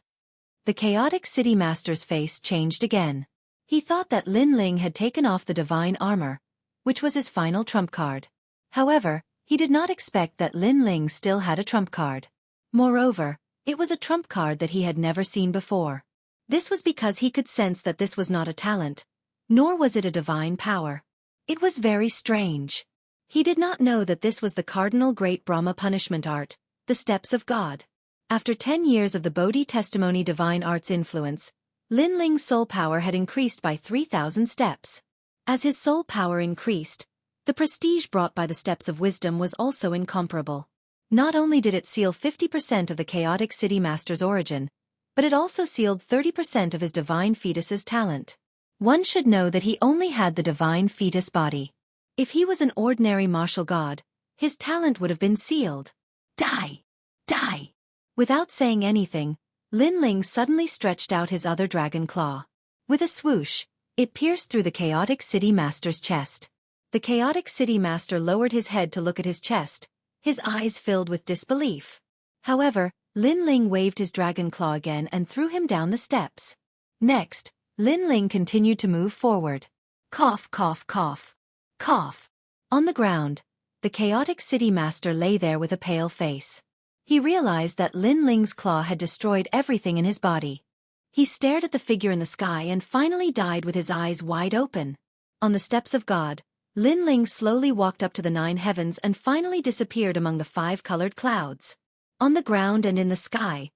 The chaotic city master's face changed again. He thought that Lin Ling had taken off the divine armor, which was his final trump card. However, he did not expect that Lin Ling still had a trump card. Moreover, it was a trump card that he had never seen before. This was because he could sense that this was not a talent, nor was it a divine power. It was very strange. He did not know that this was the cardinal great Brahma punishment art, the steps of God. After 10 years of the Bodhi testimony divine art's influence, Lin Ling's soul power had increased by 3,000 steps. As his soul power increased, the prestige brought by the steps of wisdom was also incomparable. Not only did it seal 50% of the chaotic city master's origin, but it also sealed 30% of his divine fetus's talent. One should know that he only had the divine fetus body. If he was an ordinary martial god, his talent would have been sealed. Die! Die! Without saying anything, Lin Ling suddenly stretched out his other dragon claw. With a swoosh, it pierced through the chaotic city master's chest. The chaotic city master lowered his head to look at his chest, his eyes filled with disbelief. However, Lin Ling waved his dragon claw again and threw him down the steps. Next, Lin Ling continued to move forward. Cough, cough, cough. Cough. On the ground, the chaotic city master lay there with a pale face. He realized that Lin Ling's claw had destroyed everything in his body. He stared at the figure in the sky and finally died with his eyes wide open. On the steps of God, Lin Ling slowly walked up to the 9 heavens and finally disappeared among the 5 colored clouds. On the ground and in the sky,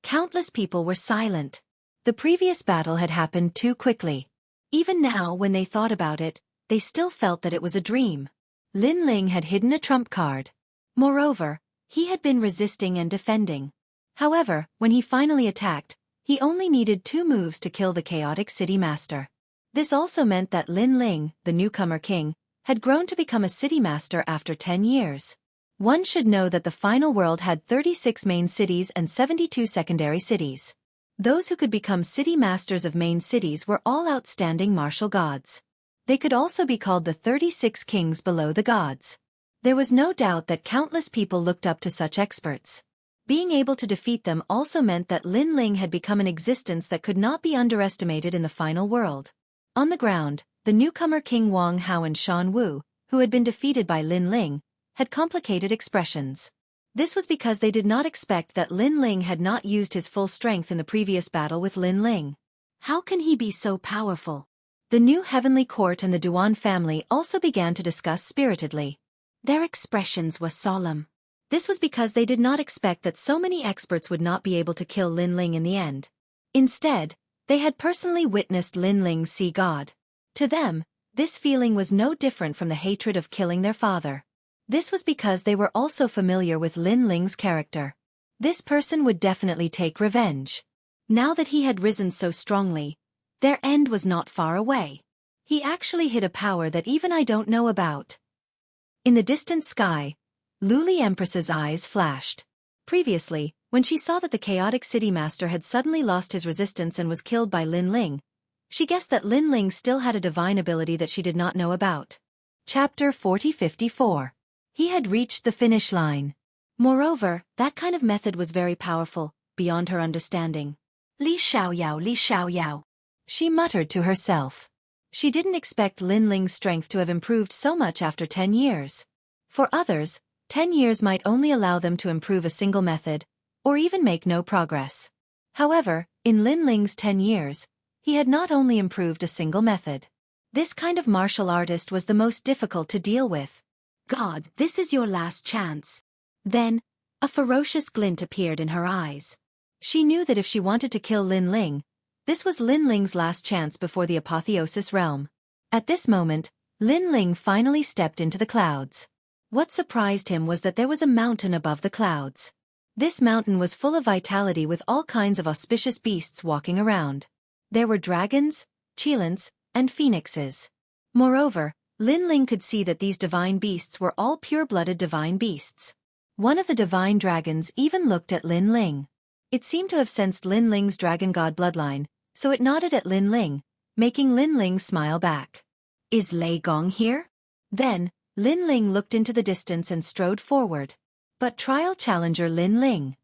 countless people were silent. The previous battle had happened too quickly. Even now, when they thought about it, they still felt that it was a dream. Lin Ling had hidden a trump card. Moreover, he had been resisting and defending. However, when he finally attacked, he only needed 2 moves to kill the chaotic city master. This also meant that Lin Ling, the newcomer king, had grown to become a city master after 10 years. One should know that the final world had 36 main cities and 72 secondary cities. Those who could become city masters of main cities were all outstanding martial gods. They could also be called the 36 kings below the gods. There was no doubt that countless people looked up to such experts. Being able to defeat them also meant that Lin Ling had become an existence that could not be underestimated in the final world. On the ground, the newcomer King Wang Hao and Shan Wu, who had been defeated by Lin Ling, had complicated expressions. This was because they did not expect that Lin Ling had not used his full strength in the previous battle with Lin Ling. How can he be so powerful? The new heavenly court and the Duan family also began to discuss spiritedly. Their expressions were solemn. This was because they did not expect that so many experts would not be able to kill Lin Ling in the end. Instead, they had personally witnessed Lin Ling see God. To them, this feeling was no different from the hatred of killing their father. This was because they were also familiar with Lin Ling's character. This person would definitely take revenge. Now that he had risen so strongly, their end was not far away. He actually hid a power that even I don't know about. In the distant sky, Luli Empress's eyes flashed. Previously, when she saw that the chaotic city master had suddenly lost his resistance and was killed by Lin Ling, she guessed that Lin Ling still had a divine ability that she did not know about. Chapter 4054. He had reached the finish line. Moreover, that kind of method was very powerful, beyond her understanding. Li Xiaoyao, Li Xiaoyao. She muttered to herself. She didn't expect Lin Ling's strength to have improved so much after 10 years. For others, 10 years might only allow them to improve a single method, or even make no progress. However, in Lin Ling's 10 years, he had not only improved a single method. This kind of martial artist was the most difficult to deal with. God, this is your last chance. Then, a ferocious glint appeared in her eyes. She knew that if she wanted to kill Lin Ling, This was Lin Ling's last chance before the apotheosis realm. At this moment, Lin Ling finally stepped into the clouds. What surprised him was that there was a mountain above the clouds. This mountain was full of vitality with all kinds of auspicious beasts walking around. There were dragons, cheilants, and phoenixes. Moreover, Lin Ling could see that these divine beasts were all pure-blooded divine beasts. One of the divine dragons even looked at Lin Ling. It seemed to have sensed Lin Ling's dragon god bloodline, so it nodded at Lin Ling, making Lin Ling smile back. Is Lei Gong here? Then, Lin Ling looked into the distance and strode forward. But trial challenger Lin Ling.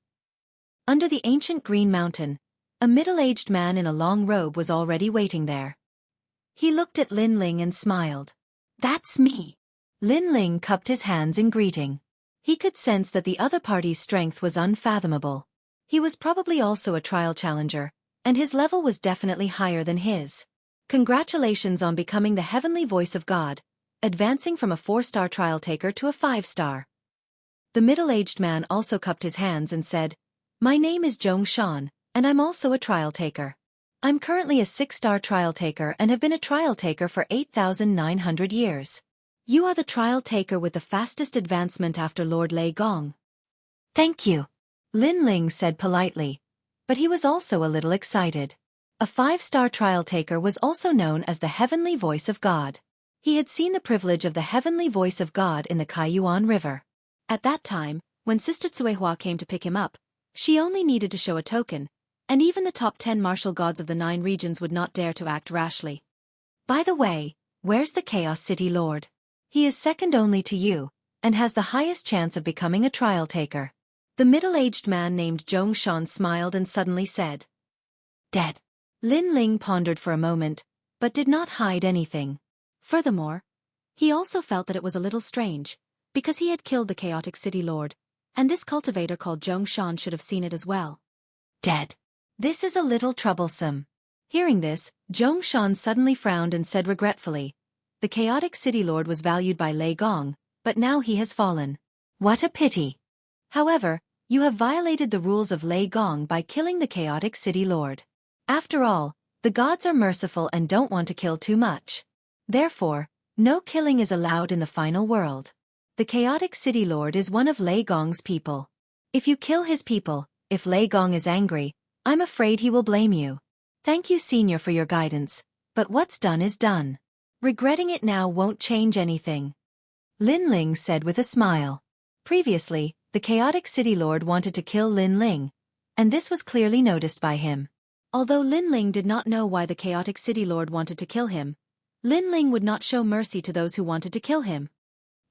Under the ancient green mountain, a middle-aged man in a long robe was already waiting there. He looked at Lin Ling and smiled. That's me. Lin Ling cupped his hands in greeting. He could sense that the other party's strength was unfathomable. He was probably also a trial challenger, and his level was definitely higher than his. Congratulations on becoming the heavenly voice of God, advancing from a 4-star trial taker to a 5-star. The middle-aged man also cupped his hands and said, My name is Xianxia, and I'm also a trial taker. I'm currently a 6-star trial taker and have been a trial taker for 8,900 years. You are the trial taker with the fastest advancement after Lord Lei Gong. Thank you, Lin Ling said politely, but he was also a little excited. A 5-star trial taker was also known as the heavenly voice of God. He had seen the privilege of the heavenly voice of God in the Kaiyuan River. At that time, when Sister Tsuehua came to pick him up, she only needed to show a token, and even the top 10 martial gods of the 9 regions would not dare to act rashly. By the way, where's the Chaos City Lord? He is second only to you, and has the highest chance of becoming a trial taker. The middle-aged man named Xianxia smiled and suddenly said, Dead. Lin Ling pondered for a moment, but did not hide anything. Furthermore, he also felt that it was a little strange, because he had killed the Chaotic City Lord, and this cultivator called Xianxia should have seen it as well. Dead. This is a little troublesome. Hearing this, Xianxia suddenly frowned and said regretfully, The Chaotic City Lord was valued by Lei Gong, but now he has fallen. What a pity. However, you have violated the rules of Lei Gong by killing the Chaotic City Lord. After all, the gods are merciful and don't want to kill too much. Therefore, no killing is allowed in the final world. The Chaotic City Lord is one of Lei Gong's people. If you kill his people, if Lei Gong is angry, I'm afraid he will blame you. Thank you, Senior, for your guidance, but what's done is done. Regretting it now won't change anything. Lin Ling said with a smile. Previously, the Chaotic City Lord wanted to kill Lin Ling, and this was clearly noticed by him. Although Lin Ling did not know why the Chaotic City Lord wanted to kill him, Lin Ling would not show mercy to those who wanted to kill him.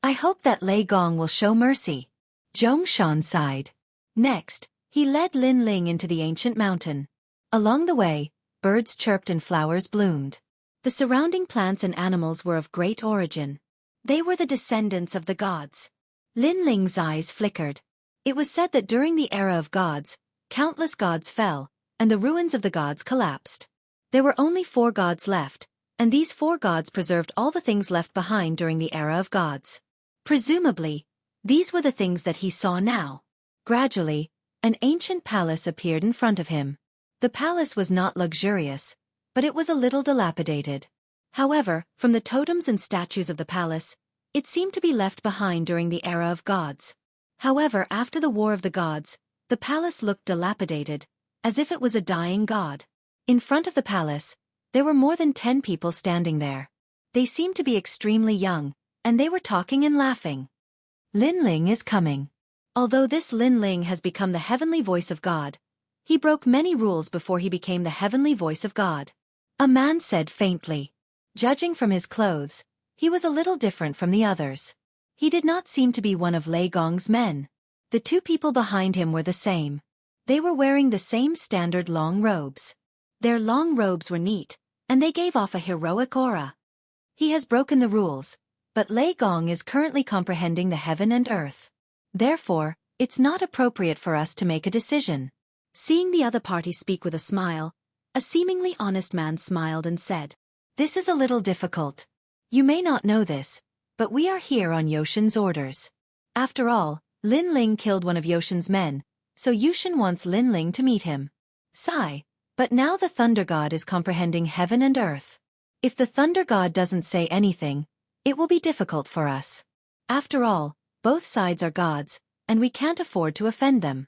I hope that Lei Gong will show mercy. Xianxia sighed. Next, he led Lin Ling into the ancient mountain. Along the way, birds chirped and flowers bloomed. The surrounding plants and animals were of great origin. They were the descendants of the gods. Lin Ling's eyes flickered. It was said that during the era of gods, countless gods fell, and the ruins of the gods collapsed. There were only 4 gods left, and these 4 gods preserved all the things left behind during the era of gods. Presumably, these were the things that he saw now. Gradually, an ancient palace appeared in front of him. The palace was not luxurious, but it was a little dilapidated. However, from the totems and statues of the palace, it seemed to be left behind during the era of gods. However, after the War of the Gods, the palace looked dilapidated, as if it was a dying god. In front of the palace, there were more than 10 people standing there. They seemed to be extremely young, and they were talking and laughing. Lin Ling is coming. Although this Lin Ling has become the heavenly voice of God, he broke many rules before he became the heavenly voice of God. A man said faintly. Judging from his clothes, he was a little different from the others. He did not seem to be one of Lei Gong's men. The 2 people behind him were the same. They were wearing the same standard long robes. Their long robes were neat, and they gave off a heroic aura. He has broken the rules, but Lei Gong is currently comprehending the heaven and earth. Therefore, it's not appropriate for us to make a decision. Seeing the other party speak with a smile, a seemingly honest man smiled and said, This is a little difficult. You may not know this, but we are here on Yoshin's orders. After all, Lin Ling killed one of Yoshin's men, so Yushin wants Lin Ling to meet him. Sigh, But now the Thunder God is comprehending heaven and earth. If the Thunder God doesn't say anything, it will be difficult for us. After all, both sides are gods, and we can't afford to offend them."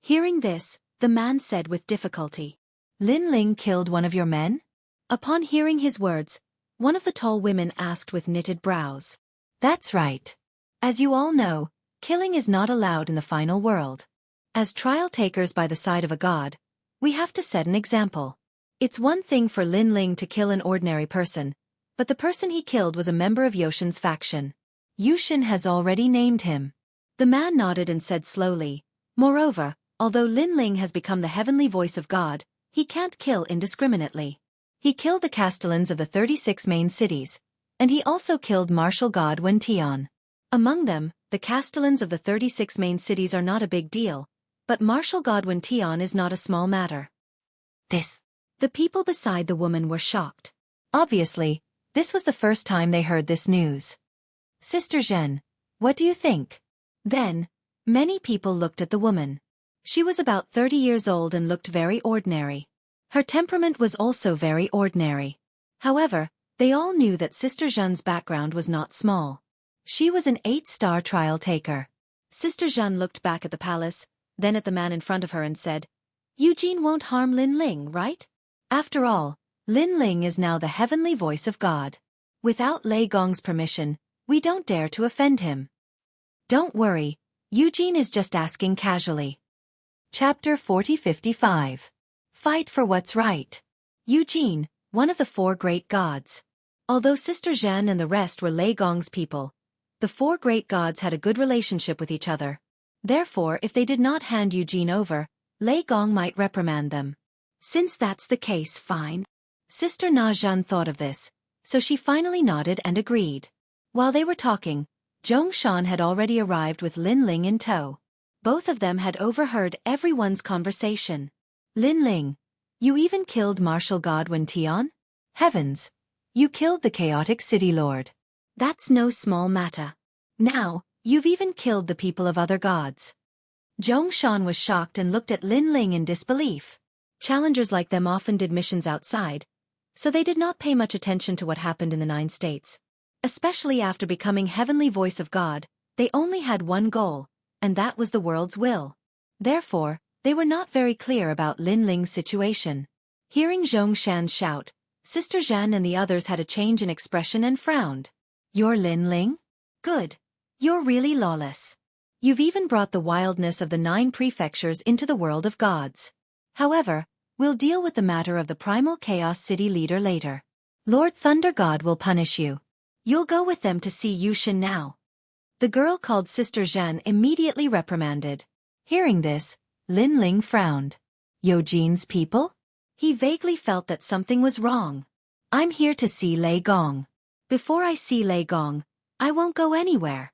Hearing this, the man said with difficulty, "Lin Ling killed one of your men?" Upon hearing his words, one of the tall women asked with knitted brows. "That's right. As you all know, killing is not allowed in the final world. As trial takers by the side of a god, we have to set an example. It's one thing for Lin Ling to kill an ordinary person, but the person he killed was a member of Yoshin's faction. Yushin has already named him." The man nodded and said slowly, "Moreover, although Lin Ling has become the heavenly voice of God, he can't kill indiscriminately. He killed the castellans of the 36 main cities, and he also killed martial god Wen Tian. Among them, the castellans of the 36 main cities are not a big deal, but martial god Wen Tian is not a small matter." The people beside the woman were shocked. Obviously, this was the first time they heard this news. "Sister Zhen, what do you think?" Then, many people looked at the woman. She was about 30 years old and looked very ordinary. Her temperament was also very ordinary. However, they all knew that Sister Zhen's background was not small. She was an 8-star trial taker. Sister Zhen looked back at the palace, then at the man in front of her and said, "Eugene won't harm Lin Ling, right? After all, Lin Ling is now the heavenly voice of God. Without Lei Gong's permission, we don't dare to offend him. Don't worry, Eugene is just asking casually." Chapter 4055. Fight for what's right. Eugene, one of the 4 great gods. Although Sister Zhen and the rest were Lei Gong's people, the 4 great gods had a good relationship with each other. Therefore, if they did not hand Eugene over, Lei Gong might reprimand them. Since that's the case, fine. Sister Na Zhen thought of this, so she finally nodded and agreed. While they were talking, Zhongshan had already arrived with Lin Ling in tow. Both of them had overheard everyone's conversation. "Lin Ling, you even killed martial god Wen Tian? Heavens! You killed the chaotic city lord. That's no small matter. Now, you've even killed the people of other gods." Zhongshan was shocked and looked at Lin Ling in disbelief. Challengers like them often did missions outside, so they did not pay much attention to what happened in the 9 states. Especially after becoming heavenly voice of God, they only had one goal, and that was the world's will. Therefore, they were not very clear about Lin Ling's situation. Hearing Zhongshan's shout, Sister Zhen and the others had a change in expression and frowned. "You're Lin Ling? Good. You're really lawless. You've even brought the wildness of the 9 prefectures into the world of gods. However, we'll deal with the matter of the primal chaos city leader later. Lord Thunder God will punish you. You'll go with them to see Yushin now." The girl called Sister Zhen immediately reprimanded. Hearing this, Lin Ling frowned. "Eugene's people?" He vaguely felt that something was wrong. "I'm here to see Lei Gong. Before I see Lei Gong, I won't go anywhere."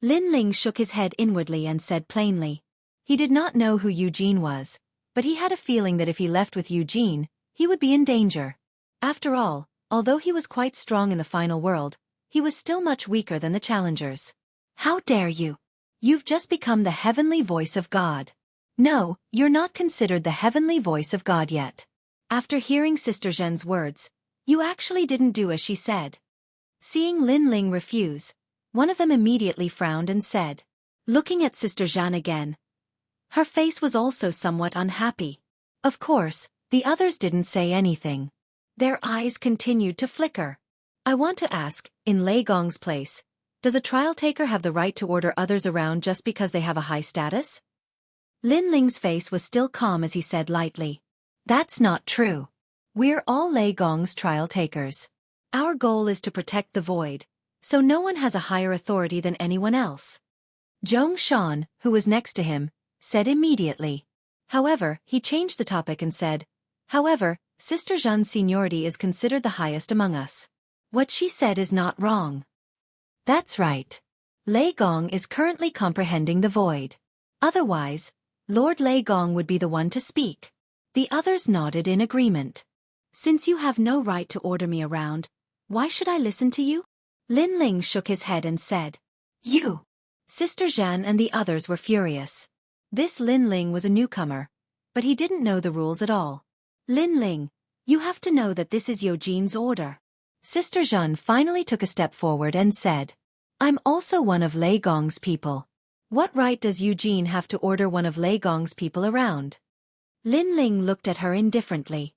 Lin Ling shook his head inwardly and said plainly. He did not know who Eugene was, but he had a feeling that if he left with Eugene, he would be in danger. After all, although he was quite strong in the final world, he was still much weaker than the challengers. "How dare you? You've just become the heavenly voice of God." "No, you're not considered the heavenly voice of God yet." After hearing Sister Zhen's words, "You actually didn't do as she said." Seeing Lin Ling refuse, one of them immediately frowned and said, looking at Sister Zhen again. Her face was also somewhat unhappy. Of course, the others didn't say anything. Their eyes continued to flicker. "I want to ask, in Lei Gong's place, does a trial taker have the right to order others around just because they have a high status?" Lin Ling's face was still calm as he said lightly. "That's not true. We're all Lei Gong's trial takers. Our goal is to protect the void, so no one has a higher authority than anyone else." Zhongshan, who was next to him, said immediately. However, he changed the topic and said, "However, Sister Zhen's seniority is considered the highest among us. What she said is not wrong." "That's right. Lei Gong is currently comprehending the void. Otherwise, Lord Lei Gong would be the one to speak." The others nodded in agreement. "Since you have no right to order me around, why should I listen to you?" Lin Ling shook his head and said, "You." Sister Zhen and the others were furious. This Lin Ling was a newcomer, but he didn't know the rules at all. Lin Ling, you have to know that this is Eugene's order. Sister Jeanne finally took a step forward and said, I'm also one of Lei Gong's people. What right does Eugene have to order one of Lei Gong's people around? Lin Ling looked at her indifferently.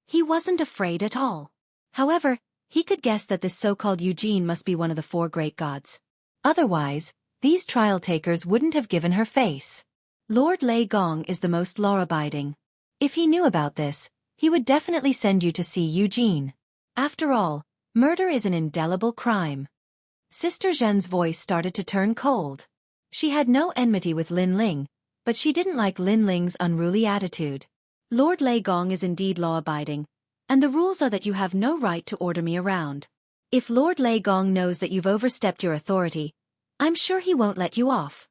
He wasn't afraid at all. However, he could guess that this so-called Eugene must be one of the four great gods. Otherwise, these trial-takers wouldn't have given her face. Lord Lei Gong is the most law-abiding. If he knew about this, he would definitely send you to see Eugene. After all, murder is an indelible crime. Sister Zhen's voice started to turn cold. She had no enmity with Lin Ling, but she didn't like Lin Ling's unruly attitude. Lord Lei Gong is indeed law-abiding, and the rules are that you have no right to order me around. If Lord Lei Gong knows that you've overstepped your authority, I'm sure he won't let you off.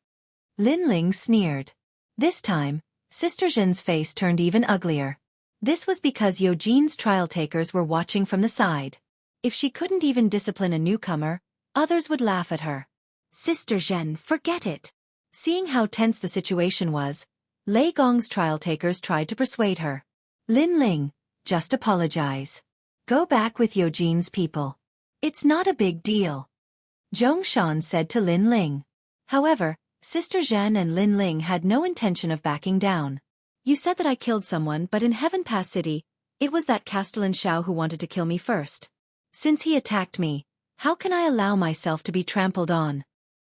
Lin Ling sneered. This time, Sister Zhen's face turned even uglier. This was because Eugene's trial-takers were watching from the side. If she couldn't even discipline a newcomer, others would laugh at her. Sister Zhen, forget it. Seeing how tense the situation was, Lei Gong's trial-takers tried to persuade her. Lin Ling, just apologize. Go back with Eugene's people. It's not a big deal. Zhongshan said to Lin Ling. However, Sister Zhen and Lin Ling had no intention of backing down. You said that I killed someone, but in Heaven Pass City, it was that Castellan Xiao who wanted to kill me first. Since he attacked me, how can I allow myself to be trampled on?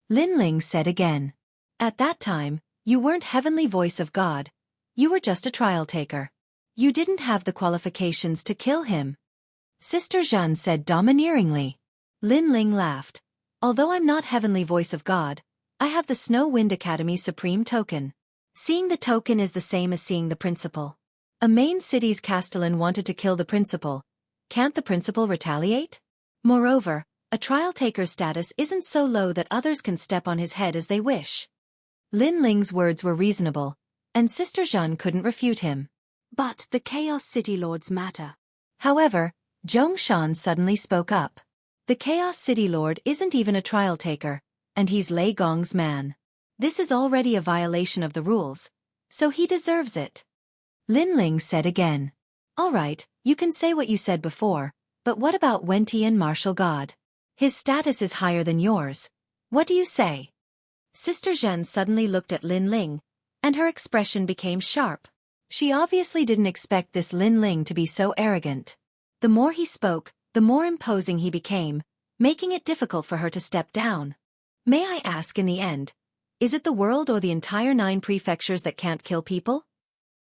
Lin Ling said again. At that time, you weren't heavenly voice of God. You were just a trial taker. You didn't have the qualifications to kill him. Sister Jeanne said domineeringly. Lin Ling laughed. Although I'm not heavenly voice of God, I have the Snow Wind Academy Supreme Token. Seeing the token is the same as seeing the principal. A main city's castellan wanted to kill the principal. Can't the principal retaliate? Moreover, a trial taker's status isn't so low that others can step on his head as they wish. Lin Ling's words were reasonable, and Sister Jeanne couldn't refute him. But the Chaos City Lords matter. However, Zhongshan suddenly spoke up. The Chaos City Lord isn't even a trial taker, and he's Lei Gong's man. This is already a violation of the rules, so he deserves it. Lin Ling said again. All right, you can say what you said before, but what about Wentian Martial God? His status is higher than yours. What do you say? Sister Zhen suddenly looked at Lin Ling, and her expression became sharp. She obviously didn't expect this Lin Ling to be so arrogant. The more he spoke, the more imposing he became, making it difficult for her to step down. May I ask in the end, is it the world or the entire 9 prefectures that can't kill people?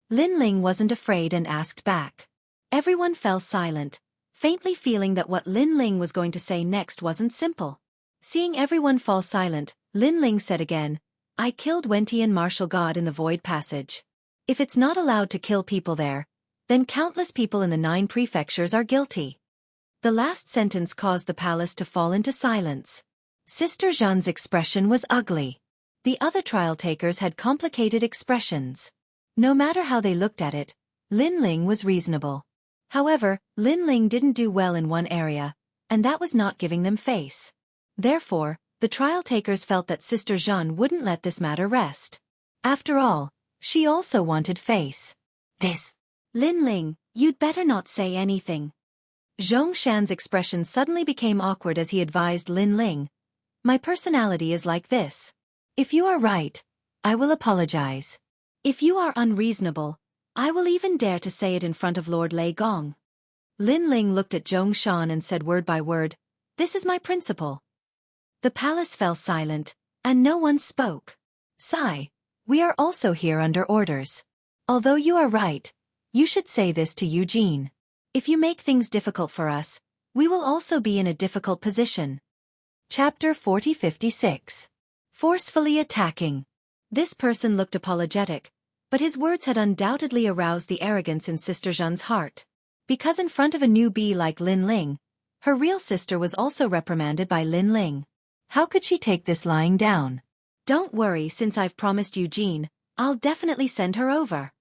Lin Ling wasn't afraid and asked back. Everyone fell silent, faintly feeling that what Lin Ling was going to say next wasn't simple. Seeing everyone fall silent, Lin Ling said again, I killed Wentian Martial God in the Void Passage. If it's not allowed to kill people there, then countless people in the 9 prefectures are guilty. The last sentence caused the palace to fall into silence. Sister Jeanne's expression was ugly. The other trial takers had complicated expressions. No matter how they looked at it, Lin Ling was reasonable. However, Lin Ling didn't do well in one area, and that was not giving them face. Therefore, the trial takers felt that Sister Jeanne wouldn't let this matter rest. After all, she also wanted face. This. Lin Ling, you'd better not say anything. Zhongshan's expression suddenly became awkward as he advised Lin Ling. My personality is like this. If you are right, I will apologize. If you are unreasonable, I will even dare to say it in front of Lord Lei Gong. Lin Ling looked at Zhongshan and said word by word, this is my principle. The palace fell silent, and no one spoke. Sigh, we are also here under orders. Although you are right, you should say this to Eugene. If you make things difficult for us, we will also be in a difficult position. Chapter 4056. Forcefully attacking. This person looked apologetic, but his words had undoubtedly aroused the arrogance in Sister Jeanne's heart. Because in front of a newbie like Lin Ling, her real sister was also reprimanded by Lin Ling. How could she take this lying down? Don't worry, since I've promised Eugene, I'll definitely send her over.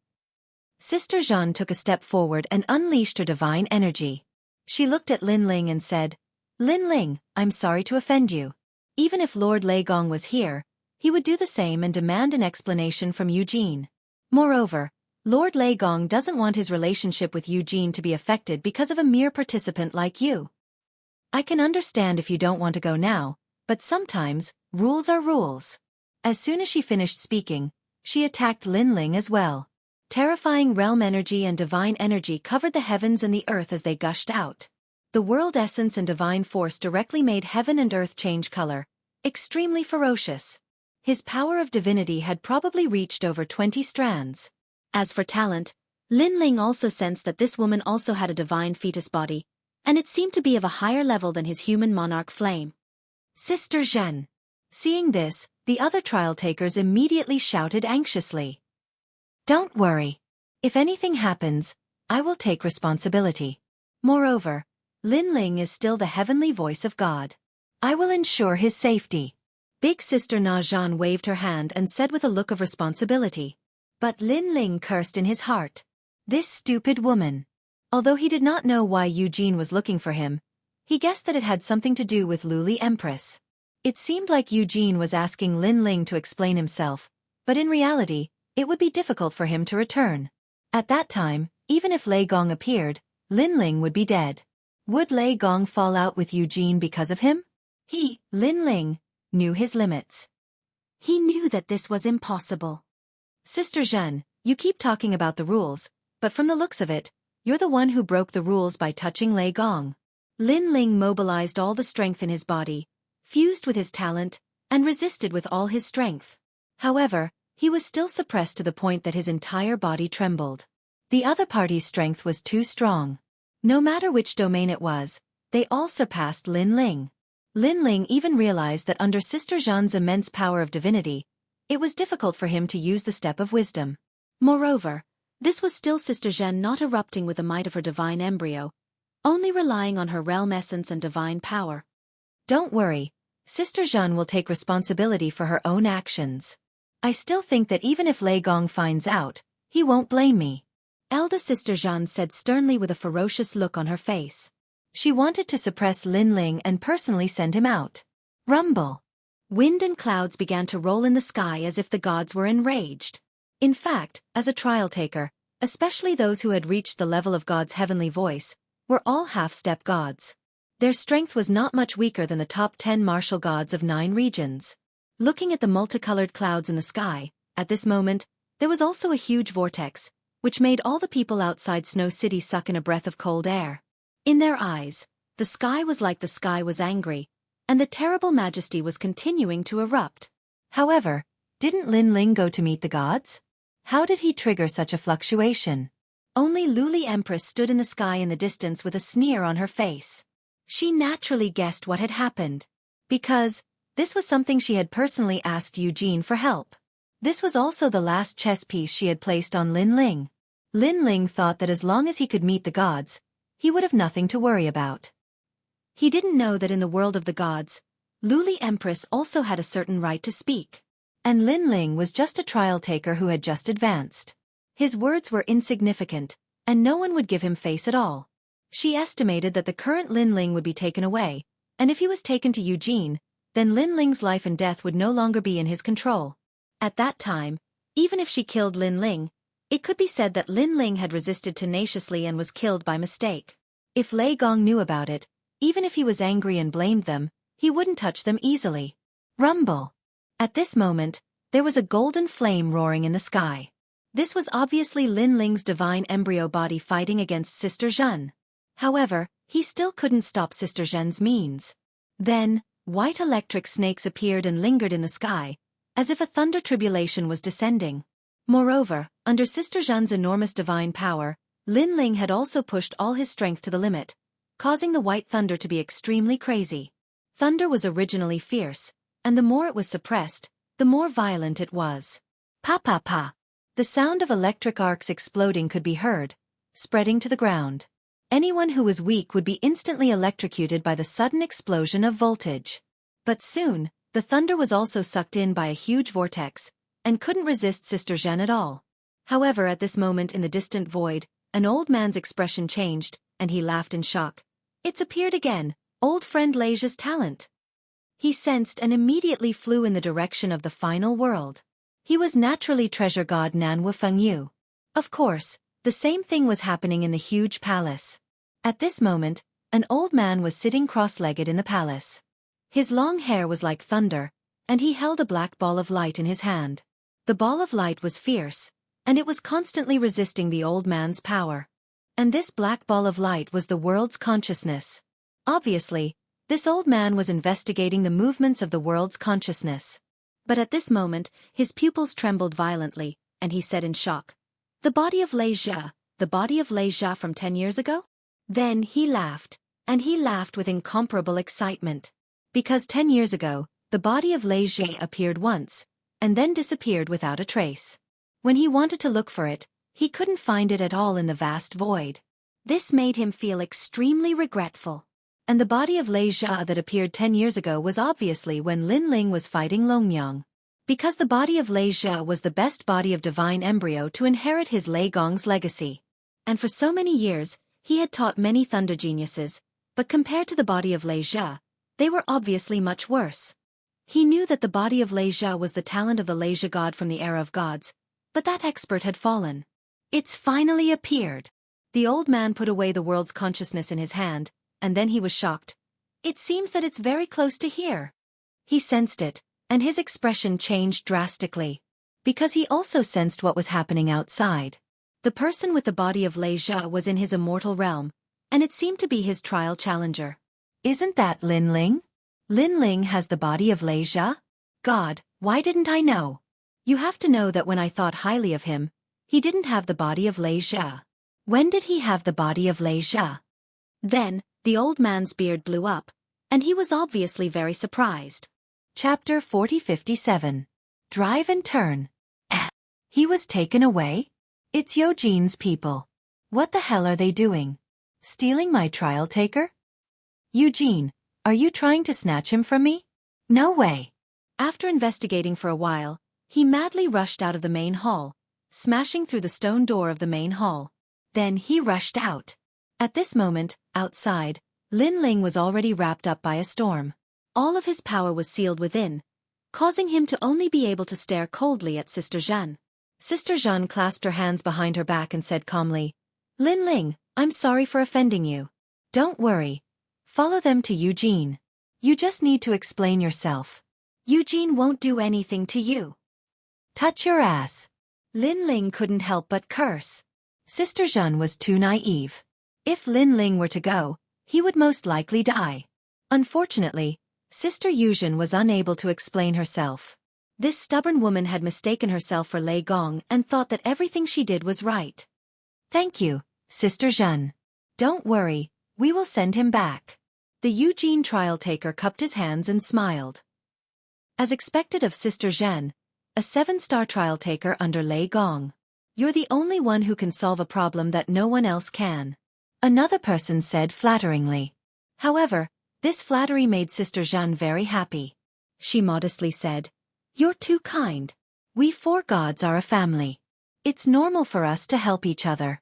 Sister Jeanne took a step forward and unleashed her divine energy. She looked at Lin Ling and said, Lin Ling, I'm sorry to offend you. Even if Lord Lei Gong was here, he would do the same and demand an explanation from Eugene. Moreover, Lord Lei Gong doesn't want his relationship with Eugene to be affected because of a mere participant like you. I can understand if you don't want to go now, but sometimes, rules are rules. As soon as she finished speaking, she attacked Lin Ling as well. Terrifying realm energy and divine energy covered the heavens and the earth as they gushed out. The world essence and divine force directly made heaven and earth change color, extremely ferocious. His power of divinity had probably reached over 20 strands. As for talent, Lin Ling also sensed that this woman also had a divine fetus body, and it seemed to be of a higher level than his human monarch flame. Sister Zhen. Seeing this, the other trial takers immediately shouted anxiously. Don't worry. If anything happens, I will take responsibility. Moreover, Lin Ling is still the heavenly voice of God. I will ensure his safety. Big Sister Na Zhan waved her hand and said with a look of responsibility. But Lin Ling cursed in his heart. This stupid woman. Although he did not know why Eugene was looking for him, he guessed that it had something to do with Luli Empress. It seemed like Eugene was asking Lin Ling to explain himself, but in reality, it would be difficult for him to return. At that time, even if Lei Gong appeared, Lin Ling would be dead. Would Lei Gong fall out with Eugene because of him? He, Lin Ling, knew his limits. He knew that this was impossible. Sister Zhen, you keep talking about the rules, but from the looks of it, you're the one who broke the rules by touching Lei Gong. Lin Ling mobilized all the strength in his body, fused with his talent, and resisted with all his strength. However, he was still suppressed to the point that his entire body trembled. The other party's strength was too strong. No matter which domain it was, they all surpassed Lin Ling. Lin Ling even realized that under Sister Zhen's immense power of divinity, it was difficult for him to use the step of wisdom. Moreover, this was still Sister Zhen not erupting with the might of her divine embryo, only relying on her realm essence and divine power. Don't worry, Sister Zhen will take responsibility for her own actions. I still think that even if Lei Gong finds out, he won't blame me. Elder Sister Zhen said sternly with a ferocious look on her face. She wanted to suppress Lin Ling and personally send him out. Rumble. Wind and clouds began to roll in the sky as if the gods were enraged. In fact, as a trial taker, especially those who had reached the level of God's heavenly voice, were all half-step gods. Their strength was not much weaker than the top 10 martial gods of 9 regions. Looking at the multicolored clouds in the sky, at this moment, there was also a huge vortex, which made all the people outside Snow City suck in a breath of cold air. In their eyes, the sky was like the sky was angry, and the terrible majesty was continuing to erupt. However, didn't Lin Ling go to meet the gods? How did he trigger such a fluctuation? Only Luli Empress stood in the sky in the distance with a sneer on her face. She naturally guessed what had happened. Because, this was something she had personally asked Eugene for help. This was also the last chess piece she had placed on Lin Ling. Lin Ling thought that as long as he could meet the gods, he would have nothing to worry about. He didn't know that in the world of the gods, Luli Empress also had a certain right to speak. And Lin Ling was just a trial taker who had just advanced. His words were insignificant, and no one would give him face at all. She estimated that the current Lin Ling would be taken away, and if he was taken to Eugene, then Lin Ling's life and death would no longer be in his control. At that time, even if she killed Lin Ling, it could be said that Lin Ling had resisted tenaciously and was killed by mistake. If Lei Gong knew about it, even if he was angry and blamed them, he wouldn't touch them easily. Rumble. At this moment, there was a golden flame roaring in the sky. This was obviously Lin Ling's divine embryo body fighting against Sister Zhen. However, he still couldn't stop Sister Zhen's means. Then, white electric snakes appeared and lingered in the sky, as if a thunder tribulation was descending. Moreover, under Sister Zhen's enormous divine power, Lin Ling had also pushed all his strength to the limit, causing the white thunder to be extremely crazy. Thunder was originally fierce, and the more it was suppressed, the more violent it was. Pa pa pa. The sound of electric arcs exploding could be heard, spreading to the ground. Anyone who was weak would be instantly electrocuted by the sudden explosion of voltage. But soon, the thunder was also sucked in by a huge vortex, and couldn't resist Sister Zhen at all. However, at this moment in the distant void, an old man's expression changed, and he laughed in shock. It's appeared again, old friend Leija's talent. He sensed and immediately flew in the direction of the final world. He was naturally treasure god Nan Wufengyu. Of course, the same thing was happening in the huge palace. At this moment, an old man was sitting cross-legged in the palace. His long hair was like thunder, and he held a black ball of light in his hand. The ball of light was fierce, and it was constantly resisting the old man's power. And this black ball of light was the world's consciousness. Obviously, this old man was investigating the movements of the world's consciousness. But at this moment, his pupils trembled violently, and he said in shock, "The body of Xianxia, the body of Xianxia from 10 years ago?" Then he laughed, and he laughed with incomparable excitement. Because 10 years ago, the body of Xianxia appeared once, and then disappeared without a trace. When he wanted to look for it, he couldn't find it at all in the vast void. This made him feel extremely regretful. And the body of Xianxia that appeared 10 years ago was obviously when Lin Ling was fighting Longyang. Because the body of Xianxia was the best body of divine embryo to inherit his Lei Gong's legacy. And for so many years, he had taught many thunder geniuses, but compared to the body of Xianxia, they were obviously much worse. He knew that the body of Xianxia was the talent of the Xianxia god from the era of gods, but that expert had fallen. It's finally appeared. The old man put away the world's consciousness in his hand, and then he was shocked. It seems that it's very close to here. He sensed it, and his expression changed drastically. Because he also sensed what was happening outside. The person with the body of Xianxia was in his immortal realm, and it seemed to be his trial challenger. Isn't that Lin Ling? Lin Ling has the body of Xianxia? God, why didn't I know? You have to know that when I thought highly of him, he didn't have the body of Xianxia. When did he have the body of Xianxia? Then, the old man's beard blew up, and he was obviously very surprised. Chapter 4057. Drive and Turn. He was taken away? It's Eugene's people. What the hell are they doing? Stealing my trial taker? Eugene, are you trying to snatch him from me? No way. After investigating for a while, he madly rushed out of the main hall, smashing through the stone door of the main hall. Then he rushed out. At this moment, outside, Lin Ling was already wrapped up by a storm. All of his power was sealed within, causing him to only be able to stare coldly at Sister Jeanne. Sister Jeanne clasped her hands behind her back and said calmly, "Lin Ling, I'm sorry for offending you. Don't worry. Follow them to Eugene. You just need to explain yourself. Eugene won't do anything to you." Touch your ass. Lin Ling couldn't help but curse. Sister Jeanne was too naive. If Lin Ling were to go, he would most likely die. Unfortunately, Sister Yuzhen was unable to explain herself. This stubborn woman had mistaken herself for Lei Gong and thought that everything she did was right. Thank you, Sister Jeanne. Don't worry, we will send him back. The Eugene trial taker cupped his hands and smiled. As expected of Sister Jeanne, a 7-star trial taker under Lei Gong. You're the only one who can solve a problem that no one else can. Another person said flatteringly. However, this flattery made Sister Jeanne very happy. She modestly said, "You're too kind. We 4 gods are a family. It's normal for us to help each other.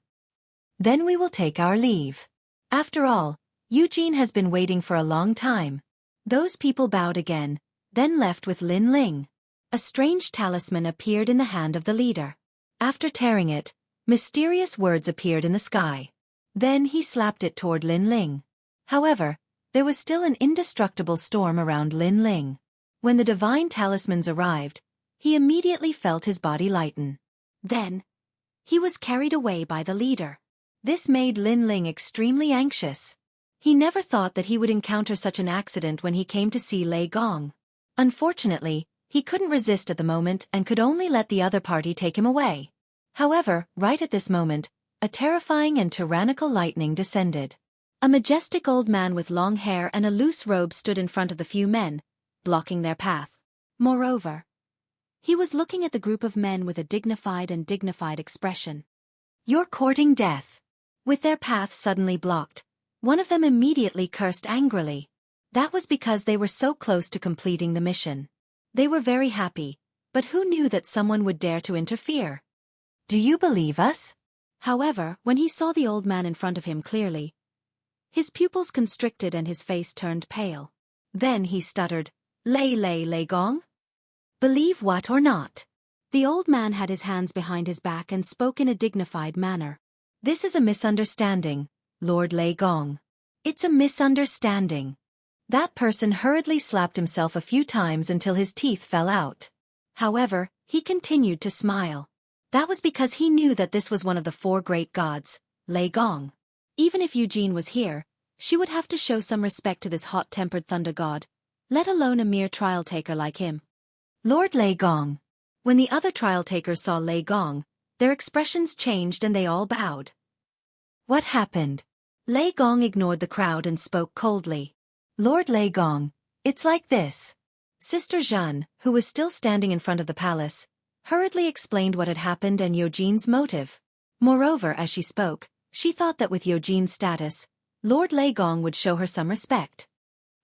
Then we will take our leave." After all, Eugene has been waiting for a long time. Those people bowed again, then left with Lin Ling. A strange talisman appeared in the hand of the leader. After tearing it, mysterious words appeared in the sky. Then he slapped it toward Lin Ling. However, there was still an indestructible storm around Lin Ling. When the divine talismans arrived, he immediately felt his body lighten. Then, he was carried away by the leader. This made Lin Ling extremely anxious. He never thought that he would encounter such an accident when he came to see Lei Gong. Unfortunately, he couldn't resist at the moment and could only let the other party take him away. However, right at this moment, a terrifying and tyrannical lightning descended. A majestic old man with long hair and a loose robe stood in front of the few men, blocking their path. Moreover, he was looking at the group of men with a dignified expression. "You're courting death." With their path suddenly blocked, one of them immediately cursed angrily. That was because they were so close to completing the mission. They were very happy, but who knew that someone would dare to interfere? "Do you believe us?" However, when he saw the old man in front of him clearly, his pupils constricted and his face turned pale. Then he stuttered, Lei Gong? Believe what or not? The old man had his hands behind his back and spoke in a dignified manner. This is a misunderstanding, Lord Lei Gong. It's a misunderstanding. That person hurriedly slapped himself a few times until his teeth fell out. However, he continued to smile. That was because he knew that this was one of the four great gods, Lei Gong. Even if Eugene was here, she would have to show some respect to this hot-tempered thunder god, let alone a mere trial-taker like him. Lord Lei Gong. When the other trial-takers saw Lei Gong, their expressions changed and they all bowed. What happened? Lei Gong ignored the crowd and spoke coldly. Lord Lei Gong, it's like this. Sister Zhan, who was still standing in front of the palace, hurriedly explained what had happened and Eugene's motive. Moreover, as she spoke, she thought that with Eugene's status, Lord Lei Gong would show her some respect.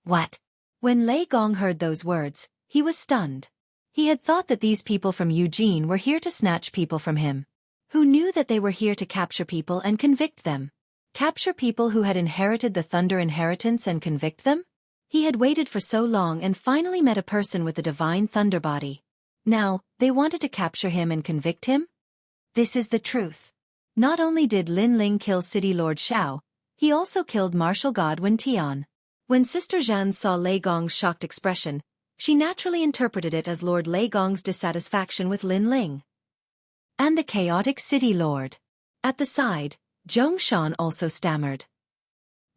What? When Lei Gong heard those words, he was stunned. He had thought that these people from Eugene were here to snatch people from him. Who knew that they were here to capture people and convict them? Capture people who had inherited the Thunder inheritance and convict them? He had waited for so long and finally met a person with the divine Thunder body. Now, they wanted to capture him and convict him? This is the truth. Not only did Lin Ling kill City Lord Xiao, he also killed martial god Wen Tian. When Sister Zhan saw Lei Gong's shocked expression, she naturally interpreted it as Lord Lei Gong's dissatisfaction with Lin Ling. And the chaotic city lord. At the side, Zhongshan also stammered.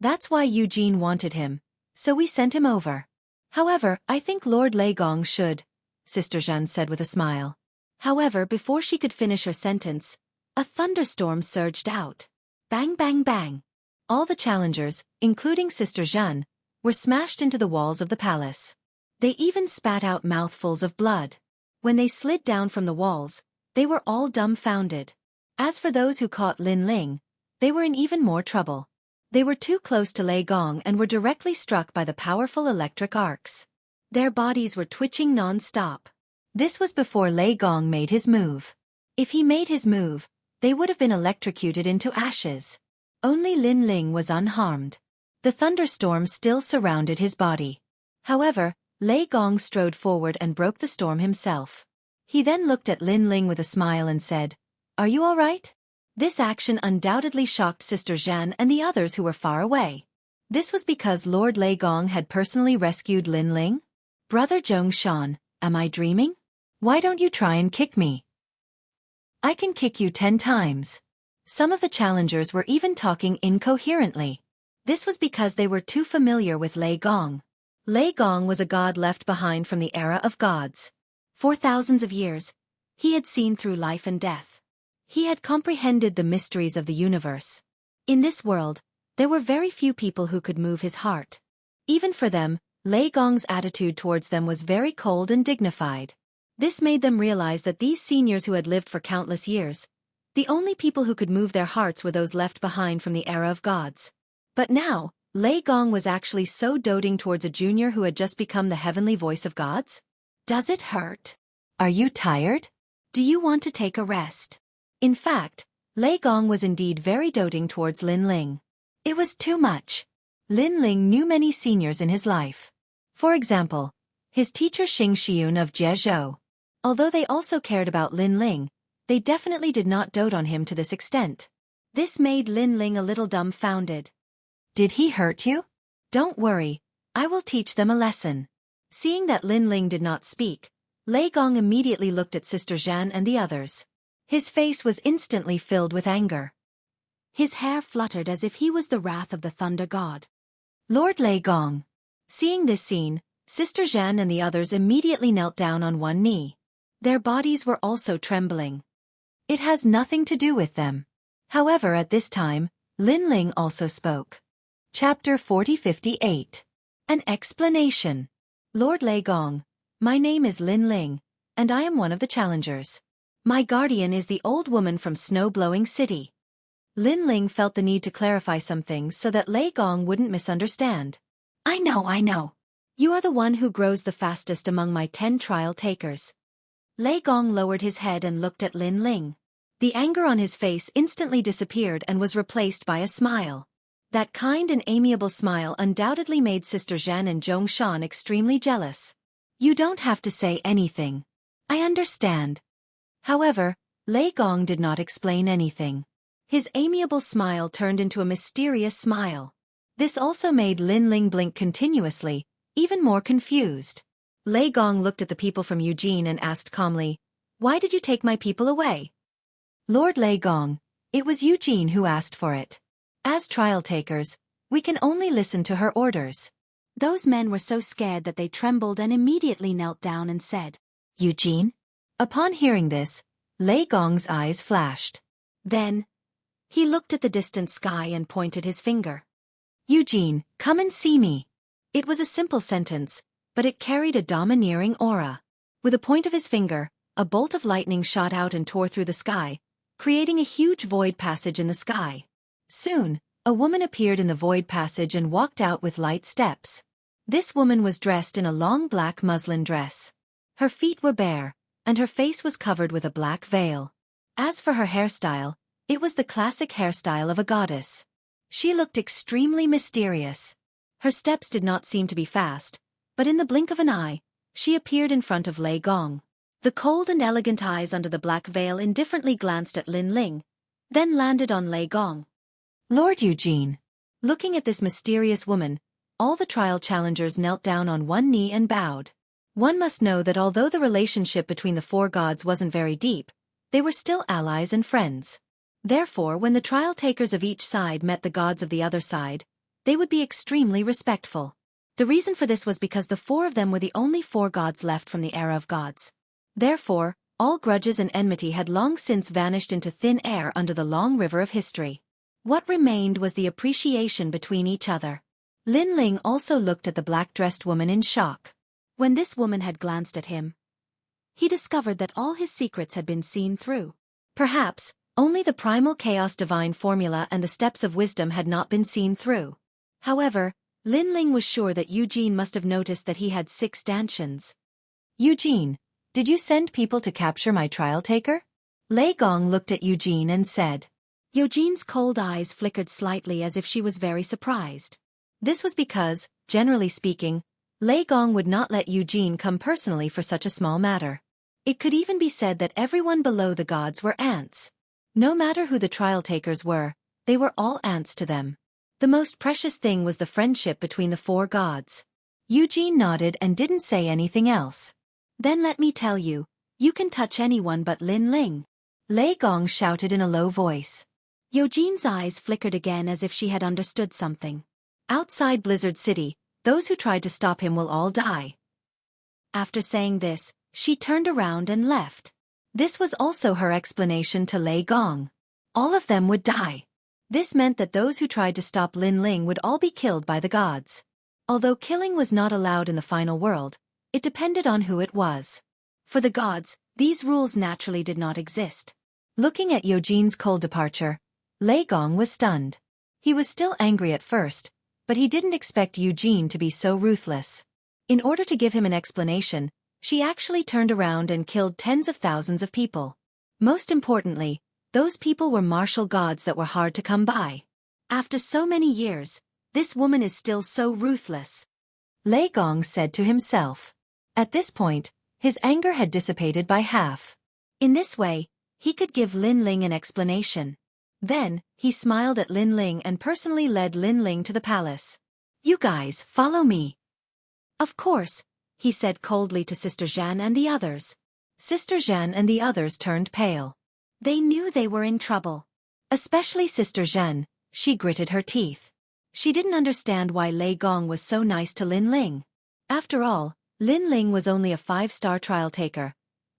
That's why Eugene wanted him, so we sent him over. However, I think Lord Lei Gong should, Sister Zhan said with a smile. However, before she could finish her sentence, a thunderstorm surged out. Bang bang bang. All the challengers, including Sister Zhan, were smashed into the walls of the palace. They even spat out mouthfuls of blood. When they slid down from the walls, they were all dumbfounded. As for those who caught Lin Ling, they were in even more trouble. They were too close to Lei Gong and were directly struck by the powerful electric arcs. Their bodies were twitching non-stop. This was before Lei Gong made his move. If he made his move, they would have been electrocuted into ashes. Only Lin Ling was unharmed. The thunderstorm still surrounded his body. However, Lei Gong strode forward and broke the storm himself. He then looked at Lin Ling with a smile and said, "Are you all right?" This action undoubtedly shocked Sister Zhan and the others who were far away. This was because Lord Lei Gong had personally rescued Lin Ling? Brother Zhongshan, am I dreaming? Why don't you try and kick me? I can kick you 10 times. Some of the challengers were even talking incoherently. This was because they were too familiar with Lei Gong. Lei Gong was a god left behind from the era of gods. For thousands of years, he had seen through life and death. He had comprehended the mysteries of the universe. In this world, there were very few people who could move his heart. Even for them, Lei Gong's attitude towards them was very cold and dignified. This made them realize that these seniors who had lived for countless years, the only people who could move their hearts were those left behind from the era of gods. But now, Lei Gong was actually so doting towards a junior who had just become the heavenly voice of gods? Does it hurt? Are you tired? Do you want to take a rest? In fact, Lei Gong was indeed very doting towards Lin Ling. It was too much. Lin Ling knew many seniors in his life. For example, his teacher Xianxia of Jianghu. Although they also cared about Lin Ling, they definitely did not dote on him to this extent. This made Lin Ling a little dumbfounded. Did he hurt you? Don't worry, I will teach them a lesson. Seeing that Lin Ling did not speak, Lei Gong immediately looked at Sister Zhan and the others. His face was instantly filled with anger. His hair fluttered as if he was the wrath of the thunder god. Lord Lei Gong. Seeing this scene, Sister Zhan and the others immediately knelt down on one knee. Their bodies were also trembling. It has nothing to do with them. However, at this time, Lin Ling also spoke. Chapter 4058. An explanation. Lord Lei Gong, my name is Lin Ling, and I am one of the challengers. My guardian is the old woman from Snow-Blowing City. Lin Ling felt the need to clarify some things so that Lei Gong wouldn't misunderstand. I know. You are the one who grows the fastest among my 10 trial takers. Lei Gong lowered his head and looked at Lin Ling. The anger on his face instantly disappeared and was replaced by a smile. That kind and amiable smile undoubtedly made Sister Zhan and Zhongshan extremely jealous. You don't have to say anything. I understand. However, Lei Gong did not explain anything. His amiable smile turned into a mysterious smile. This also made Lin Ling blink continuously, even more confused. Lei Gong looked at the people from Eugene and asked calmly, "Why did you take my people away?" "Lord Lei Gong, it was Eugene who asked for it. As trial takers, we can only listen to her orders." Those men were so scared that they trembled and immediately knelt down and said, "Eugene?" Upon hearing this, Lei Gong's eyes flashed. Then, he looked at the distant sky and pointed his finger. "Eugene, come and see me." It was a simple sentence, but it carried a domineering aura. With a point of his finger, a bolt of lightning shot out and tore through the sky, creating a huge void passage in the sky. Soon, a woman appeared in the void passage and walked out with light steps. This woman was dressed in a long black muslin dress. Her feet were bare, and her face was covered with a black veil. As for her hairstyle, it was the classic hairstyle of a goddess. She looked extremely mysterious. Her steps did not seem to be fast, but in the blink of an eye, she appeared in front of Lei Gong. The cold and elegant eyes under the black veil indifferently glanced at Lin Ling, then landed on Lei Gong. "Lord Eugene." Looking at this mysterious woman, all the trial challengers knelt down on one knee and bowed. One must know that although the relationship between the four gods wasn't very deep, they were still allies and friends. Therefore, when the trial takers of each side met the gods of the other side, they would be extremely respectful. The reason for this was because the four of them were the only four gods left from the era of gods. Therefore, all grudges and enmity had long since vanished into thin air under the long river of history. What remained was the appreciation between each other. Lin Ling also looked at the black-dressed woman in shock. When this woman had glanced at him, he discovered that all his secrets had been seen through. Perhaps, only the primal chaos divine formula and the steps of wisdom had not been seen through. However, Lin Ling was sure that Eugene must have noticed that he had 6 stanchions. "Eugene, did you send people to capture my trial taker?" Lei Gong looked at Eugene and said. Eugene's cold eyes flickered slightly as if she was very surprised. This was because, generally speaking, Lei Gong would not let Eugene come personally for such a small matter. It could even be said that everyone below the gods were ants. No matter who the trial takers were, they were all ants to them. The most precious thing was the friendship between the four gods. Eugene nodded and didn't say anything else. "Then let me tell you, you can touch anyone but Lin Ling," Lei Gong shouted in a low voice. Eugene's eyes flickered again as if she had understood something. "Outside Blizzard City, those who tried to stop him will all die." After saying this, she turned around and left. This was also her explanation to Lei Gong. All of them would die. This meant that those who tried to stop Lin Ling would all be killed by the gods. Although killing was not allowed in the final world, it depended on who it was. For the gods, these rules naturally did not exist. Looking at Eugene's cold departure, Lei Gong was stunned. He was still angry at first, but he didn't expect Eugene to be so ruthless. In order to give him an explanation, she actually turned around and killed tens of thousands of people. Most importantly, those people were martial gods that were hard to come by. After so many years, this woman is still so ruthless, Lei Gong said to himself. At this point, his anger had dissipated by half. In this way, he could give Lin Ling an explanation. Then, he smiled at Lin Ling and personally led Lin Ling to the palace. "You guys, follow me." "Of course," he said coldly to Sister Zhan and the others. Sister Zhan and the others turned pale. They knew they were in trouble. Especially Sister Zhan, she gritted her teeth. She didn't understand why Lei Gong was so nice to Lin Ling. After all, Lin Ling was only a 5-star trial taker,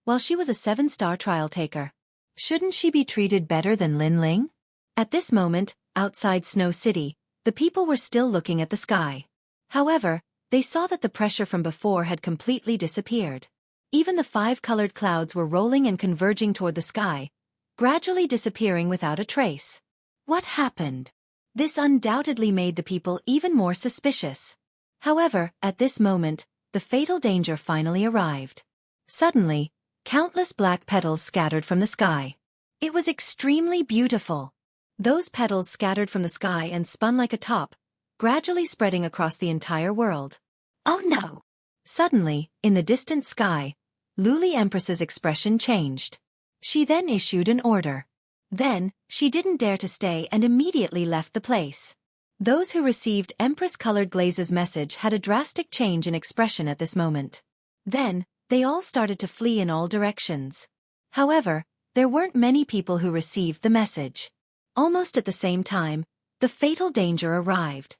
while she was a 7-star trial taker. Shouldn't she be treated better than Lin Ling? At this moment, outside Snow City, the people were still looking at the sky. However, they saw that the pressure from before had completely disappeared. Even the 5-colored clouds were rolling and converging toward the sky, gradually disappearing without a trace. What happened? This undoubtedly made the people even more suspicious. However, at this moment, the fatal danger finally arrived. Suddenly, countless black petals scattered from the sky. It was extremely beautiful. Those petals scattered from the sky and spun like a top, gradually spreading across the entire world. "Oh no!" Suddenly, in the distant sky, Luli Empress's expression changed. She then issued an order. Then, she didn't dare to stay and immediately left the place. Those who received Empress-colored glazes message had a drastic change in expression at this moment. Then, they all started to flee in all directions. However, there weren't many people who received the message. Almost at the same time, the fatal danger arrived.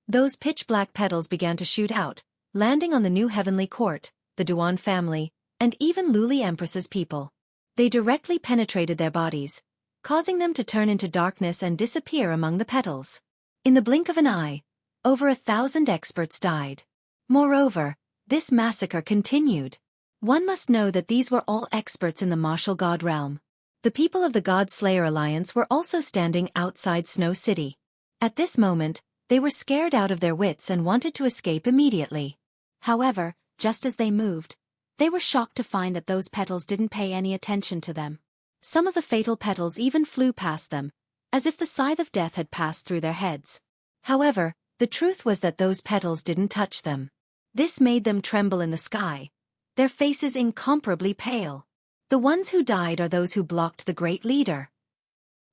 Those pitch-black petals began to shoot out, landing on the new heavenly court, the Duan family, and even Luli Empress's people. They directly penetrated their bodies, causing them to turn into darkness and disappear among the petals. In the blink of an eye, over 1,000 experts died. Moreover, this massacre continued. One must know that these were all experts in the martial god realm. The people of the God Slayer Alliance were also standing outside Snow City. At this moment, they were scared out of their wits and wanted to escape immediately. However, just as they moved, they were shocked to find that those petals didn't pay any attention to them. Some of the fatal petals even flew past them, as if the scythe of death had passed through their heads. However, the truth was that those petals didn't touch them. This made them tremble in the sky, their faces incomparably pale. The ones who died are those who blocked the great leader.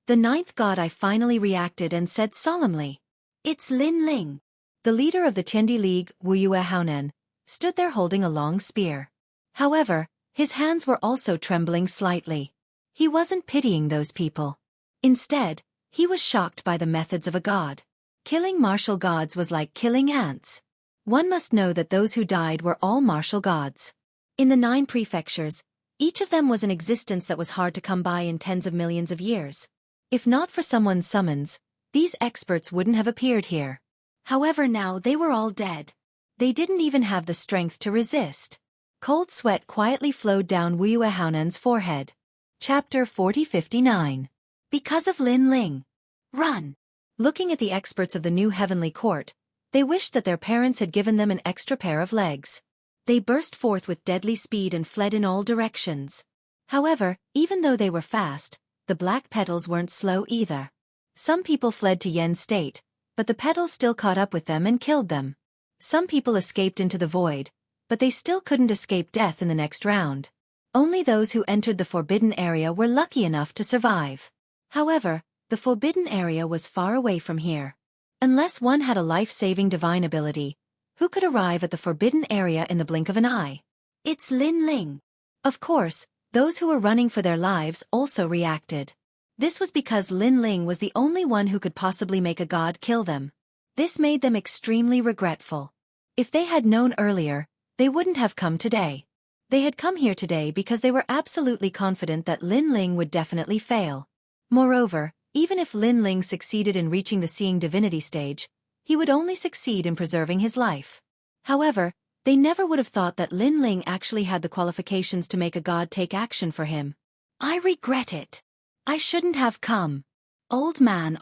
The ninth god I finally reacted and said solemnly, "It's Lin Ling." The leader of the Tiandi League, Wuxia, stood there holding a long spear. However, his hands were also trembling slightly. He wasn't pitying those people. Instead, he was shocked by the methods of a god. Killing martial gods was like killing ants. One must know that those who died were all martial gods. In the 9 prefectures, each of them was an existence that was hard to come by in tens of millions of years. If not for someone's summons, these experts wouldn't have appeared here. However, now they were all dead. They didn't even have the strength to resist. Cold sweat quietly flowed down Wu Yuehaonan's forehead. Chapter 4059. Because of Lin Ling. Run! Looking at the experts of the new heavenly court, they wished that their parents had given them an extra pair of legs. They burst forth with deadly speed and fled in all directions. However, even though they were fast, the black petals weren't slow either. Some people fled to Yen's state, but the petals still caught up with them and killed them. Some people escaped into the void, but they still couldn't escape death in the next round. Only those who entered the forbidden area were lucky enough to survive. However, the forbidden area was far away from here. Unless one had a life-saving divine ability, who could arrive at the forbidden area in the blink of an eye? It's Lin Ling. Of course, those who were running for their lives also reacted. This was because Lin Ling was the only one who could possibly make a god kill them. This made them extremely regretful. If they had known earlier, they wouldn't have come today. They had come here today because they were absolutely confident that Lin Ling would definitely fail. Moreover, even if Lin Ling succeeded in reaching the seeing divinity stage, he would only succeed in preserving his life. However, they never would have thought that Lin Ling actually had the qualifications to make a god take action for him. I regret it. I shouldn't have come. Old man,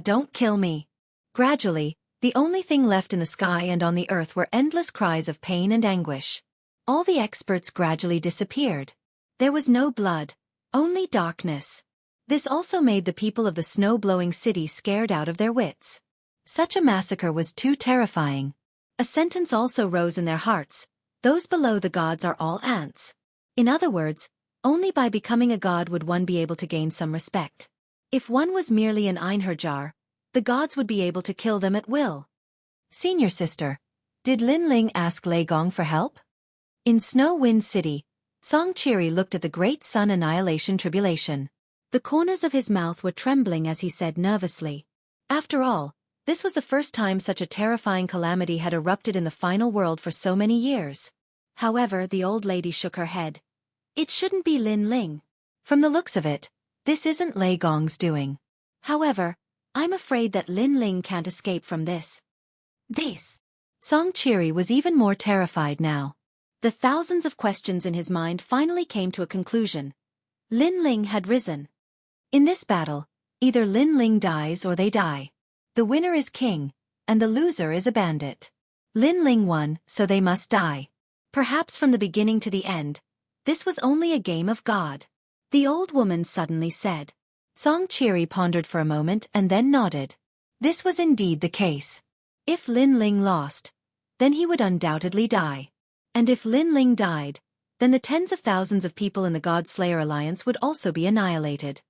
don't kill me. Gradually, the only thing left in the sky and on the earth were endless cries of pain and anguish. All the experts gradually disappeared. There was no blood, only darkness. This also made the people of the snow-blowing city scared out of their wits. Such a massacre was too terrifying. A sentence also rose in their hearts: those below the gods are all ants. In other words, only by becoming a god would one be able to gain some respect. If one was merely an Einherjar, the gods would be able to kill them at will. Senior sister, did Lin Ling ask Lei Gong for help? In Snow Wind City, Song Chiri looked at the great sun annihilation tribulation. The corners of his mouth were trembling as he said nervously. After all, this was the first time such a terrifying calamity had erupted in the final world for so many years. However, the old lady shook her head. It shouldn't be Lin Ling. From the looks of it, this isn't Lei Gong's doing. However, I'm afraid that Lin Ling can't escape from this. Song Chiri was even more terrified now. The thousands of questions in his mind finally came to a conclusion. Lin Ling had risen. In this battle, either Lin Ling dies or they die. The winner is king, and the loser is a bandit. Lin Ling won, so they must die. Perhaps from the beginning to the end, this was only a game of God. The old woman suddenly said. Song Chiri pondered for a moment and then nodded. This was indeed the case. If Lin Ling lost, then he would undoubtedly die. And if Lin Ling died, then the tens of thousands of people in the God Slayer Alliance would also be annihilated.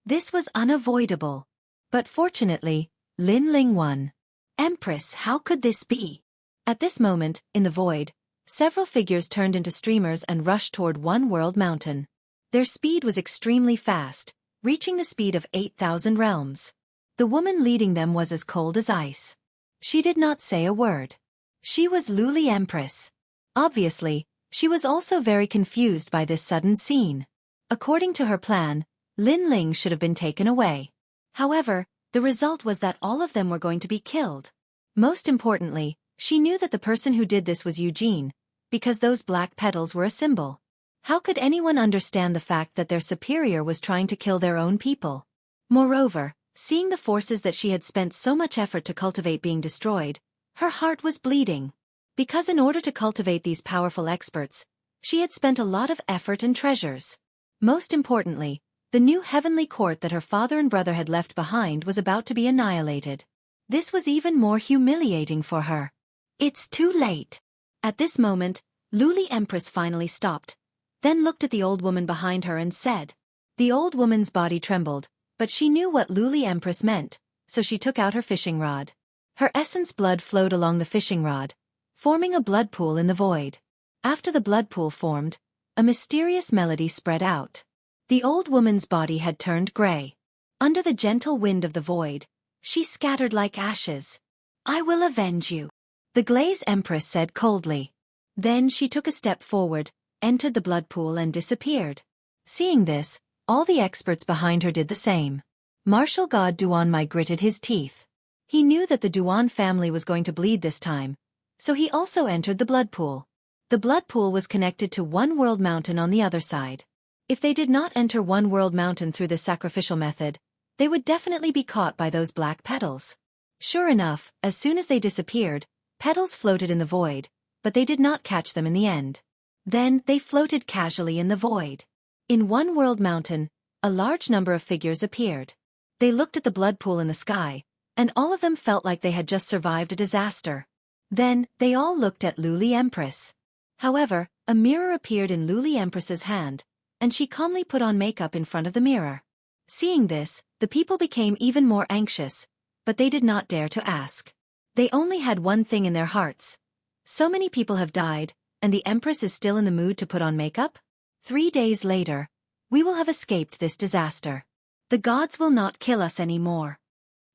This was unavoidable. But fortunately, Lin Ling won. Empress, how could this be? At this moment, in the void, several figures turned into streamers and rushed toward One World Mountain. Their speed was extremely fast, reaching the speed of 8,000 realms. The woman leading them was as cold as ice. She did not say a word. She was Luli Empress. Obviously, she was also very confused by this sudden scene. According to her plan, Lin Ling should have been taken away. However, the result was that all of them were going to be killed. Most importantly, she knew that the person who did this was Eugene, because those black petals were a symbol. How could anyone understand the fact that their superior was trying to kill their own people? Moreover, seeing the forces that she had spent so much effort to cultivate being destroyed, her heart was bleeding. Because in order to cultivate these powerful experts, she had spent a lot of effort and treasures. Most importantly, the new heavenly court that her father and brother had left behind was about to be annihilated. This was even more humiliating for her. It's too late. At this moment, Luli Empress finally stopped, then looked at the old woman behind her and said. The old woman's body trembled, but she knew what Luli Empress meant, so she took out her fishing rod. Her essence blood flowed along the fishing rod, forming a blood pool in the void. After the blood pool formed, a mysterious melody spread out. The old woman's body had turned gray. Under the gentle wind of the void, she scattered like ashes. I will avenge you, the Glaze Empress said coldly. Then she took a step forward, entered the blood pool and disappeared. Seeing this, all the experts behind her did the same. Martial god Duan Mai gritted his teeth. He knew that the Duan family was going to bleed this time, so he also entered the blood pool. The blood pool was connected to One World Mountain on the other side. If they did not enter One World Mountain through this sacrificial method, they would definitely be caught by those black petals. Sure enough, as soon as they disappeared, petals floated in the void, but they did not catch them in the end. Then they floated casually in the void. In One World Mountain, a large number of figures appeared. They looked at the blood pool in the sky, and all of them felt like they had just survived a disaster. Then, they all looked at Luli Empress. However, a mirror appeared in Luli Empress's hand, and she calmly put on makeup in front of the mirror. Seeing this, the people became even more anxious, but they did not dare to ask. They only had one thing in their hearts. So many people have died, and the Empress is still in the mood to put on makeup? 3 days later, we will have escaped this disaster. The gods will not kill us anymore.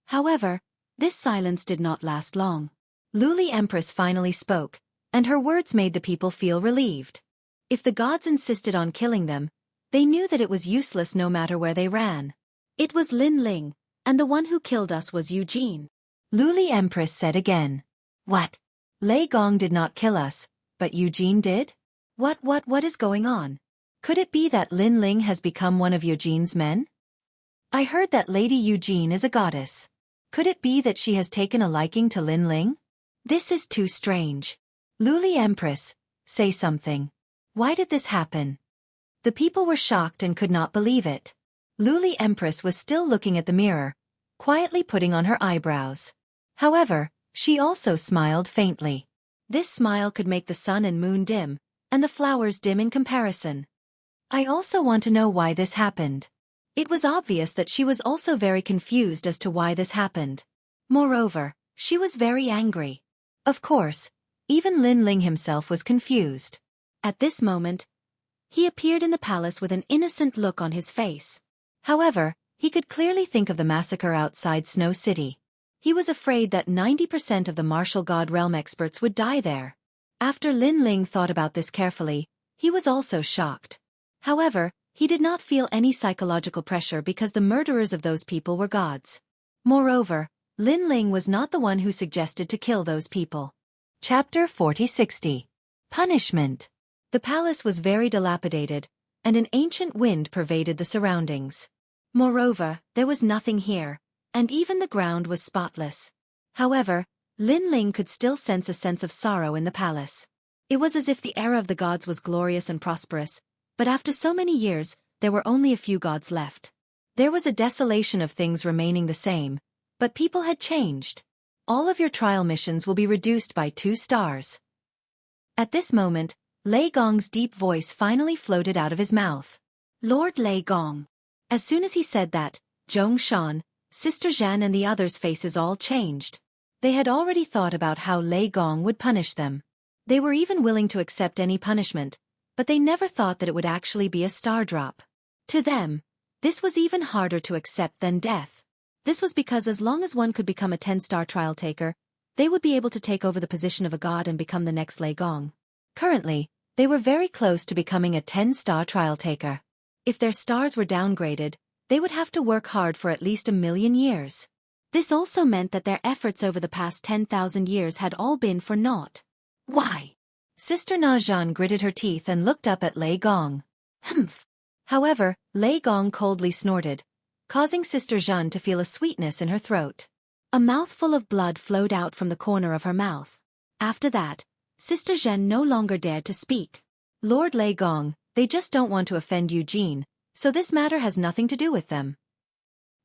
However, this silence did not last long. Luli Empress finally spoke, and her words made the people feel relieved. If the gods insisted on killing them, they knew that it was useless no matter where they ran. It was Lin Ling, and the one who killed us was Eugene. Luli Empress said again. What? Lei Gong did not kill us, but Eugene did? What is going on? Could it be that Lin Ling has become one of Eugene's men? I heard that Lady Eugene is a goddess. Could it be that she has taken a liking to Lin Ling? This is too strange. Luli Empress, say something. Why did this happen? The people were shocked and could not believe it. Luli Empress was still looking at the mirror, quietly putting on her eyebrows. However, she also smiled faintly. This smile could make the sun and moon dim, and the flowers dim in comparison. I also want to know why this happened. It was obvious that she was also very confused as to why this happened. Moreover, she was very angry. Of course, even Lin Ling himself was confused. At this moment, he appeared in the palace with an innocent look on his face. However, he could clearly think of the massacre outside Snow City. He was afraid that 90% of the martial god realm experts would die there. After Lin Ling thought about this carefully, he was also shocked. However, he did not feel any psychological pressure because the murderers of those people were gods. Moreover, Lin Ling was not the one who suggested to kill those people. Chapter 4060. Punishment. The palace was very dilapidated, and an ancient wind pervaded the surroundings. Moreover, there was nothing here, and even the ground was spotless. However, Lin Ling could still sense a sense of sorrow in the palace. It was as if the era of the gods was glorious and prosperous, but after so many years, there were only a few gods left. There was a desolation of things remaining the same, but people had changed. All of your trial missions will be reduced by 2 stars. At this moment, Lei Gong's deep voice finally floated out of his mouth. Lord Lei Gong. As soon as he said that, Zhong Shan, Sister Zhan and the others' faces all changed. They had already thought about how Lei Gong would punish them. They were even willing to accept any punishment, but they never thought that it would actually be a star drop. To them, this was even harder to accept than death. This was because as long as one could become a 10-star trial taker, they would be able to take over the position of a god and become the next Lei Gong. Currently, they were very close to becoming a 10-star trial taker. If their stars were downgraded, they would have to work hard for at least 1,000,000 years. This also meant that their efforts over the past 10,000 years had all been for naught. Why? Sister Na Zhan gritted her teeth and looked up at Lei Gong. Humph. However, Lei Gong coldly snorted, causing Sister Zhan to feel a sweetness in her throat. A mouthful of blood flowed out from the corner of her mouth. After that, Sister Zhen no longer dared to speak. Lord Lei Gong, they just don't want to offend Eugene, so this matter has nothing to do with them.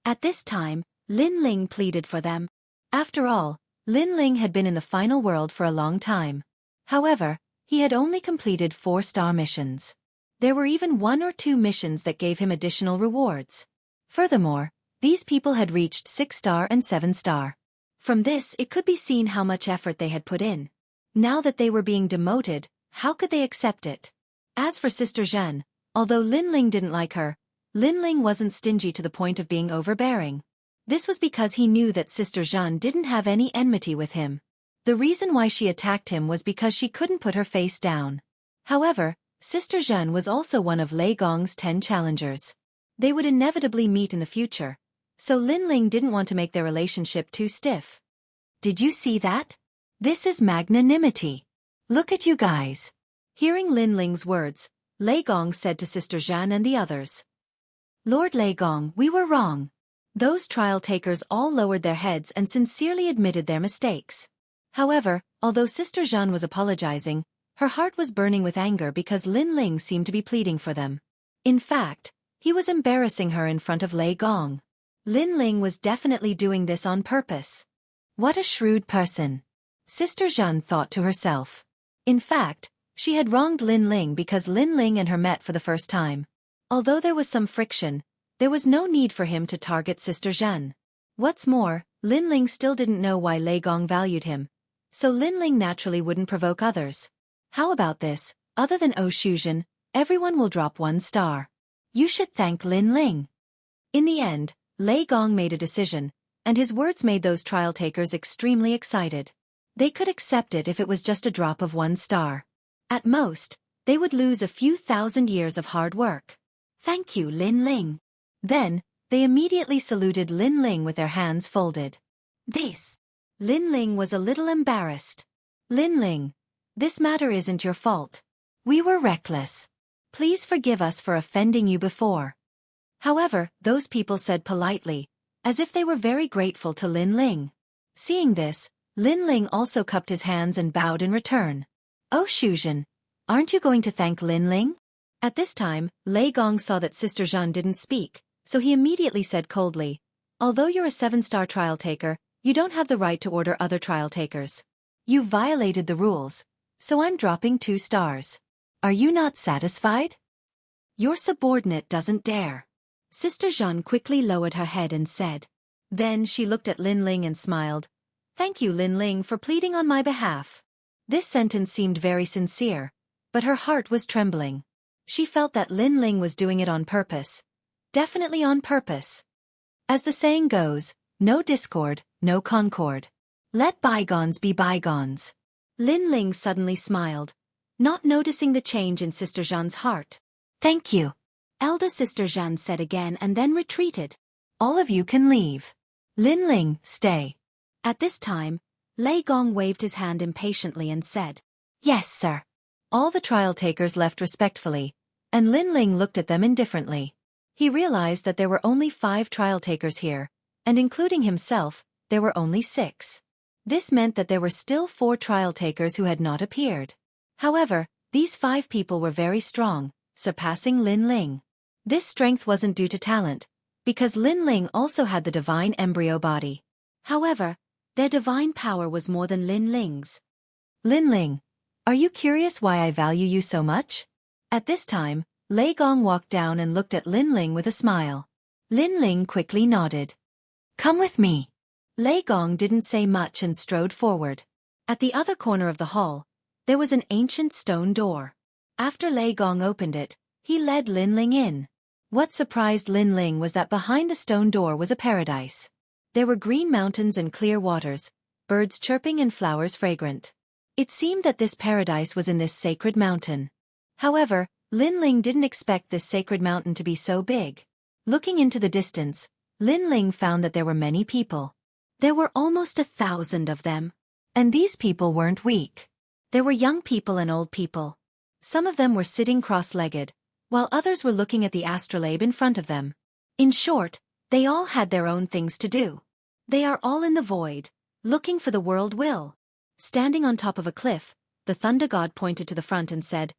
At this time, Lin Ling pleaded for them. After all, Lin Ling had been in the final world for a long time. However, he had only completed 4-star missions. There were even 1 or 2 missions that gave him additional rewards. Furthermore, these people had reached 6-star and 7-star. From this it could be seen how much effort they had put in. Now that they were being demoted, how could they accept it? As for Sister Zhen, although Lin Ling didn't like her, Lin Ling wasn't stingy to the point of being overbearing. This was because he knew that Sister Zhen didn't have any enmity with him. The reason why she attacked him was because she couldn't put her face down. However, Sister Zhen was also one of Lei Gong's 10 challengers. They would inevitably meet in the future, so Lin Ling didn't want to make their relationship too stiff. Did you see that? This is magnanimity. Look at you guys. Hearing Lin Ling's words, Lei Gong said to Sister Zhan and the others. Lord Lei Gong, we were wrong. Those trial takers all lowered their heads and sincerely admitted their mistakes. However, although Sister Zhan was apologizing, her heart was burning with anger because Lin Ling seemed to be pleading for them. In fact, he was embarrassing her in front of Lei Gong. Lin Ling was definitely doing this on purpose. What a shrewd person. Sister Zhan thought to herself. In fact, she had wronged Lin Ling because Lin Ling and her met for the first time. Although there was some friction, there was no need for him to target Sister Zhen. What's more, Lin Ling still didn't know why Lei Gong valued him, so Lin Ling naturally wouldn't provoke others. How about this? Other than Shuzhen, everyone will drop 1 star. You should thank Lin Ling. In the end, Lei Gong made a decision, and his words made those trial takers extremely excited. They could accept it if it was just a drop of 1 star. At most, they would lose a few thousand years of hard work. Thank you, Lin Ling. Then, they immediately saluted Lin Ling with their hands folded. Lin Ling was a little embarrassed. Lin Ling, this matter isn't your fault. We were reckless. Please forgive us for offending you before. However, those people said politely, as if they were very grateful to Lin Ling. Seeing this, Lin Ling also cupped his hands and bowed in return. Oh Shuzhen, aren't you going to thank Lin Ling? At this time, Lei Gong saw that Sister Zhan didn't speak, so he immediately said coldly, although you're a 7-star trial taker, you don't have the right to order other trial takers. You violated the rules, so I'm dropping 2 stars. Are you not satisfied? Your subordinate doesn't dare. Sister Zhan quickly lowered her head and said. Then she looked at Lin Ling and smiled. Thank you, Lin Ling, for pleading on my behalf. This sentence seemed very sincere, but her heart was trembling. She felt that Lin Ling was doing it on purpose. Definitely on purpose. As the saying goes, no discord, no concord. Let bygones be bygones. Lin Ling suddenly smiled, not noticing the change in Sister Zhan's heart. Thank you. Elder Sister Zhan said again and then retreated. All of you can leave. Lin Ling, stay. At this time, Lei Gong waved his hand impatiently and said, Yes, sir. All the trial takers left respectfully, and Lin Ling looked at them indifferently. He realized that there were only 5 trial takers here, and including himself, there were only 6. This meant that there were still 4 trial takers who had not appeared. However, these 5 people were very strong, surpassing Lin Ling. This strength wasn't due to talent, because Lin Ling also had the divine embryo body. However, their divine power was more than Lin Ling's. Lin Ling, Are you curious why I value you so much? At this time, Lei Gong walked down and looked at Lin Ling with a smile. Lin Ling quickly nodded. Come with me. Lei Gong didn't say much and strode forward. At the other corner of the hall, there was an ancient stone door. After Lei Gong opened it, he led Lin Ling in. What surprised Lin Ling was that behind the stone door was a paradise. There were green mountains and clear waters, birds chirping and flowers fragrant. It seemed that this paradise was in this sacred mountain. However, Lin Ling didn't expect this sacred mountain to be so big. Looking into the distance, Lin Ling found that there were many people. There were almost 1,000 of them. And these people weren't weak. There were young people and old people. Some of them were sitting cross-legged, while others were looking at the astrolabe in front of them. In short, they all had their own things to do. They are all in the void, looking for the world will. Standing on top of a cliff, the thunder god pointed to the front and said,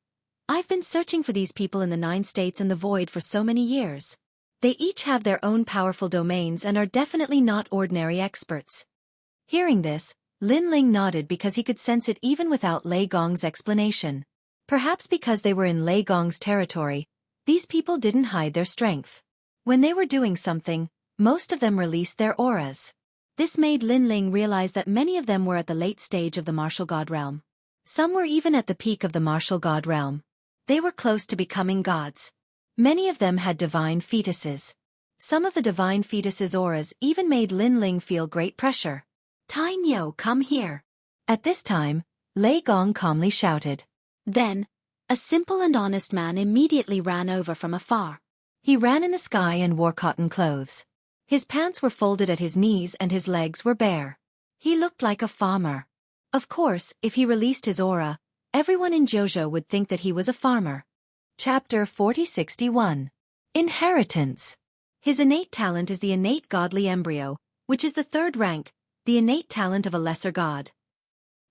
I've been searching for these people in the 9 states and the void for so many years. They each have their own powerful domains and are definitely not ordinary experts. Hearing this, Lin Ling nodded because he could sense it even without Lei Gong's explanation. Perhaps because they were in Lei Gong's territory, these people didn't hide their strength. When they were doing something, most of them released their auras. This made Lin Ling realize that many of them were at the late stage of the martial god realm. Some were even at the peak of the martial god realm. They were close to becoming gods. Many of them had divine fetuses. Some of the divine fetuses' auras even made Lin Ling feel great pressure. Tai Niu, come here. At this time, Lei Gong calmly shouted. Then, a simple and honest man immediately ran over from afar. He ran in the sky and wore cotton clothes. His pants were folded at his knees and his legs were bare. He looked like a farmer. Of course, if he released his aura, everyone in Jianghu would think that he was a farmer. Chapter 4061. Inheritance. His innate talent is the innate godly embryo, which is the 3rd rank, the innate talent of a lesser god.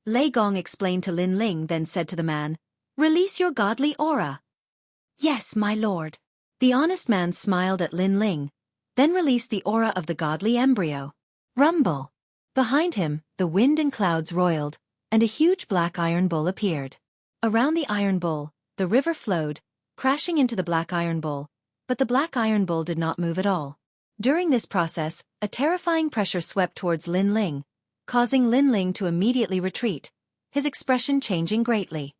Lei Gong explained to Lin Ling, then said to the man, Release your godly aura. Yes, my lord. The honest man smiled at Lin Ling, then released the aura of the godly embryo. Rumble. Behind him, the wind and clouds roiled, and a huge black iron bull appeared. Around the iron bull, the river flowed, crashing into the black iron bull, but the black iron bull did not move at all. During this process, a terrifying pressure swept towards Lin Ling, causing Lin Ling to immediately retreat, his expression changing greatly.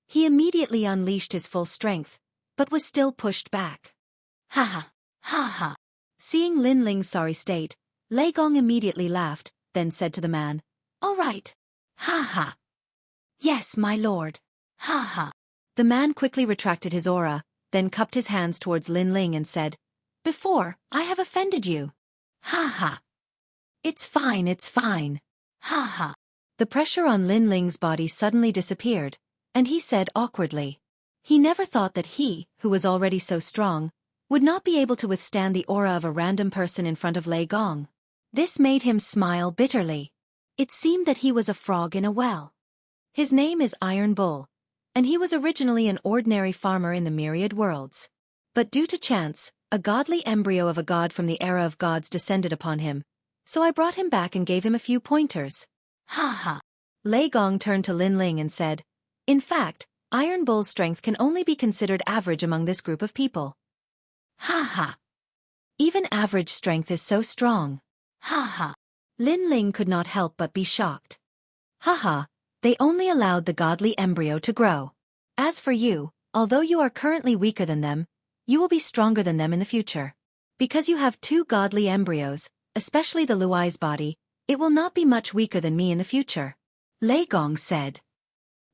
He immediately unleashed his full strength, but was still pushed back. Ha ha, ha ha. Seeing Lin Ling's sorry state, Lei Gong immediately laughed, then said to the man, All right. Ha ha. Yes, my lord. Ha ha. The man quickly retracted his aura, then cupped his hands towards Lin Ling and said, Before, I have offended you. Ha ha. It's fine, it's fine. Ha ha. The pressure on Lin Ling's body suddenly disappeared, and he said awkwardly. He never thought that he, who was already so strong, would not be able to withstand the aura of a random person in front of Lei Gong. This made him smile bitterly. It seemed that he was a frog in a well. His name is Iron Bull, and he was originally an ordinary farmer in the myriad worlds. But due to chance, a godly embryo of a god from the era of gods descended upon him, so I brought him back and gave him a few pointers. Ha ha. Lei Gong turned to Lin Ling and said, In fact, Iron Bull's strength can only be considered average among this group of people. Ha ha. Even average strength is so strong. Ha ha. Lin Ling could not help but be shocked. Ha ha, they only allowed the godly embryo to grow. As for you, although you are currently weaker than them, you will be stronger than them in the future. Because you have 2 godly embryos, especially the Luai's body, it will not be much weaker than me in the future. Lei Gong said.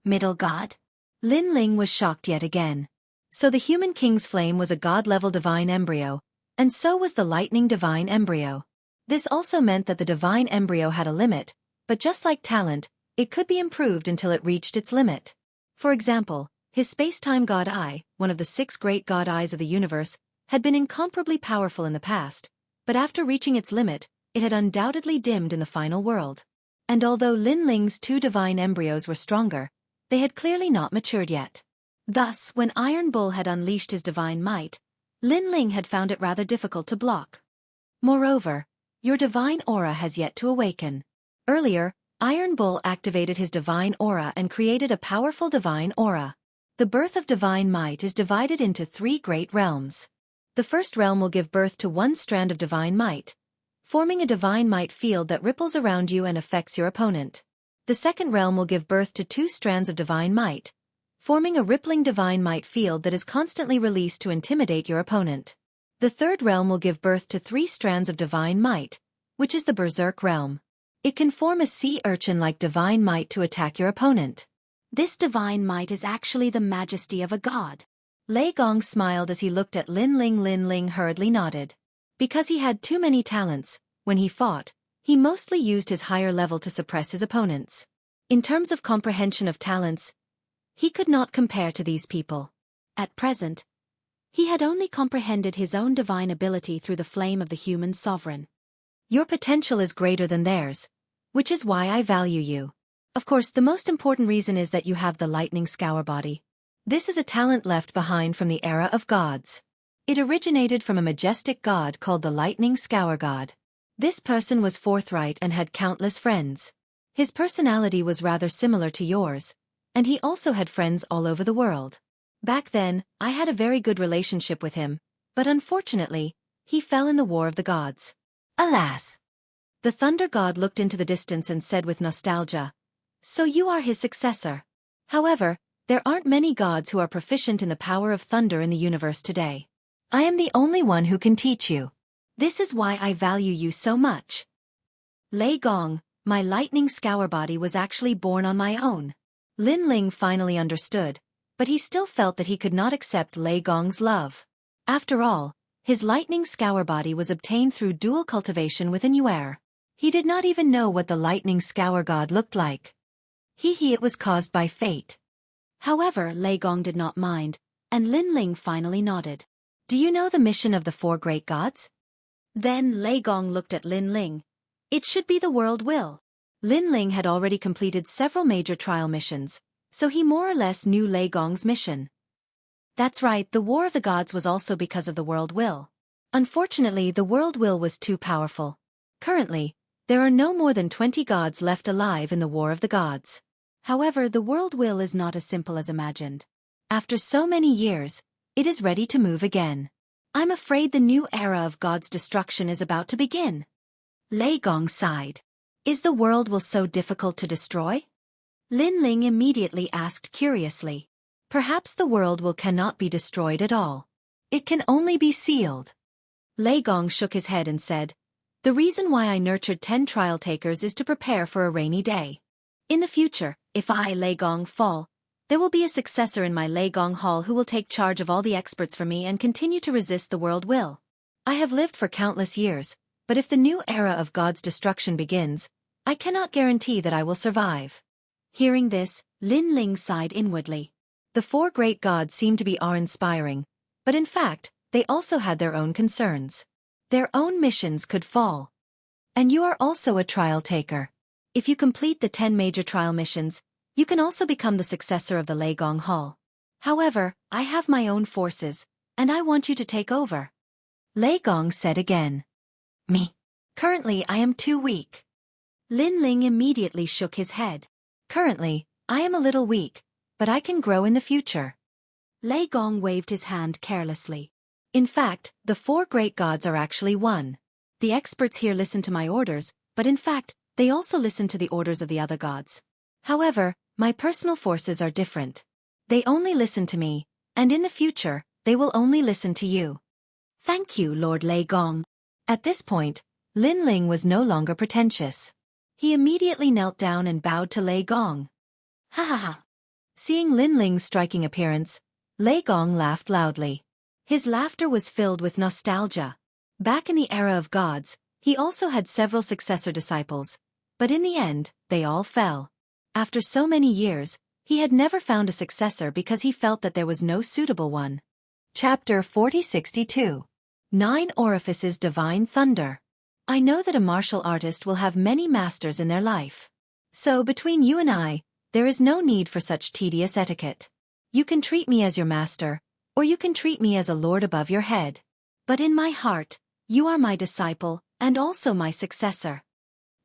Middle god? Lin Ling was shocked yet again. So the human king's flame was a god-level divine embryo, and so was the lightning divine embryo. This also meant that the divine embryo had a limit, but just like talent, it could be improved until it reached its limit. For example, his space-time god eye, one of the 6 great god eyes of the universe, had been incomparably powerful in the past, but after reaching its limit, it had undoubtedly dimmed in the final world. And although Lin Ling's 2 divine embryos were stronger, they had clearly not matured yet. Thus, when Iron Bull had unleashed his divine might, Lin Ling had found it rather difficult to block. Moreover, your divine aura has yet to awaken. Earlier, Iron Bull activated his divine aura and created a powerful divine aura. The birth of divine might is divided into 3 great realms. The first realm will give birth to 1 strand of divine might, forming a divine might field that ripples around you and affects your opponent. The second realm will give birth to 2 strands of divine might, forming a rippling divine might field that is constantly released to intimidate your opponent. The third realm will give birth to 3 strands of divine might, which is the berserk realm. It can form a sea urchin-like divine might to attack your opponent. This divine might is actually the majesty of a god. Lei Gong smiled as he looked at Lin Ling. Lin Ling hurriedly nodded. Because he had too many talents, when he fought, he mostly used his higher level to suppress his opponents. In terms of comprehension of talents, he could not compare to these people. At present, he had only comprehended his own divine ability through the flame of the human sovereign. Your potential is greater than theirs, which is why I value you. Of course, the most important reason is that you have the lightning scour body. This is a talent left behind from the era of gods. It originated from a majestic god called the lightning scour god. This person was forthright and had countless friends. His personality was rather similar to yours, and he also had friends all over the world. Back then, I had a very good relationship with him, but unfortunately, he fell in the War of the Gods. Alas! The thunder god looked into the distance and said with nostalgia, "So you are his successor." However, there aren't many gods who are proficient in the power of thunder in the universe today. I am the only one who can teach you. This is why I value you so much. Lei Gong, my lightning scour body was actually born on my own. Lin Ling finally understood, but he still felt that he could not accept Lei Gong's love. After all, his lightning scour body was obtained through dual cultivation with a Nuer. He did not even know what the lightning scour god looked like. It was caused by fate. However, Lei Gong did not mind, and Lin Ling finally nodded. Do you know the mission of the 4 great gods? Then Lei Gong looked at Lin Ling. It should be the world will. Lin Ling had already completed several major trial missions, so he more or less knew Lei Gong's mission. That's right, the War of the Gods was also because of the world will. Unfortunately, the world will was too powerful. Currently, there are no more than 20 gods left alive in the War of the Gods. However, the world will is not as simple as imagined. After so many years, it is ready to move again. I'm afraid the new era of God's destruction is about to begin. Lei Gong sighed. Is the world will so difficult to destroy? Lin Ling immediately asked curiously. Perhaps the world will cannot be destroyed at all. It can only be sealed. Lei Gong shook his head and said, "The reason why I nurtured 10 trial takers is to prepare for a rainy day. In the future, if I, Lei Gong, fall, there will be a successor in my Lei Gong Hall who will take charge of all the experts for me and continue to resist the world will. I have lived for countless years, but if the new era of God's destruction begins, I cannot guarantee that I will survive." Hearing this, Lin Ling sighed inwardly. The 4 great gods seemed to be awe-inspiring, but in fact, they also had their own concerns. Their own missions could fall. And you are also a trial taker. If you complete the 10 major trial missions, you can also become the successor of the Lei Gong Hall. However, I have my own forces, and I want you to take over. Lei Gong said again. Me. Currently I am too weak. Lin Ling immediately shook his head. Currently, I am a little weak, but I can grow in the future. Lei Gong waved his hand carelessly. In fact, the 4 great gods are actually one. The experts here listen to my orders, but in fact, they also listen to the orders of the other gods. However, my personal forces are different. They only listen to me, and in the future, they will only listen to you. Thank you, Lord Lei Gong. At this point, Lin Ling was no longer pretentious. He immediately knelt down and bowed to Lei Gong. Ha ha ha. Seeing Lin Ling's striking appearance, Lei Gong laughed loudly. His laughter was filled with nostalgia. Back in the era of gods, he also had several successor disciples, but in the end, they all fell. After so many years, he had never found a successor because he felt that there was no suitable one. Chapter 4062. 9 Orifices Divine Thunder. I know that a martial artist will have many masters in their life. So between you and I, there is no need for such tedious etiquette. You can treat me as your master, or you can treat me as a lord above your head. But in my heart, you are my disciple, and also my successor.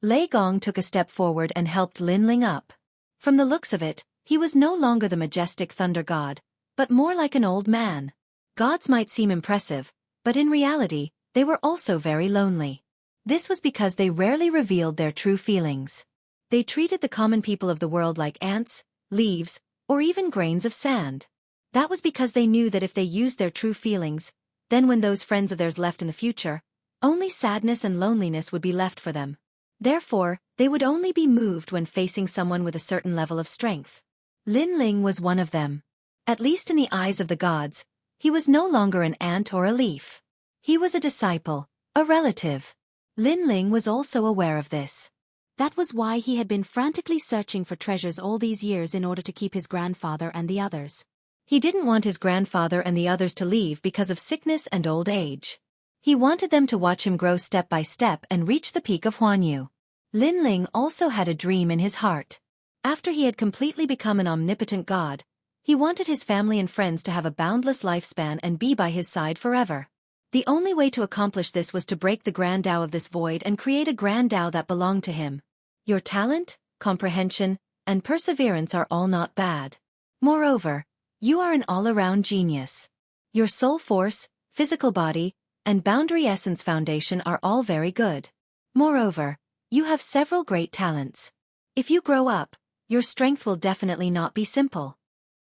Lei Gong took a step forward and helped Lin Ling up. From the looks of it, he was no longer the majestic thunder god, but more like an old man. Gods might seem impressive, but in reality, they were also very lonely. This was because they rarely revealed their true feelings. They treated the common people of the world like ants, leaves, or even grains of sand. That was because they knew that if they used their true feelings, then when those friends of theirs left in the future, only sadness and loneliness would be left for them. Therefore, they would only be moved when facing someone with a certain level of strength. Lin Ling was one of them. At least in the eyes of the gods, he was no longer an ant or a leaf. He was a disciple, a relative. Lin Ling was also aware of this. That was why he had been frantically searching for treasures all these years in order to keep his grandfather and the others. He didn't want his grandfather and the others to leave because of sickness and old age. He wanted them to watch him grow step by step and reach the peak of Huanyu. Lin Ling also had a dream in his heart. After he had completely become an omnipotent god, he wanted his family and friends to have a boundless lifespan and be by his side forever. The only way to accomplish this was to break the grand Tao of this void and create a grand Tao that belonged to him. Your talent, comprehension, and perseverance are all not bad. Moreover, you are an all-around genius. Your soul force, physical body, and boundary essence foundation are all very good. Moreover, you have several great talents. If you grow up, your strength will definitely not be simple.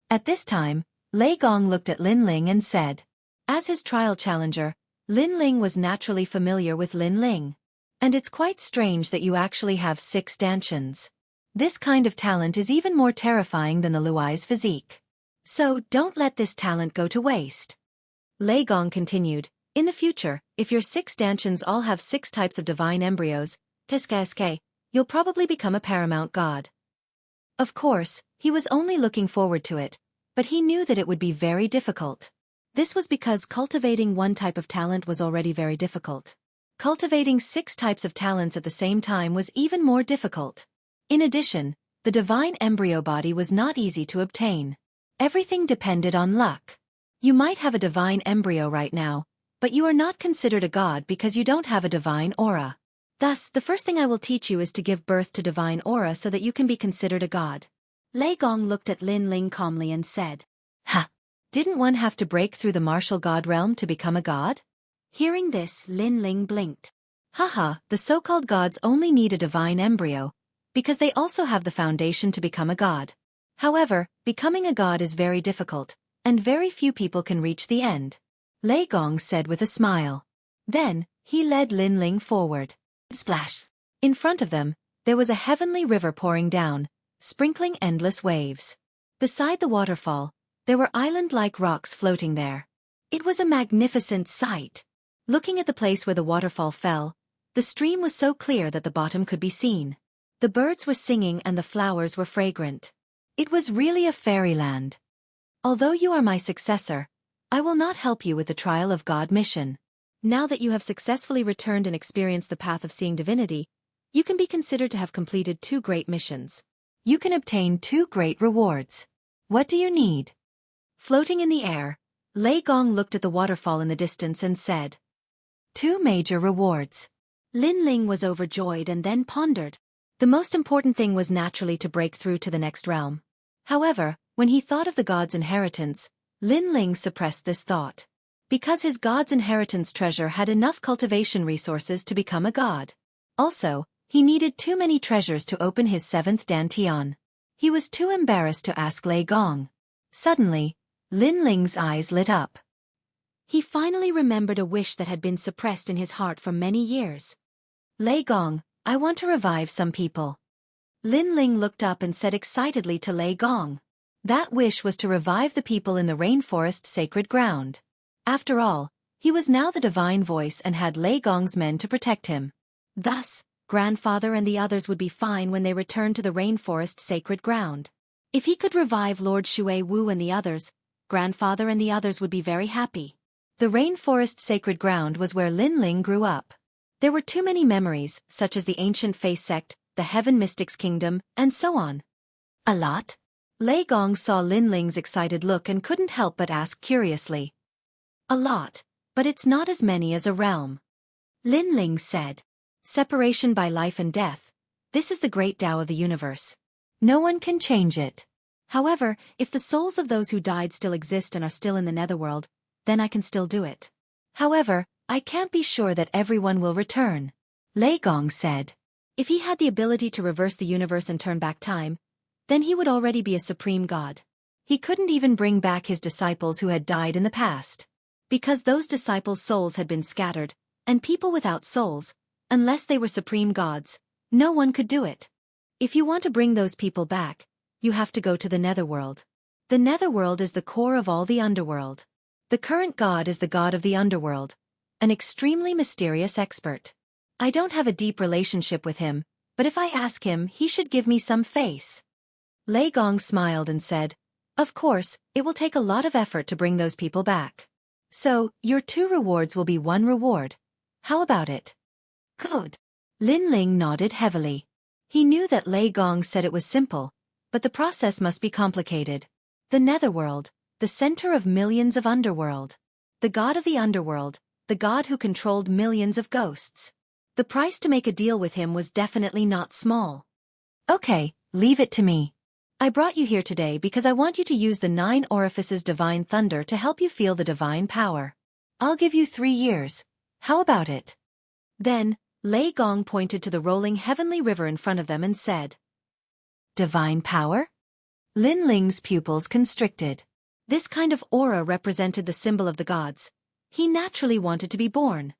At this time, Lei Gong looked at Lin Ling and said, as his trial challenger, Lin Ling was naturally familiar with Lin Ling. And it's quite strange that you actually have 6 dantians. This kind of talent is even more terrifying than the Luai's physique. So don't let this talent go to waste. Lei Gong continued, in the future, if your 6 dantians all have 6 types of divine embryos, you'll probably become a paramount god. Of course, he was only looking forward to it, but he knew that it would be very difficult. This was because cultivating one type of talent was already very difficult. Cultivating 6 types of talents at the same time was even more difficult. In addition, the divine embryo body was not easy to obtain. Everything depended on luck. You might have a divine embryo right now, but you are not considered a god because you don't have a divine aura. Thus, the first thing I will teach you is to give birth to divine aura so that you can be considered a god. Lei Gong looked at Lin Ling calmly and said, Ha! Didn't one have to break through the martial god realm to become a god? Hearing this, Lin Ling blinked. Haha, the so-called gods only need a divine embryo, because they also have the foundation to become a god. However, becoming a god is very difficult, and very few people can reach the end. Lei Gong said with a smile. Then, he led Lin Ling forward. Splash! In front of them, there was a heavenly river pouring down, sprinkling endless waves. Beside the waterfall, there were island-like rocks floating there. It was a magnificent sight. Looking at the place where the waterfall fell, the stream was so clear that the bottom could be seen. The birds were singing and the flowers were fragrant. It was really a fairyland. Although you are my successor, I will not help you with the trial of God mission. Now that you have successfully returned and experienced the path of seeing divinity, you can be considered to have completed 2 great missions. You can obtain 2 great rewards. What do you need? Floating in the air, Lei Gong looked at the waterfall in the distance and said, 2 major rewards. Lin Ling was overjoyed and then pondered. The most important thing was naturally to break through to the next realm. However, when he thought of the god's inheritance, Lin Ling suppressed this thought. Because his god's inheritance treasure had enough cultivation resources to become a god. Also, he needed too many treasures to open his 7th dantian. He was too embarrassed to ask Lei Gong. Suddenly, Lin Ling's eyes lit up. He finally remembered a wish that had been suppressed in his heart for many years. Lei Gong, I want to revive some people. Lin Ling looked up and said excitedly to Lei Gong. That wish was to revive the people in the rainforest sacred ground. After all, he was now the divine voice and had Lei Gong's men to protect him. Thus, grandfather and the others would be fine when they returned to the rainforest sacred ground. If he could revive Lord Shui Wu and the others, grandfather and the others would be very happy. The rainforest sacred ground was where Lin Ling grew up. There were too many memories, such as the ancient Face sect, the Heaven Mystics Kingdom, and so on. A lot? Lei Gong saw Lin Ling's excited look and couldn't help but ask curiously. A lot, but it's not as many as a realm. Lin Ling said. Separation by life and death. This is the great Tao of the universe. No one can change it. However, if the souls of those who died still exist and are still in the netherworld, then I can still do it. However, I can't be sure that everyone will return. Lei Gong said. If he had the ability to reverse the universe and turn back time, then he would already be a supreme god. He couldn't even bring back his disciples who had died in the past. Because those disciples' souls had been scattered, and people without souls, unless they were supreme gods, no one could do it. If you want to bring those people back, you have to go to the netherworld. The netherworld is the core of all the underworld. The current god is the god of the underworld, an extremely mysterious expert. I don't have a deep relationship with him, but if I ask him, he should give me some face. Lei Gong smiled and said, of course, it will take a lot of effort to bring those people back. So, your 2 rewards will be 1 reward. How about it? Good. Lin Ling nodded heavily. He knew that Lei Gong said it was simple, but the process must be complicated. The netherworld, the center of millions of underworld. The god of the underworld, the god who controlled millions of ghosts. The price to make a deal with him was definitely not small. Okay, leave it to me. I brought you here today because I want you to use the 9 orifices divine thunder to help you feel the divine power. I'll give you 3 years. How about it? Then, Lei Gong pointed to the rolling heavenly river in front of them and said, divine power? Lin Ling's pupils constricted. This kind of aura represented the symbol of the gods. He naturally wanted to be born.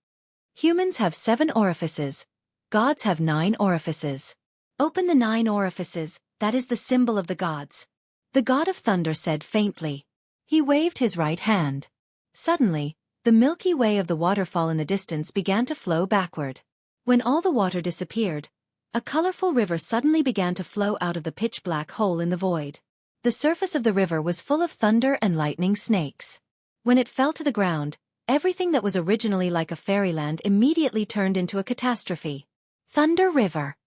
Humans have 7 orifices. Gods have 9 orifices. Open the 9 orifices, that is the symbol of the gods. The god of thunder said faintly. He waved his right hand. Suddenly, the Milky Way of the waterfall in the distance began to flow backward. When all the water disappeared, a colorful river suddenly began to flow out of the pitch-black hole in the void. The surface of the river was full of thunder and lightning snakes. When it fell to the ground, everything that was originally like a fairyland immediately turned into a catastrophe. Thunder River.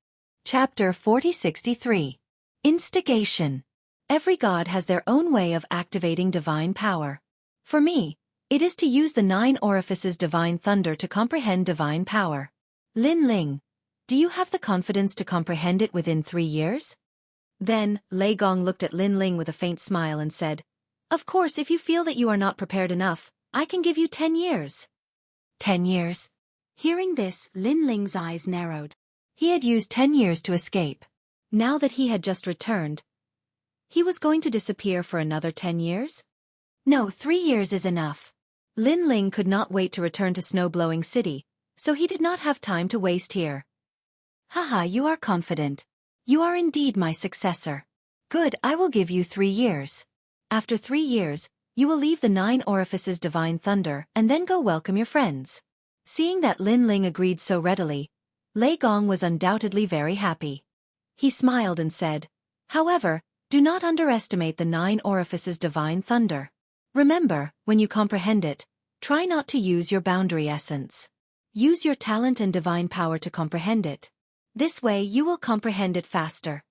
Chapter 4063. Instigation. Every god has their own way of activating divine power. For me, it is to use the 9 orifices divine thunder to comprehend divine power. Lin Ling, do you have the confidence to comprehend it within 3 years? Then, Lei Gong looked at Lin Ling with a faint smile and said, of course, if you feel that you are not prepared enough, I can give you 10 years. 10 years? Hearing this, Lin Ling's eyes narrowed. He had used 10 years to escape. Now that he had just returned, he was going to disappear for another 10 years? No, 3 years is enough. Lin Ling could not wait to return to Snow-Blowing City, so he did not have time to waste here. Haha, you are confident. You are indeed my successor. Good, I will give you 3 years. After 3 years, you will leave the 9 orifices divine thunder and then go welcome your friends. Seeing that Lin Ling agreed so readily, Lei Gong was undoubtedly very happy. He smiled and said, however, do not underestimate the 9 orifices divine thunder. Remember, when you comprehend it, try not to use your boundary essence. Use your talent and divine power to comprehend it. This way you will comprehend it faster.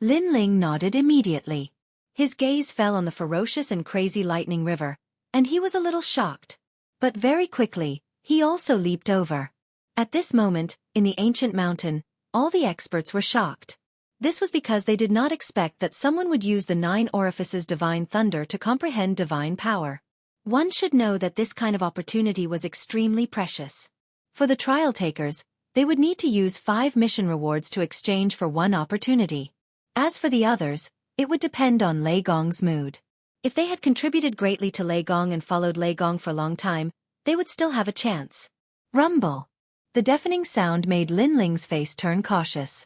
Lin Ling nodded immediately. His gaze fell on the ferocious and crazy lightning river, and he was a little shocked. But very quickly, he also leaped over. At this moment, in the ancient mountain, all the experts were shocked. This was because they did not expect that someone would use the 9 orifices divine thunder to comprehend divine power. One should know that this kind of opportunity was extremely precious. For the trial takers, they would need to use 5 mission rewards to exchange for 1 opportunity. As for the others, it would depend on Lei Gong's mood. If they had contributed greatly to Lei Gong and followed Lei Gong for a long time, they would still have a chance. Rumble. The deafening sound made Lin Ling's face turn cautious.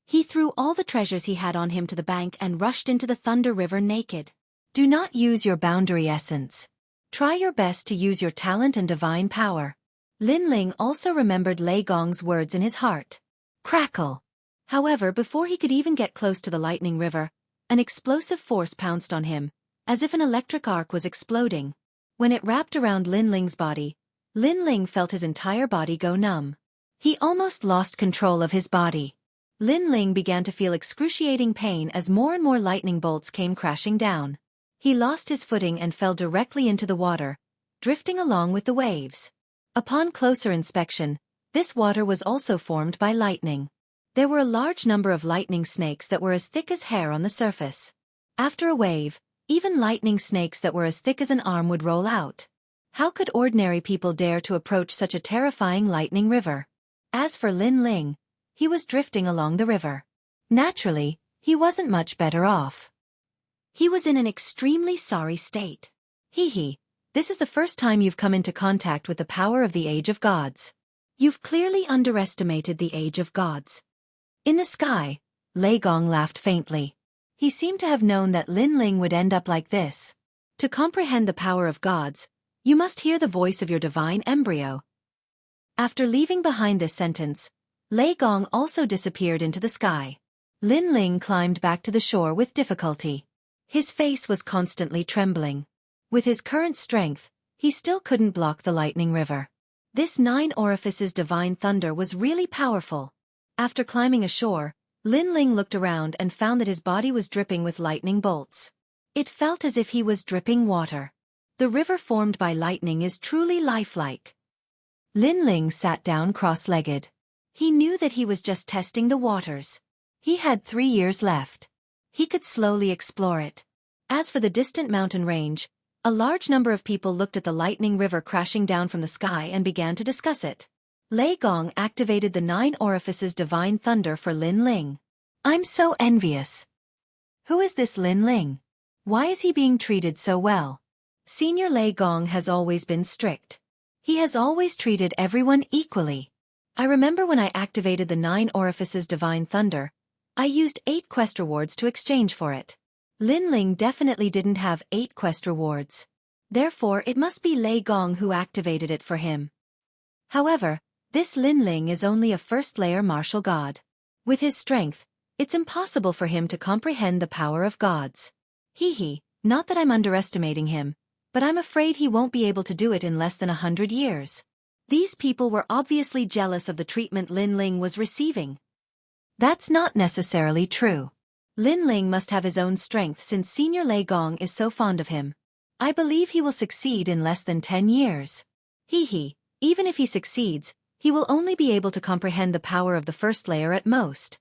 He threw all the treasures he had on him to the bank and rushed into the Thunder River naked. Do not use your boundary essence. Try your best to use your talent and divine power. Lin Ling also remembered Lei Gong's words in his heart. Crackle. However, before he could even get close to the lightning river, an explosive force pounced on him, as if an electric arc was exploding. When it wrapped around Lin Ling's body, Lin Ling felt his entire body go numb. He almost lost control of his body. Lin Ling began to feel excruciating pain as more and more lightning bolts came crashing down. He lost his footing and fell directly into the water, drifting along with the waves. Upon closer inspection, This water was also formed by lightning. There were a large number of lightning snakes that were as thick as hair on the surface. After a wave, even lightning snakes that were as thick as an arm would roll out. How could ordinary people dare to approach such a terrifying lightning river? As for Lin Ling, he was drifting along the river. Naturally, he wasn't much better off. He was in an extremely sorry state. Hee, this is the first time you've come into contact with the power of the Age of Gods. You've clearly underestimated the Age of Gods. In the sky, Lei Gong laughed faintly. He seemed to have known that Lin Ling would end up like this. To comprehend the power of gods, you must hear the voice of your divine embryo. After leaving behind this sentence, Lei Gong also disappeared into the sky. Lin Ling climbed back to the shore with difficulty. His face was constantly trembling. With his current strength, he still couldn't block the lightning river. This 9 orifices divine thunder was really powerful. After climbing ashore, Lin Ling looked around and found that his body was dripping with lightning bolts. It felt as if he was dripping water. The river formed by lightning is truly lifelike. Lin Ling sat down cross-legged. He knew that he was just testing the waters. He had 3 years left. He could slowly explore it. As for the distant mountain range, a large number of people looked at the lightning river crashing down from the sky and began to discuss it. Lei Gong activated the 9 orifices divine thunder for Lin Ling. I'm so envious. Who is this Lin Ling? Why is he being treated so well? Senior Lei Gong has always been strict. He has always treated everyone equally. I remember when I activated the 9 orifices divine thunder, I used 8 quest rewards to exchange for it. Lin Ling definitely didn't have 8 quest rewards. Therefore it must be Lei Gong who activated it for him. However, this Lin Ling is only a first-layer martial god. With his strength, it's impossible for him to comprehend the power of gods. Not that I'm underestimating him, but I'm afraid he won't be able to do it in less than 100 years. These people were obviously jealous of the treatment Lin Ling was receiving. That's not necessarily true. Lin Ling must have his own strength since Senior Lei Gong is so fond of him. I believe he will succeed in less than 10 years. Even if he succeeds, he will only be able to comprehend the power of the first layer at most.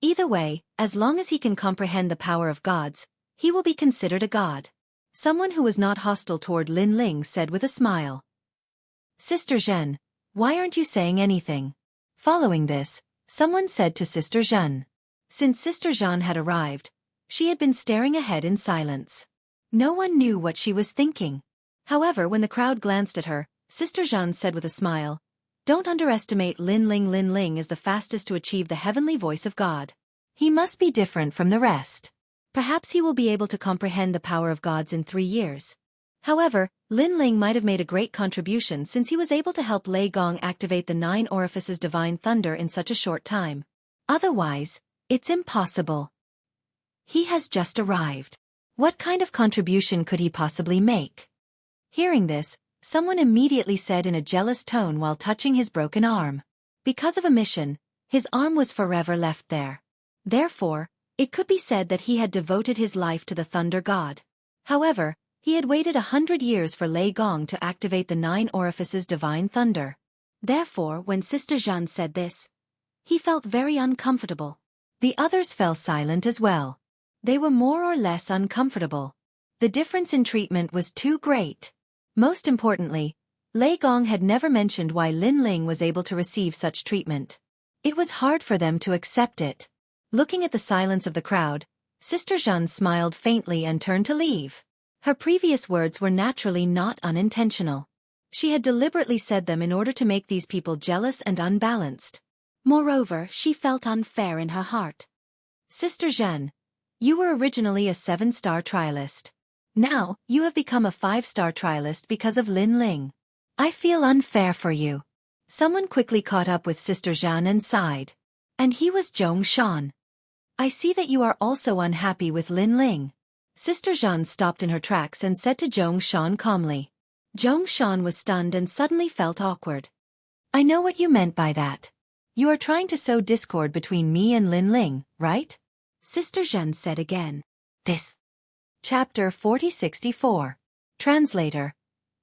Either way, as long as he can comprehend the power of gods, he will be considered a god. Someone who was not hostile toward Lin Ling said with a smile. Sister Zhen, why aren't you saying anything? Following this, someone said to Sister Zhen. Since Sister Zhen had arrived, she had been staring ahead in silence. No one knew what she was thinking. However, when the crowd glanced at her, Sister Zhen said with a smile, Don't underestimate Lin Ling. Lin Ling is the fastest to achieve the heavenly voice of God. He must be different from the rest. Perhaps he will be able to comprehend the power of gods in 3 years. However, Lin Ling might have made a great contribution since he was able to help Lei Gong activate the 9 orifices divine thunder in such a short time. Otherwise, it's impossible. He has just arrived. What kind of contribution could he possibly make? Hearing this, someone immediately said in a jealous tone while touching his broken arm. Because of a mission, his arm was forever left there. Therefore, it could be said that he had devoted his life to the thunder god. However, he had waited 100 years for Lei Gong to activate the 9 orifices divine thunder. Therefore, when Sister Zhen said this, he felt very uncomfortable. The others fell silent as well. They were more or less uncomfortable. The difference in treatment was too great. Most importantly, Lei Gong had never mentioned why Lin Ling was able to receive such treatment. It was hard for them to accept it. Looking at the silence of the crowd, Sister Zhen smiled faintly and turned to leave. Her previous words were naturally not unintentional. She had deliberately said them in order to make these people jealous and unbalanced. Moreover, she felt unfair in her heart. Sister Zhen, you were originally a 7-star trialist. Now, you have become a 5-star trialist because of Lin Ling. I feel unfair for you. Someone quickly caught up with Sister Zhen and sighed. And he was Zhongshan. I see that you are also unhappy with Lin Ling. Sister Zhen stopped in her tracks and said to Zhongshan calmly. Zhongshan was stunned and suddenly felt awkward. I know what you meant by that. You are trying to sow discord between me and Lin Ling, right? Sister Zhen said again. This. Chapter 4064. Translator.